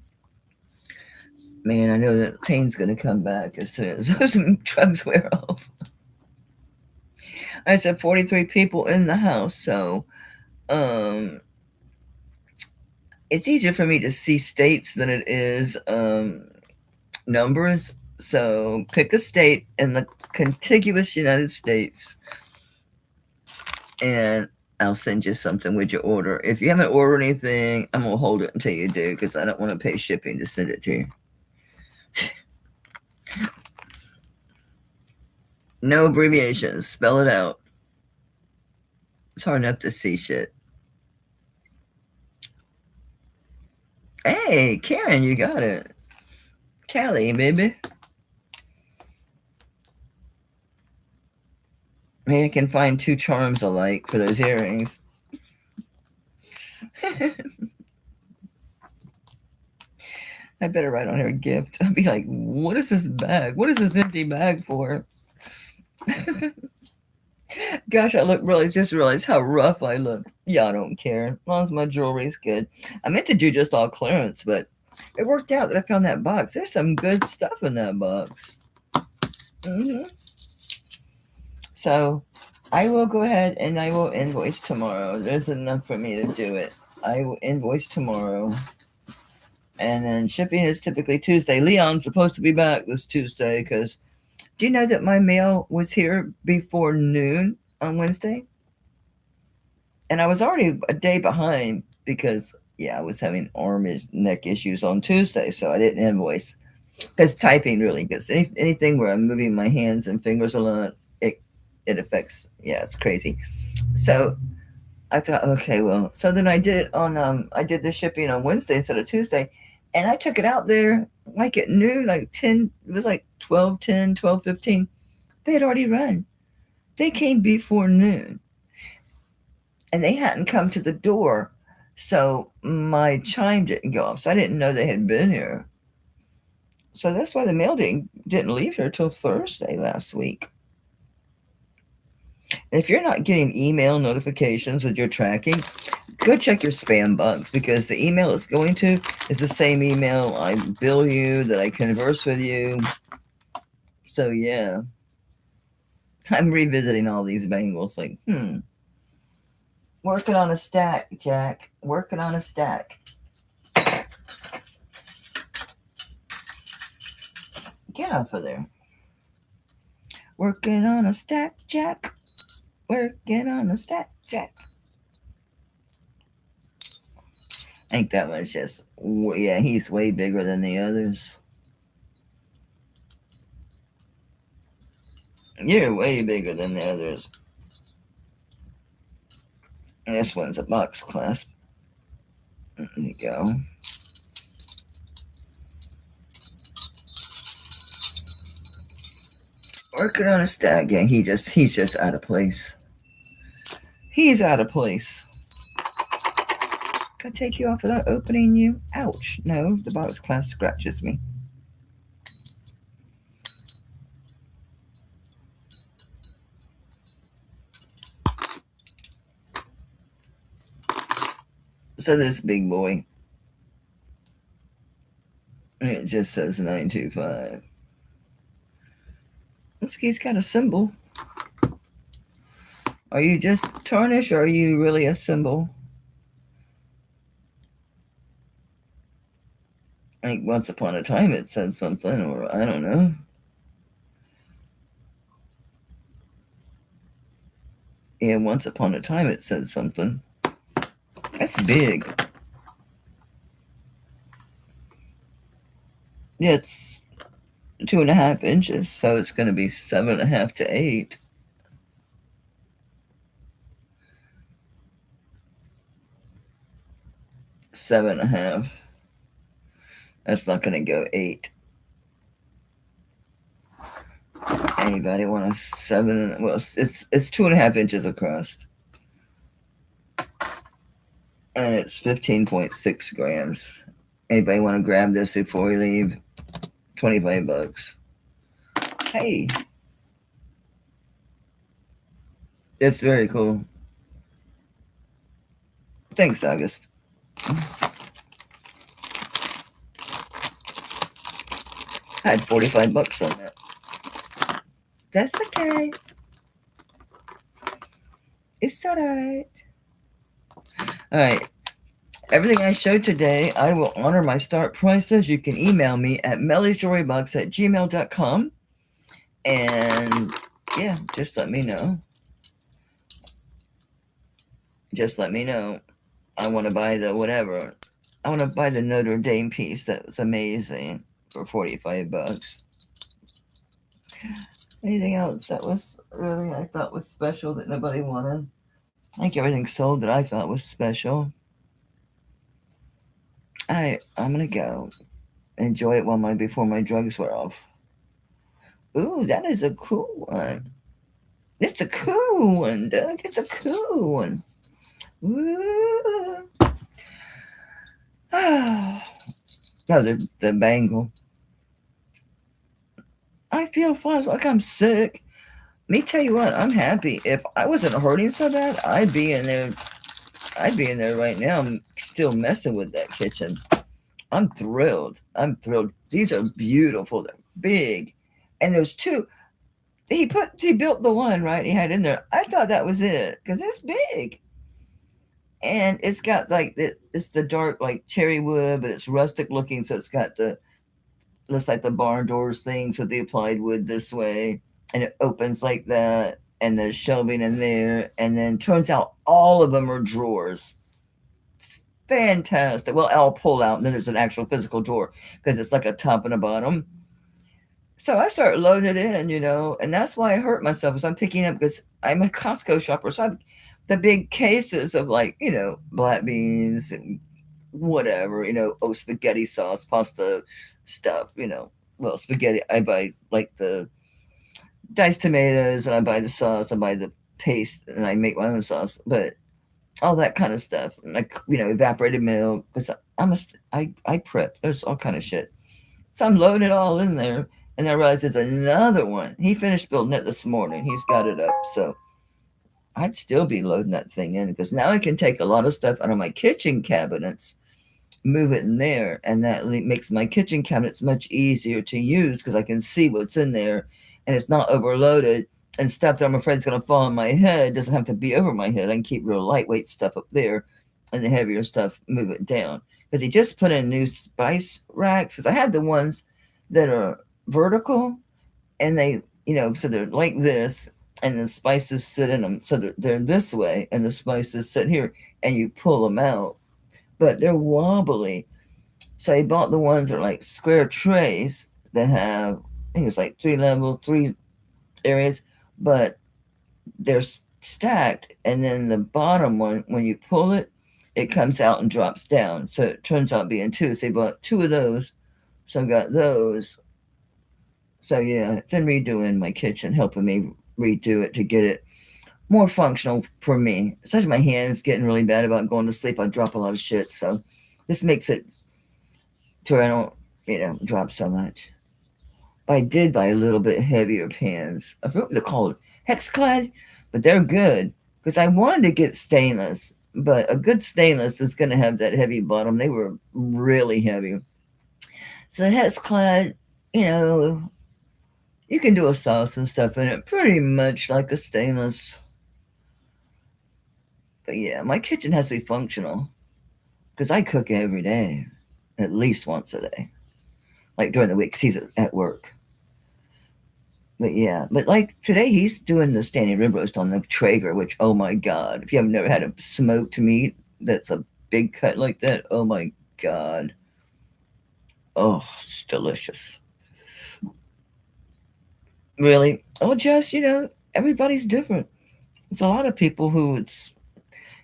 man, I know that pain's going to come back as soon as those drugs wear off. I said 43 people in the house, so it's easier for me to see states than it is numbers. So pick a state in the contiguous United States, and I'll send you something with your order. If you haven't ordered anything, I'm going to hold it until you do because I don't want to pay shipping to send it to you. No abbreviations. Spell it out. It's hard enough to see shit. Hey, Karen, you got it. Callie, baby. Maybe I can find two charms alike for those earrings. I better write on her gift. I'll be like, what is this bag? What is this empty bag for? Gosh, I look really, just realized how rough I look. Yeah, I don't care. As long as my jewelry's good. I meant to do just all clearance, but it worked out that I found that box. There's some good stuff in that box. So I will go ahead and I will invoice tomorrow. There's enough for me to do it. I will invoice tomorrow. And then shipping is typically Tuesday. Leon's supposed to be back this Tuesday because do you know that my mail was here before noon on Wednesday? And I was already a day behind because, I was having arm neck issues on Tuesday, so I didn't invoice. Because typing really gets anything where I'm moving my hands and fingers a lot, it affects, it's crazy. So I thought, okay, well, so then I did it on, I did the shipping on Wednesday instead of Tuesday. And I took it out there like at noon, like 10, it was like 12:10, 12:15. They had already run. They came before noon. And they hadn't come to the door. So my chime didn't go off. So I didn't know they had been here. So that's why the mail didn't leave here till Thursday last week. And if you're not getting email notifications with your tracking, go check your spam box because the email it's going to is the same email I bill you, that I converse with you. So yeah, I'm revisiting all these bangles like, working on a stack, Jack. Working on a stack. Get off of there. Working on a stack, Jack. Working on a stack, Jack. I think that one's just, he's way bigger than the others. You're way bigger than the others. And this one's a box clasp. There you go. Working on a stack. Yeah, he's just out of place. He's out of place. Can I take you off without opening you? Ouch. No, the box clasp scratches me. So this big boy, it just says 925. He's got a symbol. Are you just tarnish or are you really a symbol? I think once upon a time it said something, or I don't know. Yeah, once upon a time it said something. That's big. Yeah, it's 2.5 inches, so it's going to be 7.5 to 8. Seven and a half. That's not going to go 8. Anybody want a 7? Well, it's 2.5 inches across, and it's 15.6 grams. Anybody want to grab this before we leave? $25. Hey, it's very cool. Thanks, August. I had $45 on that. That's okay. It's alright. Alright. Everything I showed today, I will honor my start prices. You can email me at melliesjewelrybox@gmail.com. And yeah, just let me know. Just let me know. I want to buy the whatever. I want to buy the Notre Dame piece. That's amazing for $45. Anything else that was really I thought was special that nobody wanted? I think everything sold that I thought was special. I'm gonna go enjoy it before my drugs wear off. Ooh, that is a cool one. It's a cool one, Doug. It's a cool one. Ooh. Oh, the bangle. I feel fine. It's like I'm sick. Me tell you what, I'm happy. If I wasn't hurting so bad, I'd be in there. I'd be in there right now. I'm still messing with that kitchen. I'm thrilled. I'm thrilled. These are beautiful. They're big, and there's two. He built the one right. He had in there. I thought that was it because it's big, and it's got like it's the dark like cherry wood, but it's rustic looking. So it's got the looks like the barn doors things with the applied wood this way, and it opens like that, and there's shelving in there, and then turns out all of them are drawers. It's fantastic. Well, I'll pull out, and then there's an actual physical drawer because it's like a top and a bottom. So I start loading it in, and that's why I hurt myself because I'm picking up because I'm a Costco shopper. So I have the big cases of like, black beans and whatever, spaghetti sauce, pasta stuff, Well, spaghetti, I buy like the diced tomatoes and I buy the sauce, I buy the paste and I make my own sauce, but all that kind of stuff, like, evaporated milk, because I prep. There's all kind of shit. So I'm loading it all in there. And I realized there's another one. He finished building it this morning. He's got it up. So I'd still be loading that thing in because now I can take a lot of stuff out of my kitchen cabinets, move it in there, and that makes my kitchen cabinets much easier to use because I can see what's in there and it's not overloaded. And stuff that I'm afraid is going to fall on my head doesn't have to be over my head. I can keep real lightweight stuff up there and the heavier stuff, move it down. Because he just put in new spice racks because I had the ones that are vertical and they so they're like this and the spices sit in them, so they're this way and the spices sit here and you pull them out, but they're wobbly. So I bought the ones that are like square trays that have, I think it's like 3 areas, but they're stacked, and then the bottom one, when you pull it, it comes out and drops down, so it turns out being two. So I bought 2 of those, so I got those. So yeah, it's in redoing my kitchen, helping me redo it to get it more functional for me. Especially my hands getting really bad about going to sleep. I drop a lot of shit, so this makes it to where I don't, drop so much. But I did buy a little bit heavier pans. I forget what they're called, Hexclad, but they're good because I wanted to get stainless, but a good stainless is going to have that heavy bottom. They were really heavy. So the Hexclad, you can do a sauce and stuff in it pretty much like a stainless. But yeah, my kitchen has to be functional because I cook every day, at least once a day, like during the week because he's at work. But yeah, but like today he's doing the standing rib roast on the Traeger, which, oh my God, if you have never had a smoked meat that's a big cut like that, oh my God. Oh, it's delicious. Really? Oh, just, everybody's different. It's a lot of people who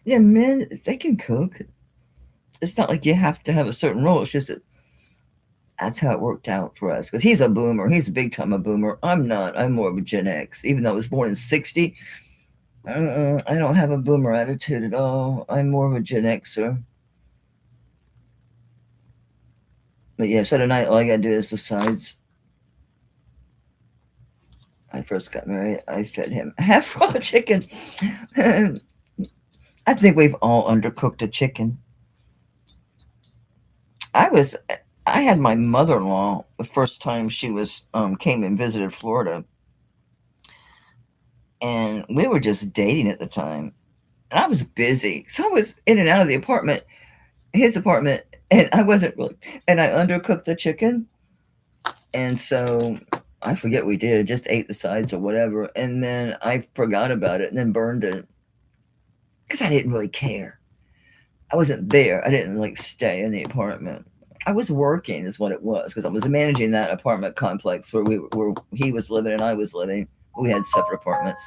men, they can cook. It's not like you have to have a certain role. It's just that that's how it worked out for us. Because he's a boomer. He's a big time a boomer. I'm not. I'm more of a Gen X. Even though I was born in 60, I don't have a boomer attitude at all. I'm more of a Gen Xer. But yeah, so tonight all I got to do is the sides. I first got married, I fed him half raw chicken. I think we've all undercooked a chicken. I had my mother-in-law the first time she was came and visited Florida, and we were just dating at the time. And I was busy, so I was in and out of his apartment, and I wasn't really. And I undercooked the chicken, and so I forget we did, just ate the sides or whatever, and then I forgot about it and then burned it because I didn't really care. I wasn't there. I didn't like stay in the apartment. I was working, is what it was, because I was managing that apartment complex where he was living and I was living. We had separate apartments.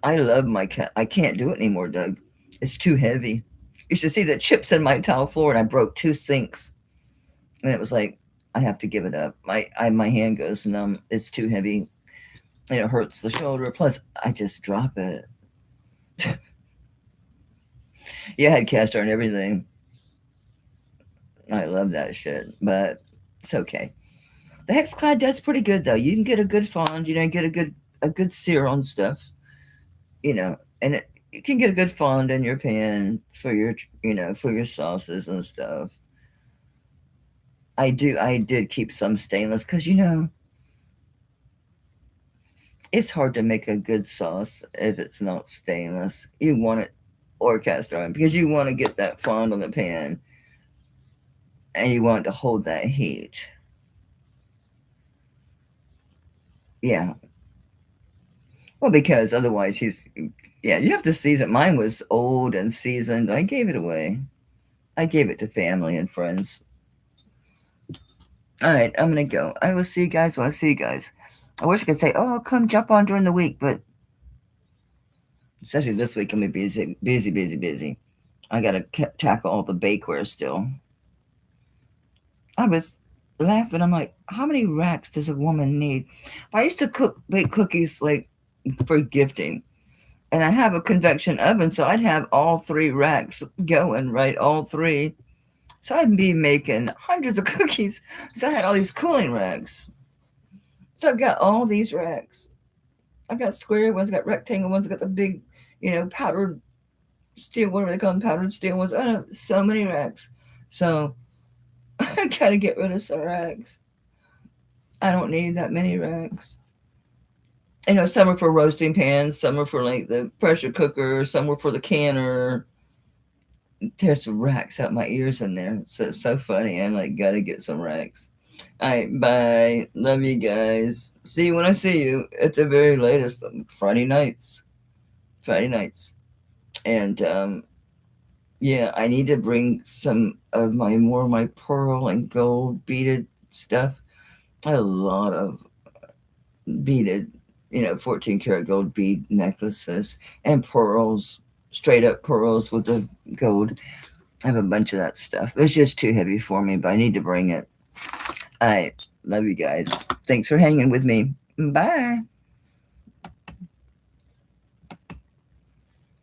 I love my cat. I can't do it anymore, Doug. It's too heavy. You should see the chips in my tile floor, and I broke 2 sinks. And it was like, I have to give it up. My hand goes numb. It's too heavy. And it hurts the shoulder. Plus, I just drop it. Yeah, I had cast iron and everything. I love that shit, but it's okay. The Hexclad does pretty good though. You can get a good fond, get a good sear on stuff, and you can get a good fond in your pan for your sauces and stuff. I did keep some stainless because it's hard to make a good sauce if it's not stainless. You want it or cast iron because you want to get that fond on the pan and you want it to hold that heat. Yeah. Well, because otherwise you have to season. Mine was old and seasoned. I gave it away. I gave it to family and friends. All right, I'm going to go. I will see you guys when I see you guys. I wish I could say, oh, I'll come jump on during the week, but especially this week, I'm going to be busy. I got to tackle all the bakeware still. I was laughing. I'm like, how many racks does a woman need? I used to bake cookies like for gifting, and I have a convection oven, so I'd have all 3 racks going, right? All 3. So I'd be making hundreds of cookies. So I had all these cooling racks. So I've got all these racks. I've got square ones, got rectangle ones, got the big, powdered steel, whatever they call them, powdered steel ones. I know, so many racks. So I gotta get rid of some racks. I don't need that many racks. Some are for roasting pans, some are for like the pressure cooker, some are for the canner. There's some racks out my ears in there. So it's so funny. I'm like, gotta get some racks. All right, bye. Love you guys. See you when I see you at the very latest Friday nights. And yeah, I need to bring some of my pearl and gold beaded stuff. A lot of beaded, 14 karat gold bead necklaces and pearls, straight up pearls with the gold. I have a bunch of that stuff. It's just too heavy for me, but I need to bring it. All right. Love you guys. Thanks for hanging with me. Bye.